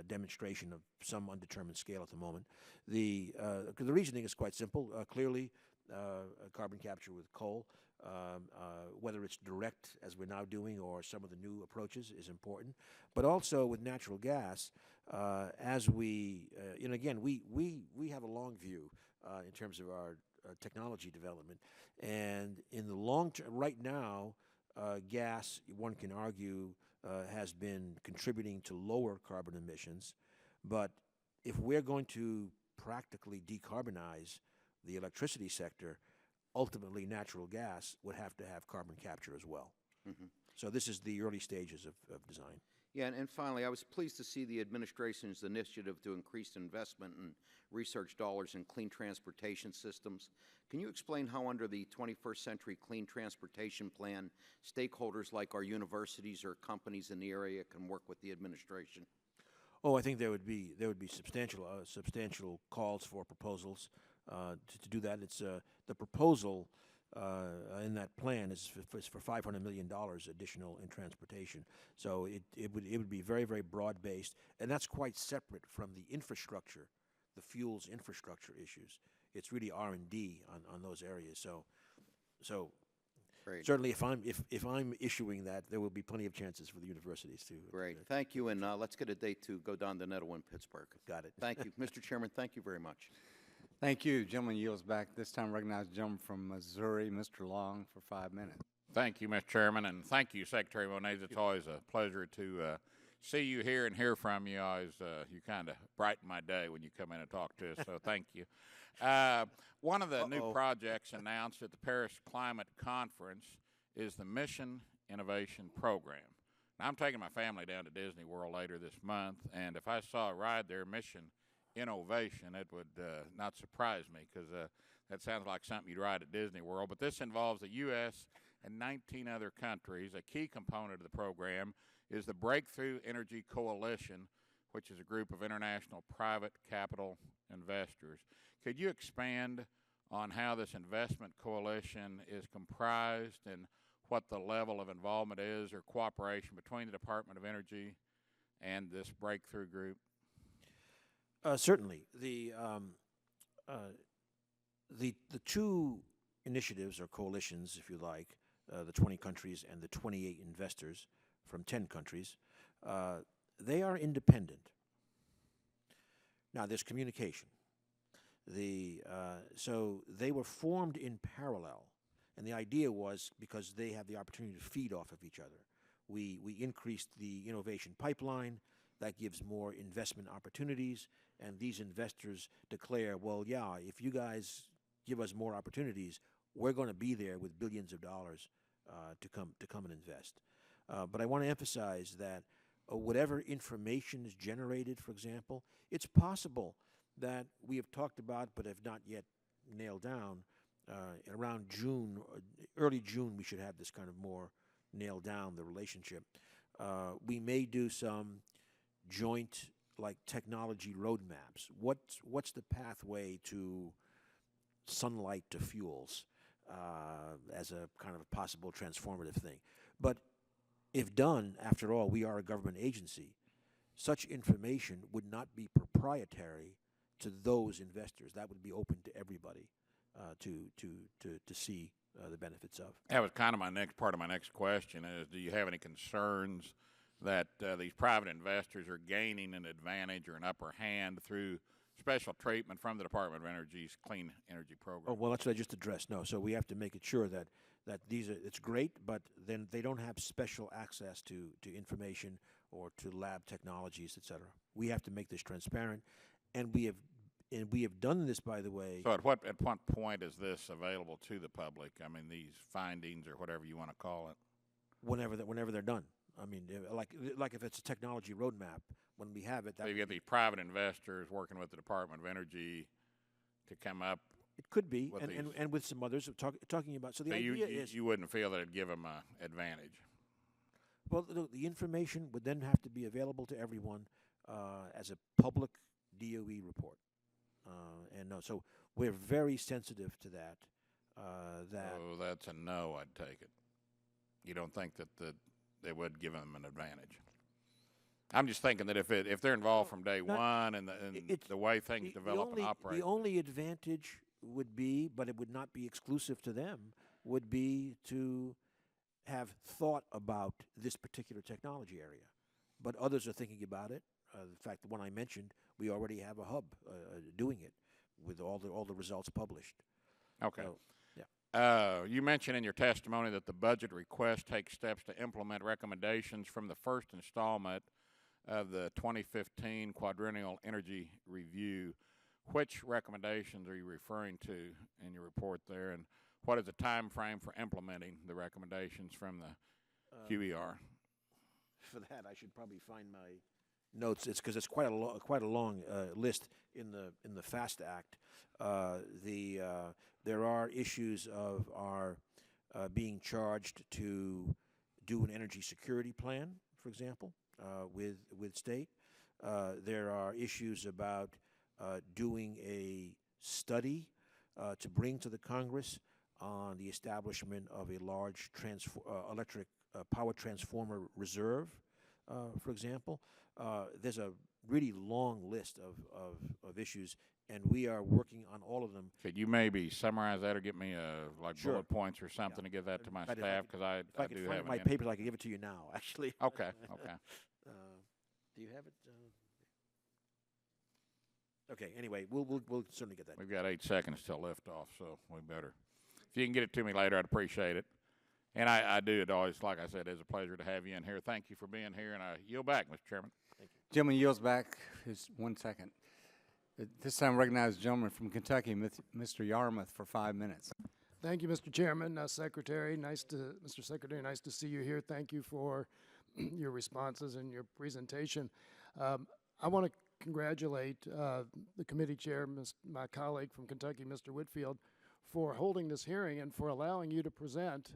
demonstration of some undetermined scale at the moment. The reasoning is quite simple. Clearly, carbon capture with coal, whether it's direct, as we're now doing, or some of the new approaches, is important. But also with natural gas, as we, again, we have a long view in terms of our technology development. And in the long term, right now, gas, one can argue, has been contributing to lower carbon emissions. But if we're going to practically decarbonize the electricity sector, ultimately natural gas would have to have carbon capture as well. Mm-hmm. So this is the early stages of design. Yeah, and finally, I was pleased to see the administration's initiative to increase investment in research dollars in clean transportation systems. Can you explain how under the 21st Century Clean Transportation Plan, stakeholders like our universities or companies in the area can work with the administration? Oh, I think there would be substantial calls for proposals to do that. It's the proposal in that plan is for $500 million additional in transportation. So it would be very, very broad based, and that's quite separate from the infrastructure, the fuels infrastructure issues. It's really R&D on those areas. So Great. Certainly, if I'm issuing that, there will be plenty of chances for the universities to. Great. Thank you, and let's get a date to go down to Nettle in Pittsburgh. Got it. Thank you, Mr. Chairman. Thank you very much. Thank you. Gentleman yields back. This time recognize the gentleman from Missouri, Mr. Long, for 5 minutes. Thank you, Mr. Chairman, and thank you, Secretary Moniz. It's always a pleasure to see you here and hear from you. You kind of brighten my day when you come in and talk to us, so thank you. One of the new projects announced at the Paris Climate Conference is the Mission Innovation Program. Now, I'm taking my family down to Disney World later this month, and if I saw a ride there, Mission Innovation, it would not surprise me, because that sounds like something you'd ride at Disney World. But this involves the U.S. and 19 other countries. A key component of the program is the Breakthrough Energy Coalition, which is a group of international private capital investors. Could you expand on how this investment coalition is comprised and what the level of involvement is or cooperation between the Department of Energy and this breakthrough group? Certainly. The two initiatives or coalitions, if you like, the 20 countries and the 28 investors from 10 countries, they are independent. Now, there's communication. So they were formed in parallel, and the idea was because they have the opportunity to feed off of each other. We increased the innovation pipeline. That gives more investment opportunities, and these investors declare, well, yeah, if you guys give us more opportunities, we're going to be there with billions of dollars to come and invest. But I want to emphasize that whatever information is generated, for example, it's possible that we have talked about but have not yet nailed down. Around June, early June, we should have this kind of more nailed down, the relationship. We may do some joint, like, technology roadmaps. What's the pathway to sunlight to fuels as a kind of a possible transformative thing? But if done, after all, we are a government agency. Such information would not be proprietary to those investors. That would be open to everybody to see the benefits of. That was kind of my next part of my next question is, do you have any concerns that these private investors are gaining an advantage or an upper hand through special treatment from the Department of Energy's Clean Energy Program? Oh, well, that's what I just addressed. No, so we have to make it sure that it's great, but then they don't have special access to information or to lab technologies, et cetera. We have to make this transparent, and we have done this, by the way. So at what point is this available to the public? I mean, these findings or whatever you want to call it. Whenever they're done. I mean, like if it's a technology roadmap, when we have it. So you get these private investors working with the Department of Energy to come up. It could be, and with some others talking about. So the idea is you wouldn't feel that it'd give them an advantage. Well, the information would then have to be available to everyone as a public DOE report, and no, so we're very sensitive to that. Oh, that's a no. I'd take it. You don't think that they would give them an advantage? I'm just thinking that if they're involved from day one and the way things develop and operate. The only advantage would be, but it would not be exclusive to them, would be to have thought about this particular technology area. But others are thinking about it. In fact, the one I mentioned, we already have a hub doing it with all the results published. Okay. So, you mentioned in your testimony that the budget request takes steps to implement recommendations from the first installment of the 2015 Quadrennial Energy Review. Which recommendations are you referring to in your report there, and what is the time frame for implementing the recommendations from the QER? For that, I should probably find my notes. It's because it's quite a long list in the FAST Act. There are issues of our being charged to do an energy security plan, for example, with state. There are issues about doing a study to bring to the Congress on the establishment of a large electric power transformer reserve, for example. There's a really long list of issues, and we are working on all of them. Could you maybe summarize that or get me Sure. bullet points or something to give that to my staff? Because I could do find have my papers, I can give it to you now, actually. Okay. Do you have it? Okay. Anyway, we'll certainly get that. We've got 8 seconds till liftoff, so we better. If you can get it to me later, I'd appreciate it. And I do. It always, like I said, is a pleasure to have you in here. Thank you for being here, and I yield back, Mr. Chairman. Thank you. Gentleman yields back his 1 second. At this time, recognize the gentleman from Kentucky, Mr. Yarmouth, for 5 minutes. Thank you, Mr. Chairman. Secretary, Mr. Secretary, nice to see you here. Thank you for your responses and your presentation. I want to congratulate the committee chair, my colleague from Kentucky, Mr. Whitfield, for holding this hearing and for allowing you to present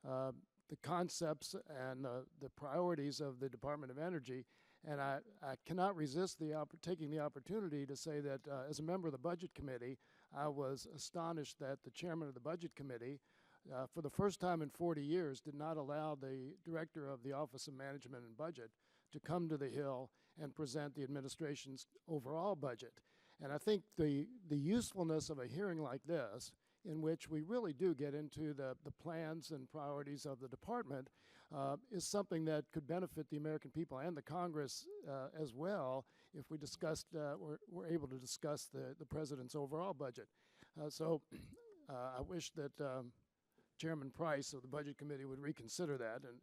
the concepts and the priorities of the Department of Energy. And I cannot resist taking the opportunity to say that as a member of the Budget Committee, I was astonished that the chairman of the Budget Committee, for the first time in 40 years, did not allow the director of the Office of Management and Budget to come to the Hill and present the administration's overall budget. And I think the usefulness of a hearing like this, in which we really do get into the plans and priorities of the department, is something that could benefit the American people and the Congress as well if we discussed, we're able to discuss the President's overall budget. So I wish that Chairman Price of the Budget Committee would reconsider that and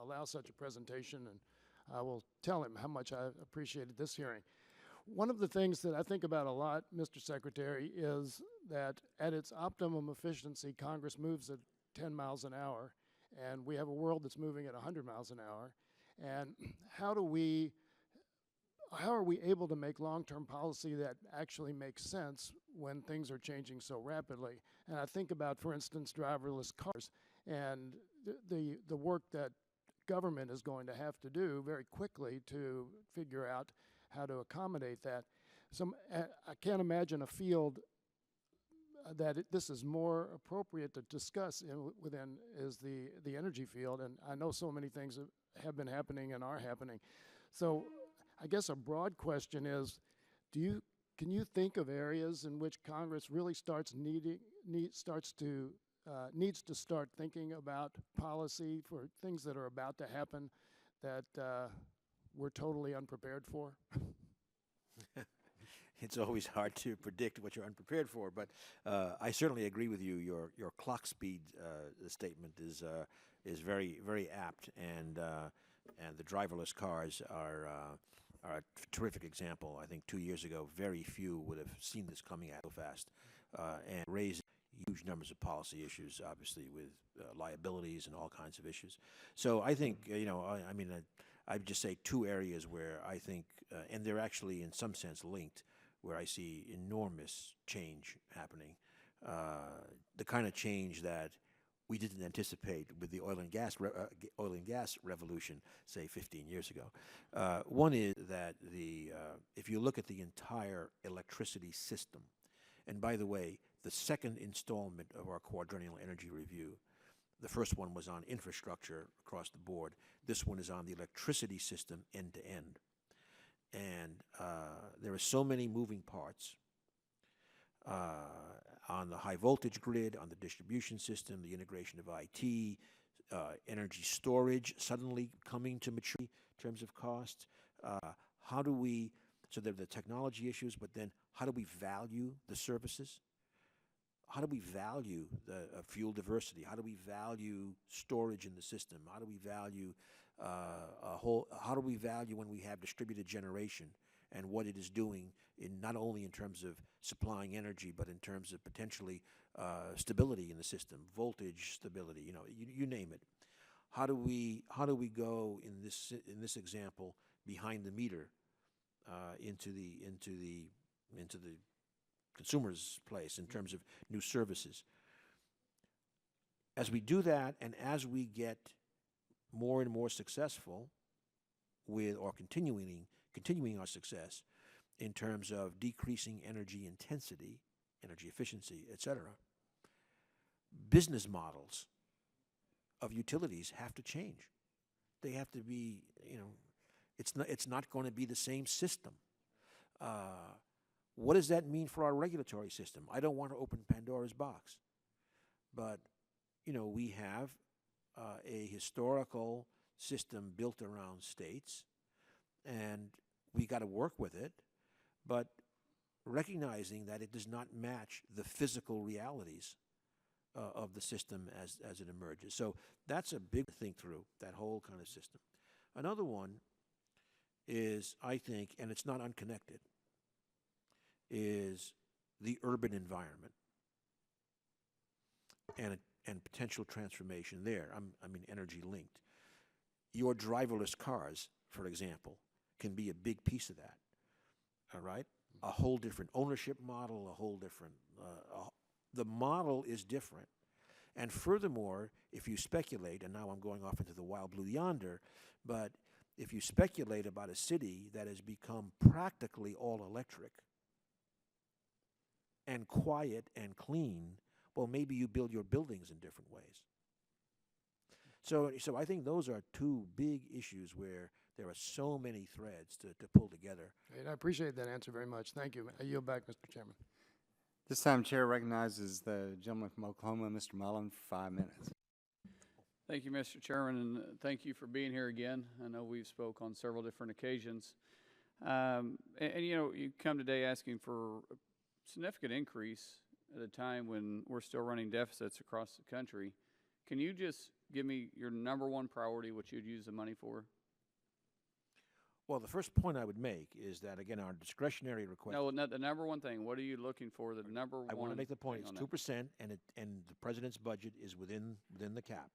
allow such a presentation, and I will tell him how much I appreciated this hearing. One of the things that I think about a lot, Mr. Secretary, is that at its optimum efficiency, Congress moves at 10 miles an hour, and we have a world that's moving at 100 miles an hour. And how are we able to make long-term policy that actually makes sense when things are changing so rapidly? And I think about, for instance, driverless cars and the work that government is going to have to do very quickly to figure out how to accommodate that. So I can't imagine a field that this is more appropriate to discuss within is the energy field. And I know so many things have been happening and are happening. So I guess a broad question is, can you think of areas in which Congress really needs to start thinking about policy for things that are about to happen that we're totally unprepared for? It's always hard to predict what you're unprepared for, but I certainly agree with you. Your clock speed statement is very, very apt, and the driverless cars are a terrific example. I think 2 years ago, very few would have seen this coming out so fast, and raised huge numbers of policy issues, obviously with liabilities and all kinds of issues. So I think I'd just say 2 areas where I think, and they're actually in some sense linked, where I see enormous change happening, the kind of change that we didn't anticipate with the oil and gas revolution, say 15 years ago. One is that if you look at the entire electricity system, and by the way, the second installment of our Quadrennial Energy Review The first one was on infrastructure across the board. This one is on the electricity system end to end. And there are so many moving parts on the high voltage grid, on the distribution system, the integration of IT, energy storage suddenly coming to maturity in terms of costs. How do we, so there are the technology issues, but then how do we value the services? How do we value the fuel diversity? How do we value storage in the system? How do we value how do we value when we have distributed generation and what it is doing in not only in terms of supplying energy, but in terms of potentially stability in the system, voltage stability, you name it. How do we go in this example behind the meter into the consumer's place in terms of new services? As we do that, and as we get more and more successful with or continuing our success in terms of decreasing energy intensity, energy efficiency, etc., business models of utilities have to change. They have to be, it's not going to be the same system. What does that mean for our regulatory system? I don't want to open Pandora's box, but we have a historical system built around states, and we got to work with it, but recognizing that it does not match the physical realities of the system as it emerges. So that's a big think through, that whole kind of system. Another one is, I think, and it's not unconnected, is the urban environment and potential transformation there. I mean, energy linked. Your driverless cars, for example, can be a big piece of that. All right? A whole different ownership model, a whole different, the model is different. And furthermore, if you speculate, and now I'm going off into the wild blue yonder, but if you speculate about a city that has become practically all electric and quiet and clean, well, maybe you build your buildings in different ways. So I think those are two big issues where there are so many threads to pull together. And I appreciate that answer very much. Thank you. I yield back, Mr. Chairman. This time, Chair recognizes the gentleman from Oklahoma, Mr. Mullen, for 5 minutes. Thank you, Mr. Chairman, and thank you for being here again. I know we've spoke on several different occasions. And you come today asking for a significant increase at a time when we're still running deficits across the country. Can you just give me your number one priority, what you'd use the money for? Well, the first point I would make is that, again, our discretionary request. No, not the number one thing. What are you looking for? The number one. I want to make the point. It's 2%, and the president's budget is within the cap.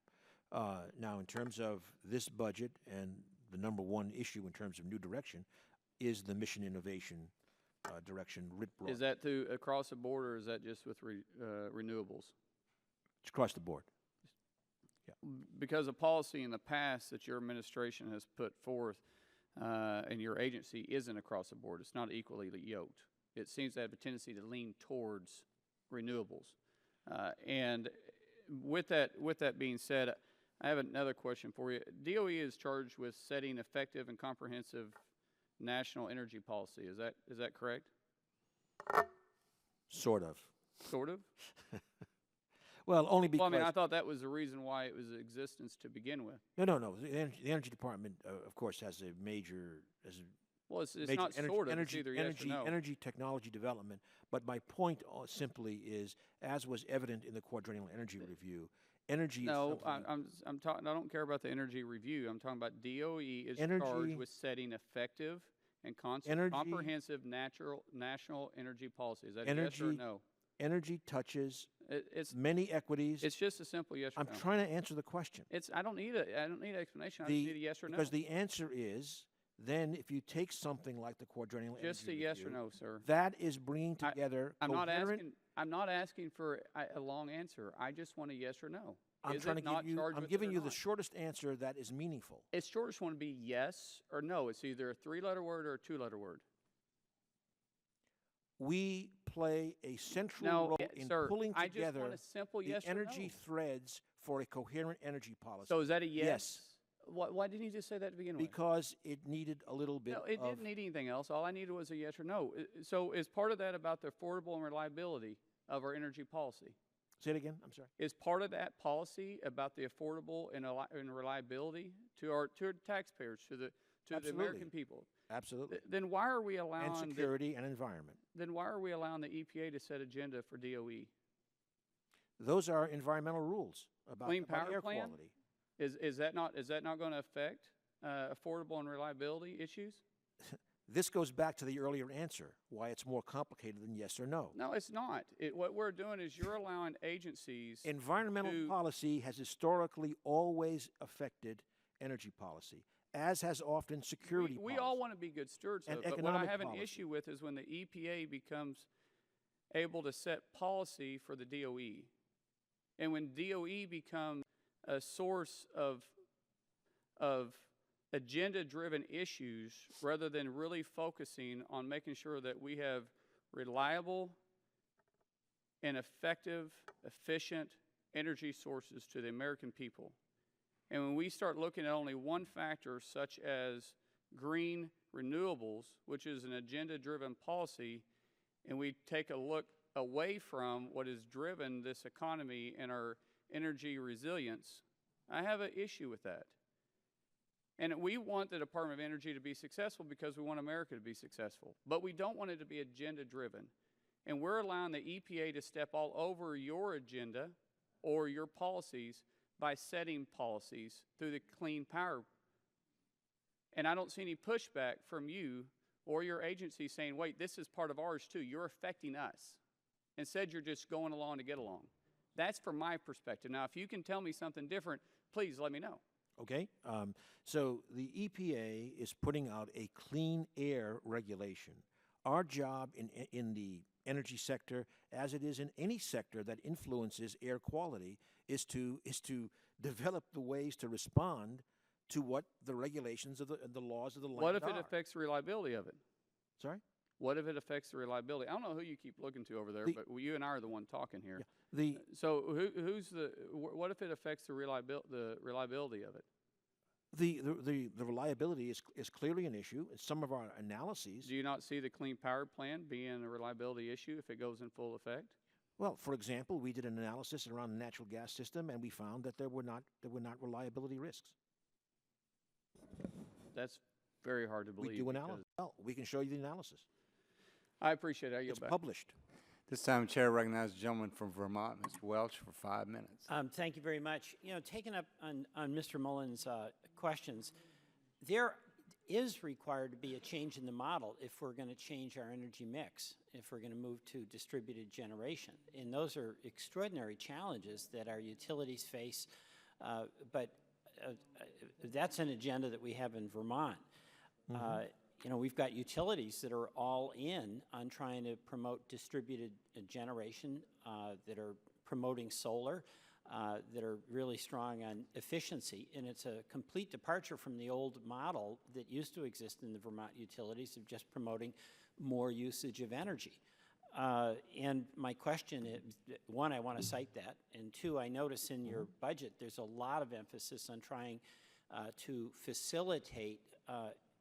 Now, in terms of this budget, and the number one issue in terms of new direction is the mission innovation direction writ broad. Is that through across the board, or is that just with renewables? It's across the board. Yeah. Because of policy in the past that your administration has put forth and your agency isn't across the board. It's not equally yoked. It seems to have a tendency to lean towards renewables. And with that being said, I have another question for you. DOE is charged with setting effective and comprehensive national energy policy. Is that correct? Sort of. Sort of? Well, only because. Well, I mean, I thought that was the reason why it was in existence to begin with. No. The Energy Department, of course, has a major. Well, it's major not sort of. It's either yes or no. Energy technology development. But my point simply is, as was evident in the Quadrennial Energy Review, energy. No, I'm talking. I don't care about the energy review. I'm talking about DOE is charged with setting effective and comprehensive national energy policy. Is that yes or no? Energy touches many equities. It's just a simple yes or no. I'm trying to answer the question. I don't need an explanation. I just need a yes or no. Because the answer is, then if you take something like the Quadrennial Energy just a yes or no, sir. That is bringing together. I'm not asking for a long answer. I just want a yes or no. I'm giving you the shortest answer that is meaningful. It's shortest one to be yes or no. It's either a 3-letter word or a 2-letter word. we play a central No, role in sir, pulling I just together want a simple the yes or energy no. threads for a coherent energy policy. So is that a yes? Yes. Why didn't you just say that to begin with? Because it needed a little bit No, it of... didn't need anything else. All I needed was a yes or no. So is part of that about the affordable and reliability of our energy policy? Say it again, I'm sorry. Is part of that policy about the affordable and reliability to our taxpayers, to the American people? Absolutely. Then why are we allowing And security and environment. Then why are we allowing the EPA to set agenda for DOE? Those are environmental rules about, Clean about Power air Plan? quality. Is that not going to affect affordable and reliability issues? This goes back to the earlier answer, why it's more complicated than yes or no. No, it's not. What we're doing is you're allowing agencies. Environmental policy has historically always affected energy policy, as has often security We policy. all want to be good stewards and of it, but what I economic have an policy. issue with is when the EPA becomes able to set policy for the DOE. And when DOE becomes a source of agenda-driven issues rather than really focusing on making sure that we have reliable and effective, efficient energy sources to the American people. And when we start looking at only one factor, such as green renewables, which is an agenda-driven policy, and we take a look away from what has driven this economy and our energy resilience, I have an issue with that. And we want the Department of Energy to be successful because we want America to be successful. But we don't want it to be agenda-driven. And we're allowing the EPA to step all over your agenda or your policies by setting policies through the Clean Power. And I don't see any pushback from you or your agency saying, wait, this is part of ours too. You're affecting us. Instead, you're just going along to get along. That's from my perspective. Now, if you can tell me something different, please let me know. Okay, so the EPA is putting out a clean air regulation. Our job in the energy sector, as it is in any sector that influences air quality, is to develop the ways to respond to what the regulations of the laws of the land What if it are. affects the reliability of it? Sorry? What if it affects the reliability? I don't know who you keep looking to over there, but you and I are the one talking here. Yeah, so what if it affects the reliability of it? The reliability is clearly an issue. In some of our analyses. Do you not see the Clean Power Plan being a reliability issue if it goes in full effect? Well, for example, we did an analysis around the natural gas system, and we found that there were not reliability risks. That's very hard to believe. We do analysis. Well, we can show you the analysis. I appreciate it. It's published. This time, Chair recognizes the gentleman from Vermont, Mr. Welch, for 5 minutes. Thank you very much. You know, taking up on Mr. Mullen's questions, there is required to be a change in the model if we're going to change our energy mix, if we're going to move to distributed generation. And those are extraordinary challenges that our utilities face, but that's an agenda that we have in Vermont. You know, we've got utilities that are all in on trying to promote distributed generation, that are promoting solar, that are really strong on efficiency. And it's a complete departure from the old model that used to exist in the Vermont utilities of just promoting more usage of energy. And my question is, one, I want to cite that, and two, I notice in your budget there's a lot of emphasis on trying to facilitate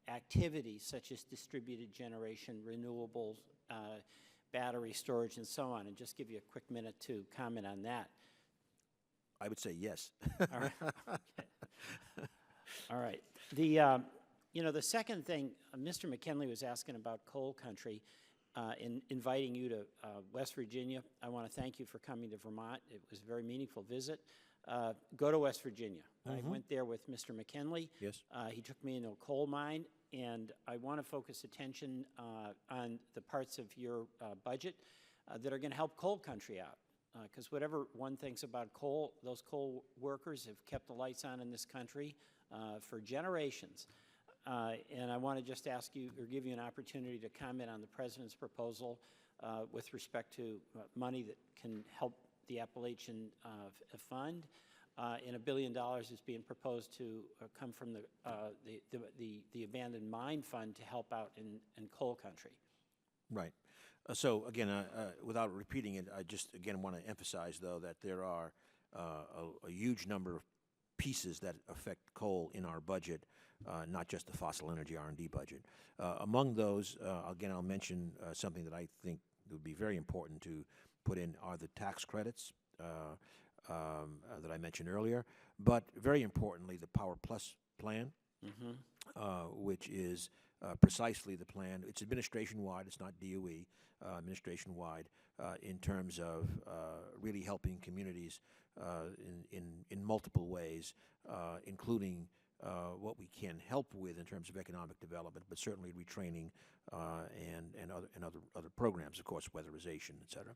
activities such as distributed generation, renewables, battery storage, and so on. And just give you a quick minute to comment on that. I would say yes. All right. Okay. All right. The second thing, Mr. McKinley was asking about coal country, in inviting you to West Virginia. I want to thank you for coming to Vermont. It was a very meaningful visit. Go to West Virginia. I went there with Mr. McKinley. Yes. He took me into a coal mine, and I want to focus attention on the parts of your budget that are going to help coal country out. Because whatever one thinks about coal, those coal workers have kept the lights on in this country for generations. And I want to just ask you, or give you an opportunity to comment on the President's proposal with respect to money that can help the Appalachian Fund. And $1 billion is being proposed to come from the Abandoned Mine Fund to help out in coal country. Right. So again, without repeating it, I just again want to emphasize, though, that there are a huge number of pieces that affect coal in our budget, not just the fossil energy R&D budget. Among those, again, I'll mention something that I think would be very important to put in are the tax credits that I mentioned earlier, but very importantly, the Power Plus plan, which is precisely the plan. It's administration-wide. It's not DOE. Administration-wide in terms of really helping communities in multiple ways, including what we can help with in terms of economic development, but certainly retraining and other programs, of course, weatherization, et cetera.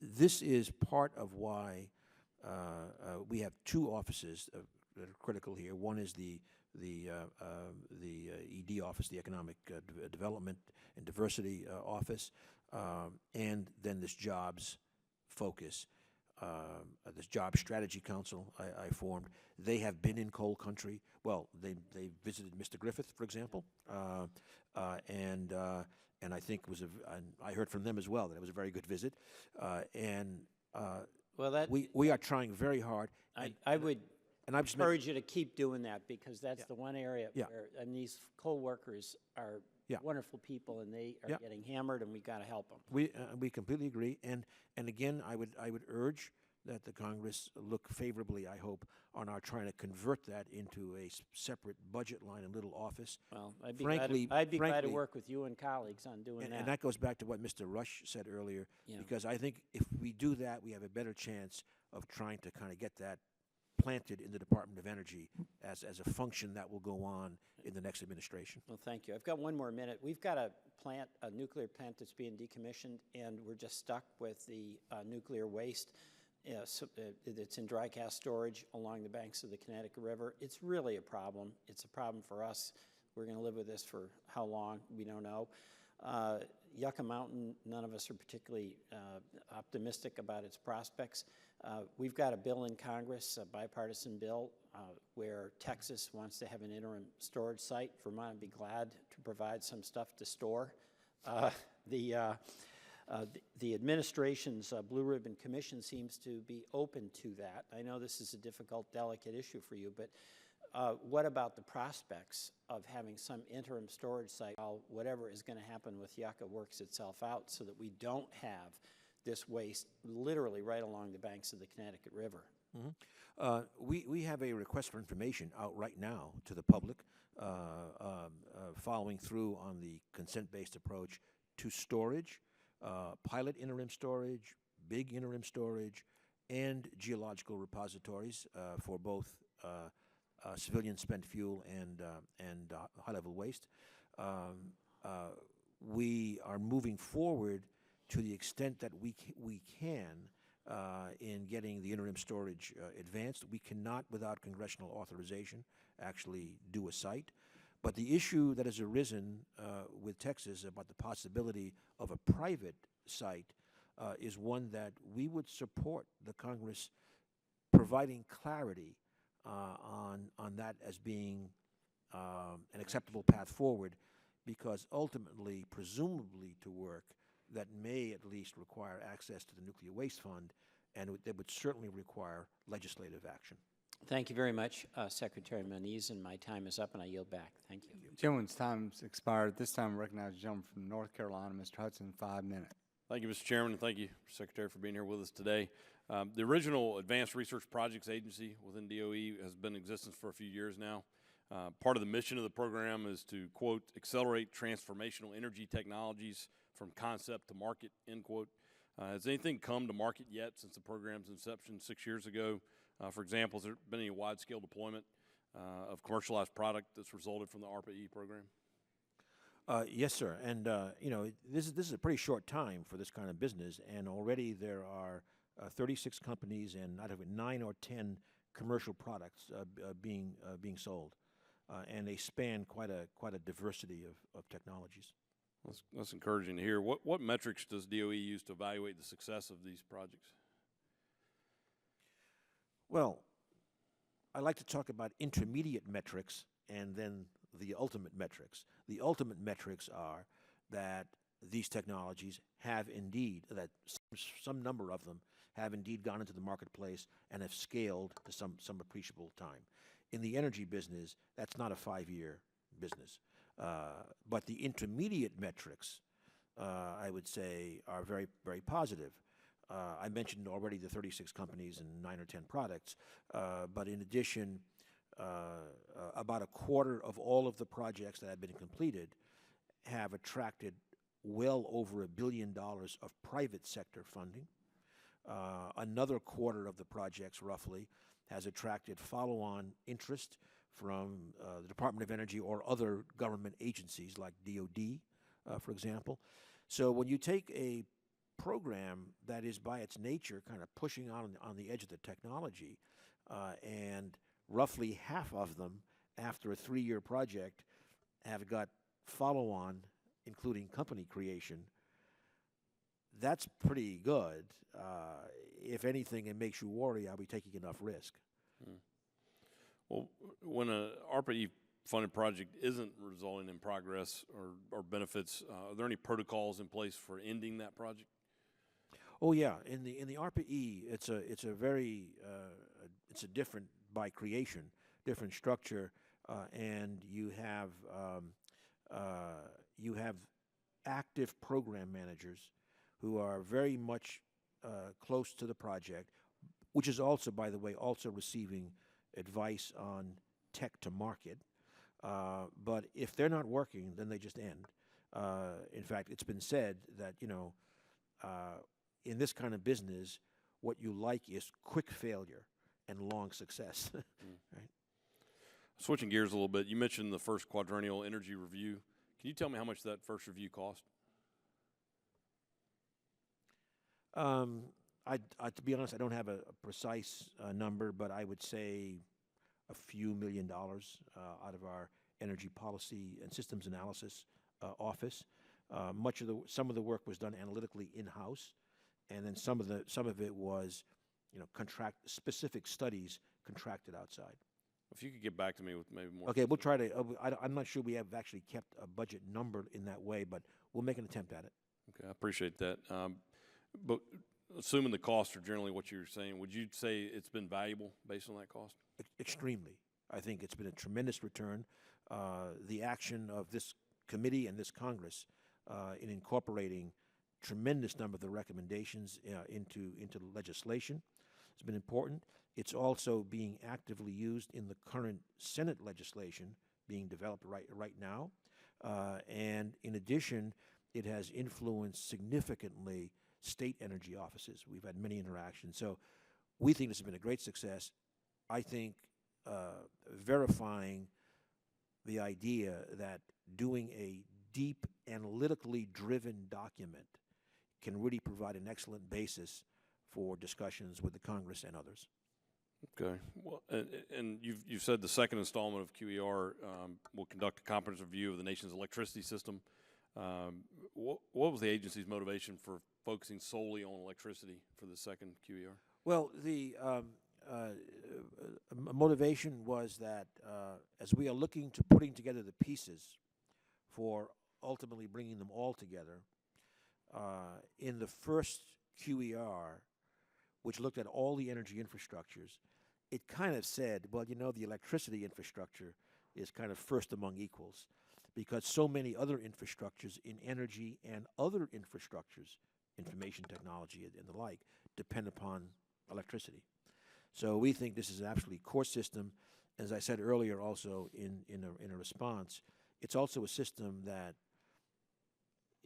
This is part of why we have two offices that are critical here. One is the ED office, the Economic Development and Diversity Office, and then this jobs focus, this Job Strategy Council I formed. They have been in coal country. Well, they visited Mr. Griffith, for example, and I think it was I heard from them as well that it was a very good visit, well, we are trying very hard. I would and I just encourage you to keep doing that, because that's the one area Yeah. where, and these coal workers are Yeah. wonderful people, and they are Yeah. getting hammered, and we got to help them. We completely agree, and again, I would urge that the Congress look favorably, I hope, on our trying to convert that into a separate budget line and little office. Well, I'd be frankly, glad to frankly, work with you and colleagues on doing that. and that goes back to what Mr. Rush said earlier, Yeah. because I think if we do that, we have a better chance of trying to kind of get that planted in the Department of Energy as a function that will go on in the next administration. Well, thank you. I've got one more minute. We've got a nuclear plant that's being decommissioned, and we're just stuck with the nuclear waste. It's in dry cask storage along the banks of the Connecticut River. It's really a problem. It's a problem for us. We're going to live with this for how long, we don't know. Yucca Mountain, none of us are particularly optimistic about its prospects. We've got a bill in Congress, a bipartisan bill, where Texas wants to have an interim storage site. Vermont would be glad to provide some stuff to store. The administration's Blue Ribbon Commission seems to be open to that. I know this is a difficult, delicate issue for you, but what about the prospects of having some interim storage site while whatever is going to happen with Yucca works itself out, so that we don't have this waste literally right along the banks of the Connecticut River? We have a request for information out right now to the public, following through on the consent-based approach to storage, pilot interim storage, big interim storage, and geological repositories for both civilian spent fuel and high-level waste. We are moving forward to the extent that we can in getting the interim storage advanced. We cannot, without congressional authorization, actually do a site. But the issue that has arisen with Texas about the possibility of a private site is one that we would support the Congress providing clarity on that as being an acceptable path forward, because ultimately, presumably to work, that may at least require access to the Nuclear Waste Fund, and that would certainly require legislative action. Thank you very much, Secretary Moniz, and my time is up, and I yield back. Thank you. Gentleman's time's expired. This time I recognize the gentleman from North Carolina, Mr. Hudson, 5 minutes. Thank you, Mr. Chairman, and thank you, Secretary, for being here with us today. The original Advanced Research Projects Agency within DOE has been in existence for a few years now. Part of the mission of the program is to, quote, accelerate transformational energy technologies from concept to market, end quote. Has anything come to market yet since the program's inception 6 years ago? For example, has there been any wide-scale deployment of commercialized product that's resulted from the ARPA-E program? Yes, sir. And you know, this is a pretty short time for this kind of business, and already there are 36 companies and I don't know, 9 or 10 commercial products being sold, and they span quite a diversity of technologies. That's encouraging to hear. What metrics does DOE use to evaluate the success of these projects? Well, I like to talk about intermediate metrics and then the ultimate metrics. The ultimate metrics are that these technologies have indeed, that some number of them have indeed gone into the marketplace and have scaled to some appreciable time. In the energy business, that's not a 5-year business. But the intermediate metrics, I would say, are very, very positive. I mentioned already the 36 companies and 9 or 10 products, but in addition, about a quarter of all of the projects that have been completed have attracted well over $1 billion of private sector funding. Another quarter of the projects, roughly, has attracted follow-on interest from the Department of Energy or other government agencies like DOE, for example. So when you take a program that is by its nature kind of pushing on the edge of the technology, and roughly half of them, after a 3-year project, have got follow-on, including company creation, that's pretty good. If anything, it makes you worry, are we taking enough risk? Well, when a ARPA-E funded project isn't resulting in progress or benefits, are there any protocols in place for ending that project? Oh yeah, in the ARPA-E, it's a very it's a different by creation, different structure, and you have active program managers who are very much close to the project, which is also, by the way, also receiving advice on tech to market. But if they're not working, then they just end. In fact, it's been said that, in this kind of business, what you like is quick failure and long success. Right? Switching gears a little bit, you mentioned the first quadrennial energy review. Can you tell me how much that first review cost? To be honest, I don't have a precise number, but I would say a few $1 million out of our energy policy and systems analysis office. Some of the work was done analytically in-house, and then some of it was, specific studies contracted outside. If you could get back to me with maybe more. Okay, we'll try to. I'm not sure we have actually kept a budget number in that way, but we'll make an attempt at it. Okay, I appreciate that. But assuming the costs are generally what you're saying, would you say it's been valuable based on that cost? Extremely. I think it's been a tremendous return. The action of this committee and this Congress in incorporating tremendous number of the recommendations into legislation has been important. It's also being actively used in the current Senate legislation being developed right now. And in addition, it has influenced significantly state energy offices. We've had many interactions. So we think this has been a great success. I think verifying the idea that doing a deep, analytically driven document can really provide an excellent basis for discussions with the Congress and others. Okay. Well, and you've said the second installment of QER will conduct a comprehensive review of the nation's electricity system. What was the agency's motivation for focusing solely on electricity for the second QER? Well, the motivation was that as we are looking to putting together the pieces for ultimately bringing them all together, in the first QER, which looked at all the energy infrastructures, it kind of said, well, the electricity infrastructure is kind of first among equals, because so many other infrastructures in energy and other infrastructures, information technology and the like, depend upon electricity. So we think this is an absolutely core system. As I said earlier also in a response, it's also a system that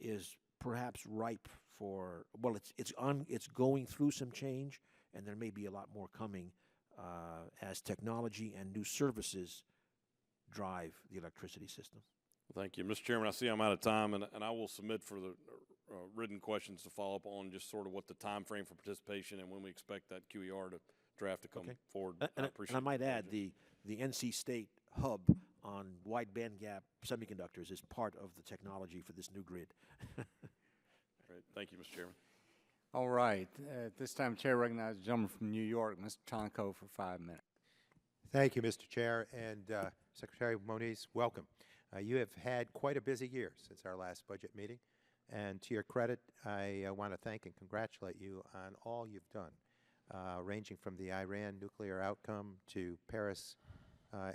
is perhaps ripe for, well, it's going through some change, and there may be a lot more coming as technology and new services drive the electricity system. Well, thank you. Mr. Chairman, I see I'm out of time, and I will submit for the written questions to follow up on just sort of what the time frame for participation and when we expect that QER draft to come forward. And I might add, the NC State hub on wide bandgap semiconductors is part of the technology for this new grid. Great. Thank you, Mr. Chairman. All right. At this time, Chair recognizes the gentleman from New York, Mr. Tonko, for 5 minutes. Thank you, Mr. Chair. And Secretary Moniz, welcome. You have had quite a busy year since our last budget meeting, and to your credit, I want to thank and congratulate you on all you've done, ranging from the Iran nuclear outcome to Paris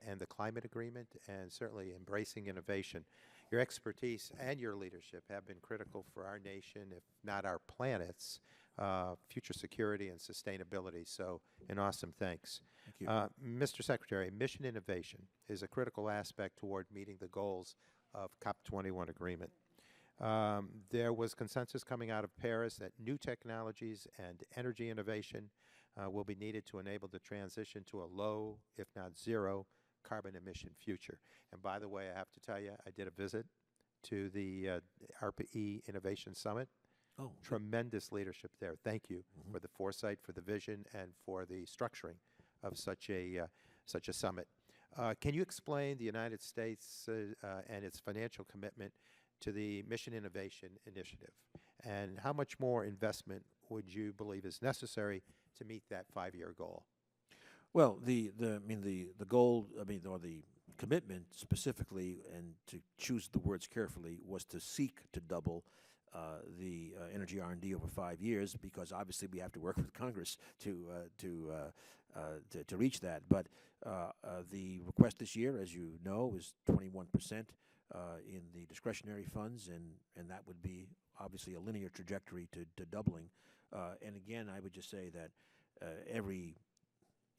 and the climate agreement, and certainly embracing innovation. Your expertise and your leadership have been critical for our nation, if not our planet's, future security and sustainability. So an awesome thanks. Thank you. Mr. Secretary, mission innovation is a critical aspect toward meeting the goals of COP21 agreement. There was consensus coming out of Paris that new technologies and energy innovation will be needed to enable the transition to a low, if not zero, carbon emission future. And by the way, I have to tell you, I did a visit to the ARPA-E Innovation Summit. Oh, tremendous leadership there. Thank you for the foresight, for the vision, and for the structuring of such a summit. Can you explain the United States and its financial commitment to the Mission Innovation Initiative, and how much more investment would you believe is necessary to meet that 5-year goal? Well, the goal, or the commitment specifically, and to choose the words carefully, was to seek to double the energy R&D over 5 years, because obviously we have to work with Congress to reach that. But the request this year, as you know, is 21% in the discretionary funds, and that would be obviously a linear trajectory to doubling. And again, I would just say that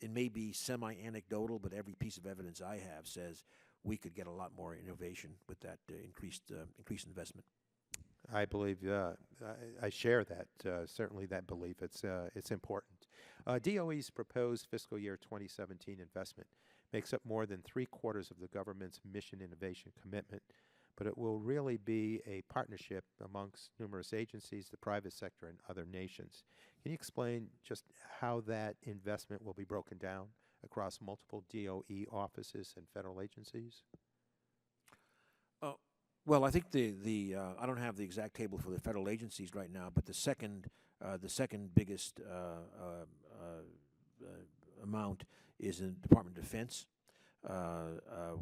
it may be semi-anecdotal, but every piece of evidence I have says we could get a lot more innovation with that increased investment. I believe I share that, certainly that belief. It's important. DOE's proposed fiscal year 2017 investment makes up more than 3/4 of the government's mission innovation commitment, but it will really be a partnership amongst numerous agencies, the private sector, and other nations. Can you explain just how that investment will be broken down across multiple DOE offices and federal agencies? Well, I think I don't have the exact table for the federal agencies right now, but the second biggest amount is in Department of Defense,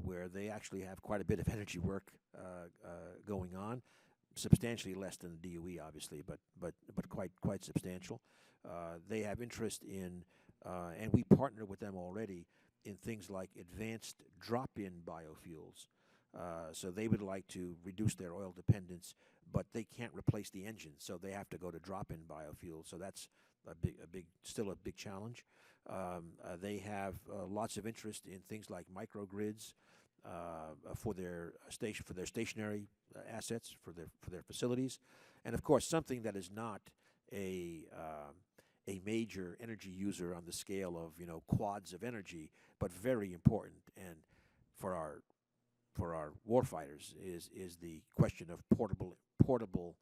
where they actually have quite a bit of energy work going on, substantially less than the DOE, obviously, but quite substantial. They have interest in, and we partner with them already in things like advanced drop-in biofuels. So they would like to reduce their oil dependence, but they can't replace the engine, so they have to go to drop-in biofuels. So that's still a big challenge. They have lots of interest in things like microgrids for their stationary assets, for their facilities, and of course something that is not a major energy user on the scale of quads of energy, but very important, and for our warfighters is the question of portable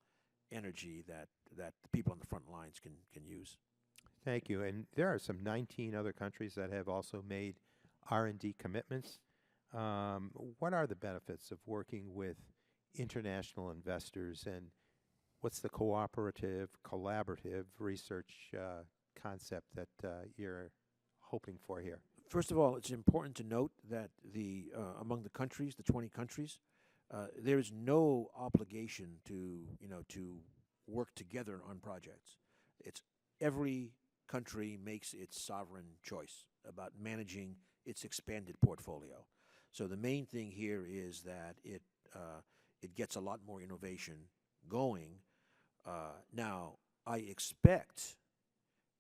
energy that the people on the front lines can use. Thank you. And there are some 19 other countries that have also made R&D commitments. What are the benefits of working with international investors, and what's the cooperative, collaborative research concept that you're hoping for here? First of all, it's important to note that among the countries, the 20 countries, there is no obligation to work together on projects. It's every country makes its sovereign choice about managing its expanded portfolio. So the main thing here is that it gets a lot more innovation going. Now, I expect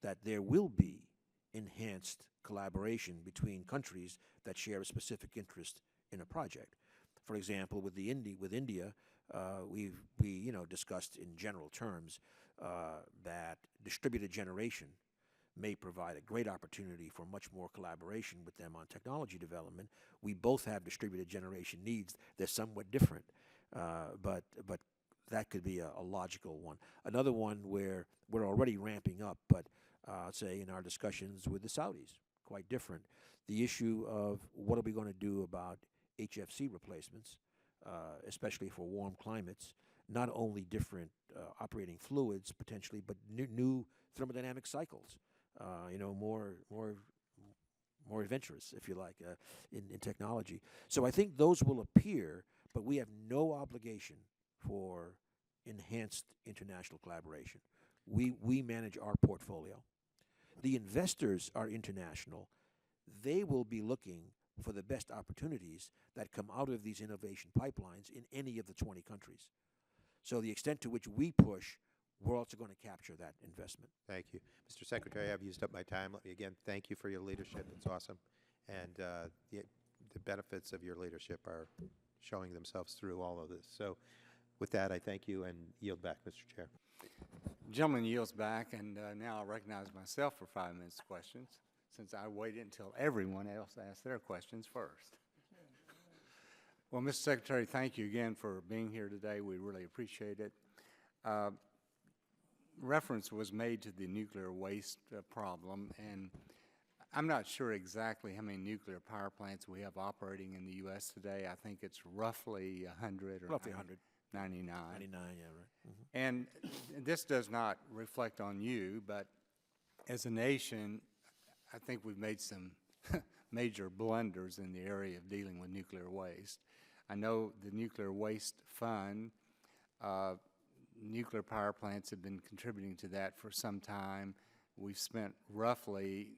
that there will be enhanced collaboration between countries that share a specific interest in a project. For example, with India, we discussed in general terms that distributed generation may provide a great opportunity for much more collaboration with them on technology development. We both have distributed generation needs. They're somewhat different, but that could be a logical one. Another one where we're already ramping up, but I'd say in our discussions with the Saudis, quite different. The issue of what are we going to do about HFC replacements, especially for warm climates, not only different operating fluids potentially, but new thermodynamic cycles. more adventurous, if you like, in technology. So I think those will appear, but we have no obligation for enhanced international collaboration. We manage our portfolio. The investors are international. They will be looking for the best opportunities that come out of these innovation pipelines in any of the 20 countries. So the extent to which we push, we're also going to capture that investment. Thank you. Mr. Secretary, I've used up my time. Let me again thank you for your leadership. It's awesome. And the benefits of your leadership are showing themselves through all of this. So with that, I thank you and yield back, Mr. Chair. Gentleman yields back, and now I recognize myself for 5 minutes of questions, since I waited until everyone else asked their questions first. Well, Mr. Secretary, thank you again for being here today. We really appreciate it. Reference was made to the nuclear waste problem, and I'm not sure exactly how many nuclear power plants we have operating in the U.S. today. I think it's roughly 100 or roughly 100. 99. 99, yeah, right. Mm-hmm. And this does not reflect on you, but as a nation, I think we've made some major blunders in the area of dealing with nuclear waste. I know the Nuclear Waste Fund, nuclear power plants have been contributing to that for some time. We've spent roughly,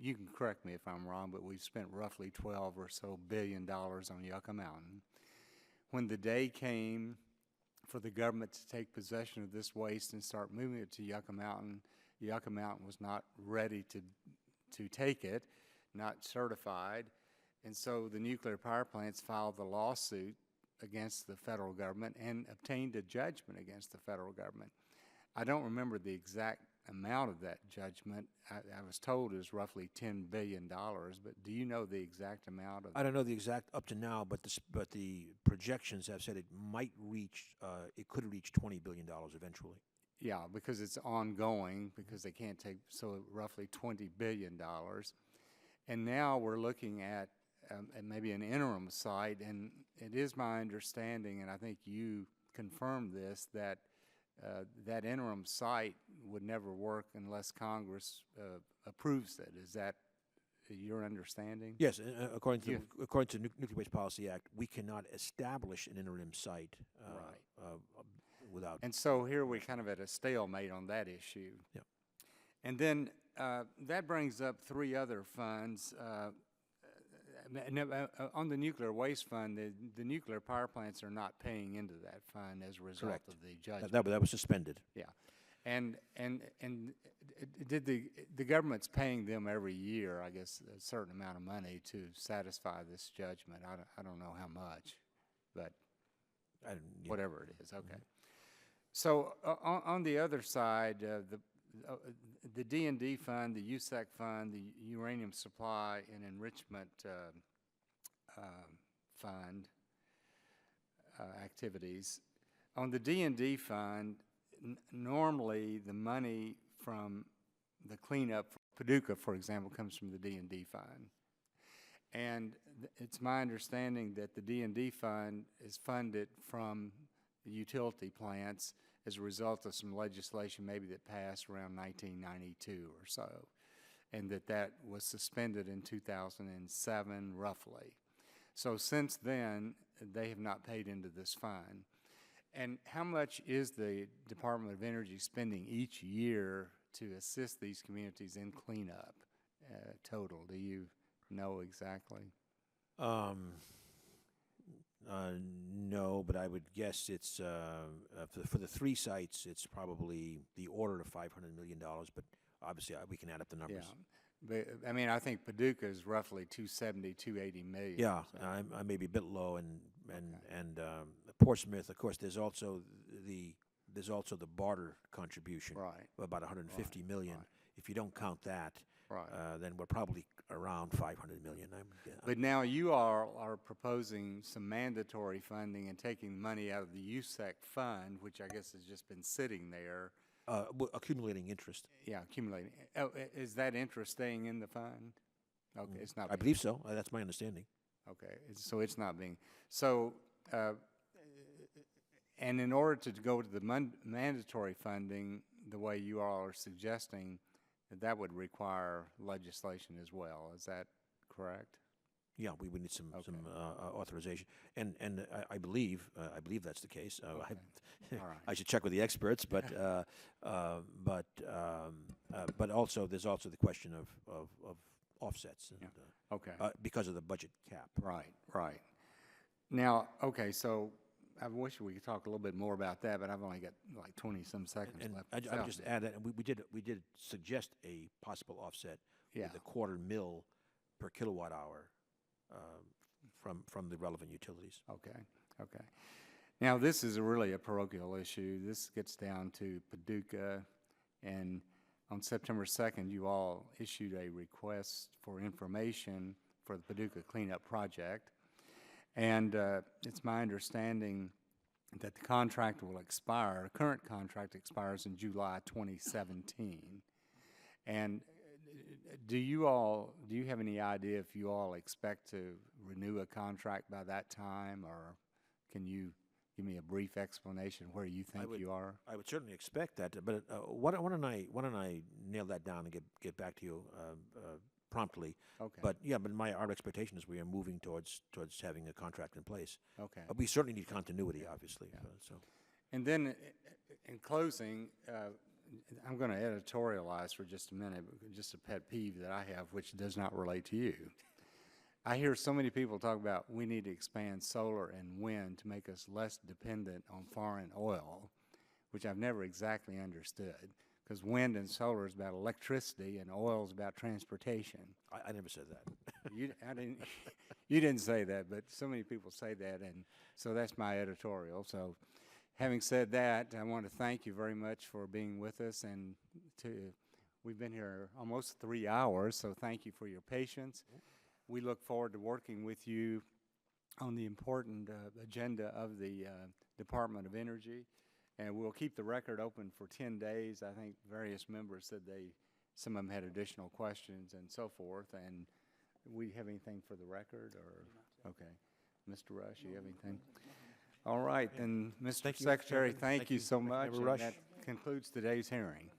you can correct me if I'm wrong, but we've spent roughly $12 or so billion on Yucca Mountain. When the day came for the government to take possession of this waste and start moving it to Yucca Mountain was not ready to take it, not certified, and so the nuclear power plants filed the lawsuit against the federal government and obtained a judgment against the federal government. I don't remember the exact amount of that judgment. I was told it was roughly $10 billion, but do you know the exact amount of? I don't know the exact up to now, but the projections have said it might reach, it could reach $20 billion eventually. Yeah, because it's ongoing, because they can't take, so roughly $20 billion. And now we're looking at maybe an interim site, and it is my understanding, and I think you confirmed this, that that interim site would never work unless Congress approves it. Is that your understanding? Yes, according to the Nuclear Waste Policy Act, we cannot establish an interim site without. And so here we're kind of at a stalemate on that issue. Yeah. And then that brings up three other funds. On the nuclear waste fund, the nuclear power plants are not paying into that fund as a result Correct. of the judgment. That was suspended. Yeah, and did the government's paying them every year, I guess, a certain amount of money to satisfy this judgment? I don't know how much, but whatever it is, okay. So on the other side, the D&D fund, the USEC fund, the uranium supply and enrichment fund activities. On the D&D fund, normally the money from the cleanup for Paducah, for example, comes from the D&D fund. And it's my understanding that the D&D fund is funded from the utility plants as a result of some legislation maybe that passed around 1992 or so, and that was suspended in 2007 roughly. So since then, they have not paid into this fund. And how much is the Department of Energy spending each year to assist these communities in cleanup total? Do you know exactly? No, but I would guess it's for the three sites, it's probably the order of $500 million. But obviously, we can add up the numbers. Yeah, but I mean, I think Paducah is roughly 270, 280 million. Yeah, so. I may be a bit low, and Portsmouth, of course, there's also the barter contribution, right? About 150 million. Right. If you don't count that, right, then we're probably around 500 million. But now you are proposing some mandatory funding and taking money out of the USEC fund, which I guess has just been sitting there. Accumulating interest. Yeah, accumulating. Oh, is that interest staying in the fund? Okay, it's not. I believe so. That's my understanding. Okay, so it's not being. So, and in order to go to the mandatory funding, the way you all are suggesting, that would require legislation as well. Is that correct? Yeah, we would need some authorization, and I believe that's the case. All right. I should check with the experts, but also there's also the question of offsets. And, okay. Because of the budget cap. Right. Right. Now, okay, so I wish we could talk a little bit more about that, but I've only got like 20-some seconds left. I would just add that we did suggest a possible offset with a $0.25 per kilowatt hour from the relevant utilities. Okay. Okay. Now, this is really a parochial issue. This gets down to Paducah, and on September 2nd, you all issued a request for information for the Paducah Cleanup Project. And it's my understanding that the contract will expire, the current contract expires in July 2017. And do you have any idea if you all expect to renew a contract by that time, or can you give me a brief explanation where you think you are? I would certainly expect that, but why don't I nail that down and get back to you promptly? Okay. But our expectation is we are moving towards having a contract in place. Okay. We certainly need continuity, obviously. So. And then, in closing, I'm going to editorialize for just a minute, just a pet peeve that I have, which does not relate to you. I hear so many people talk about we need to expand solar and wind to make us less dependent on foreign oil, which I've never exactly understood, because wind and solar is about electricity and oil is about transportation. I never said that. You didn't say that, but so many people say that, and so that's my editorial. So having said that, I want to thank you very much for being with us, and we've been here almost 3 hours, so thank you for your patience. We look forward to working with you on the important agenda of the Department of Energy, and we'll keep the record open for 10 days. I think various members said some of them had additional questions and so forth, and we have anything for the record, or? Okay. Mr. Rush, you have anything? All right, then, Mr. Secretary, thank you so much. Rush. And that concludes today's hearing.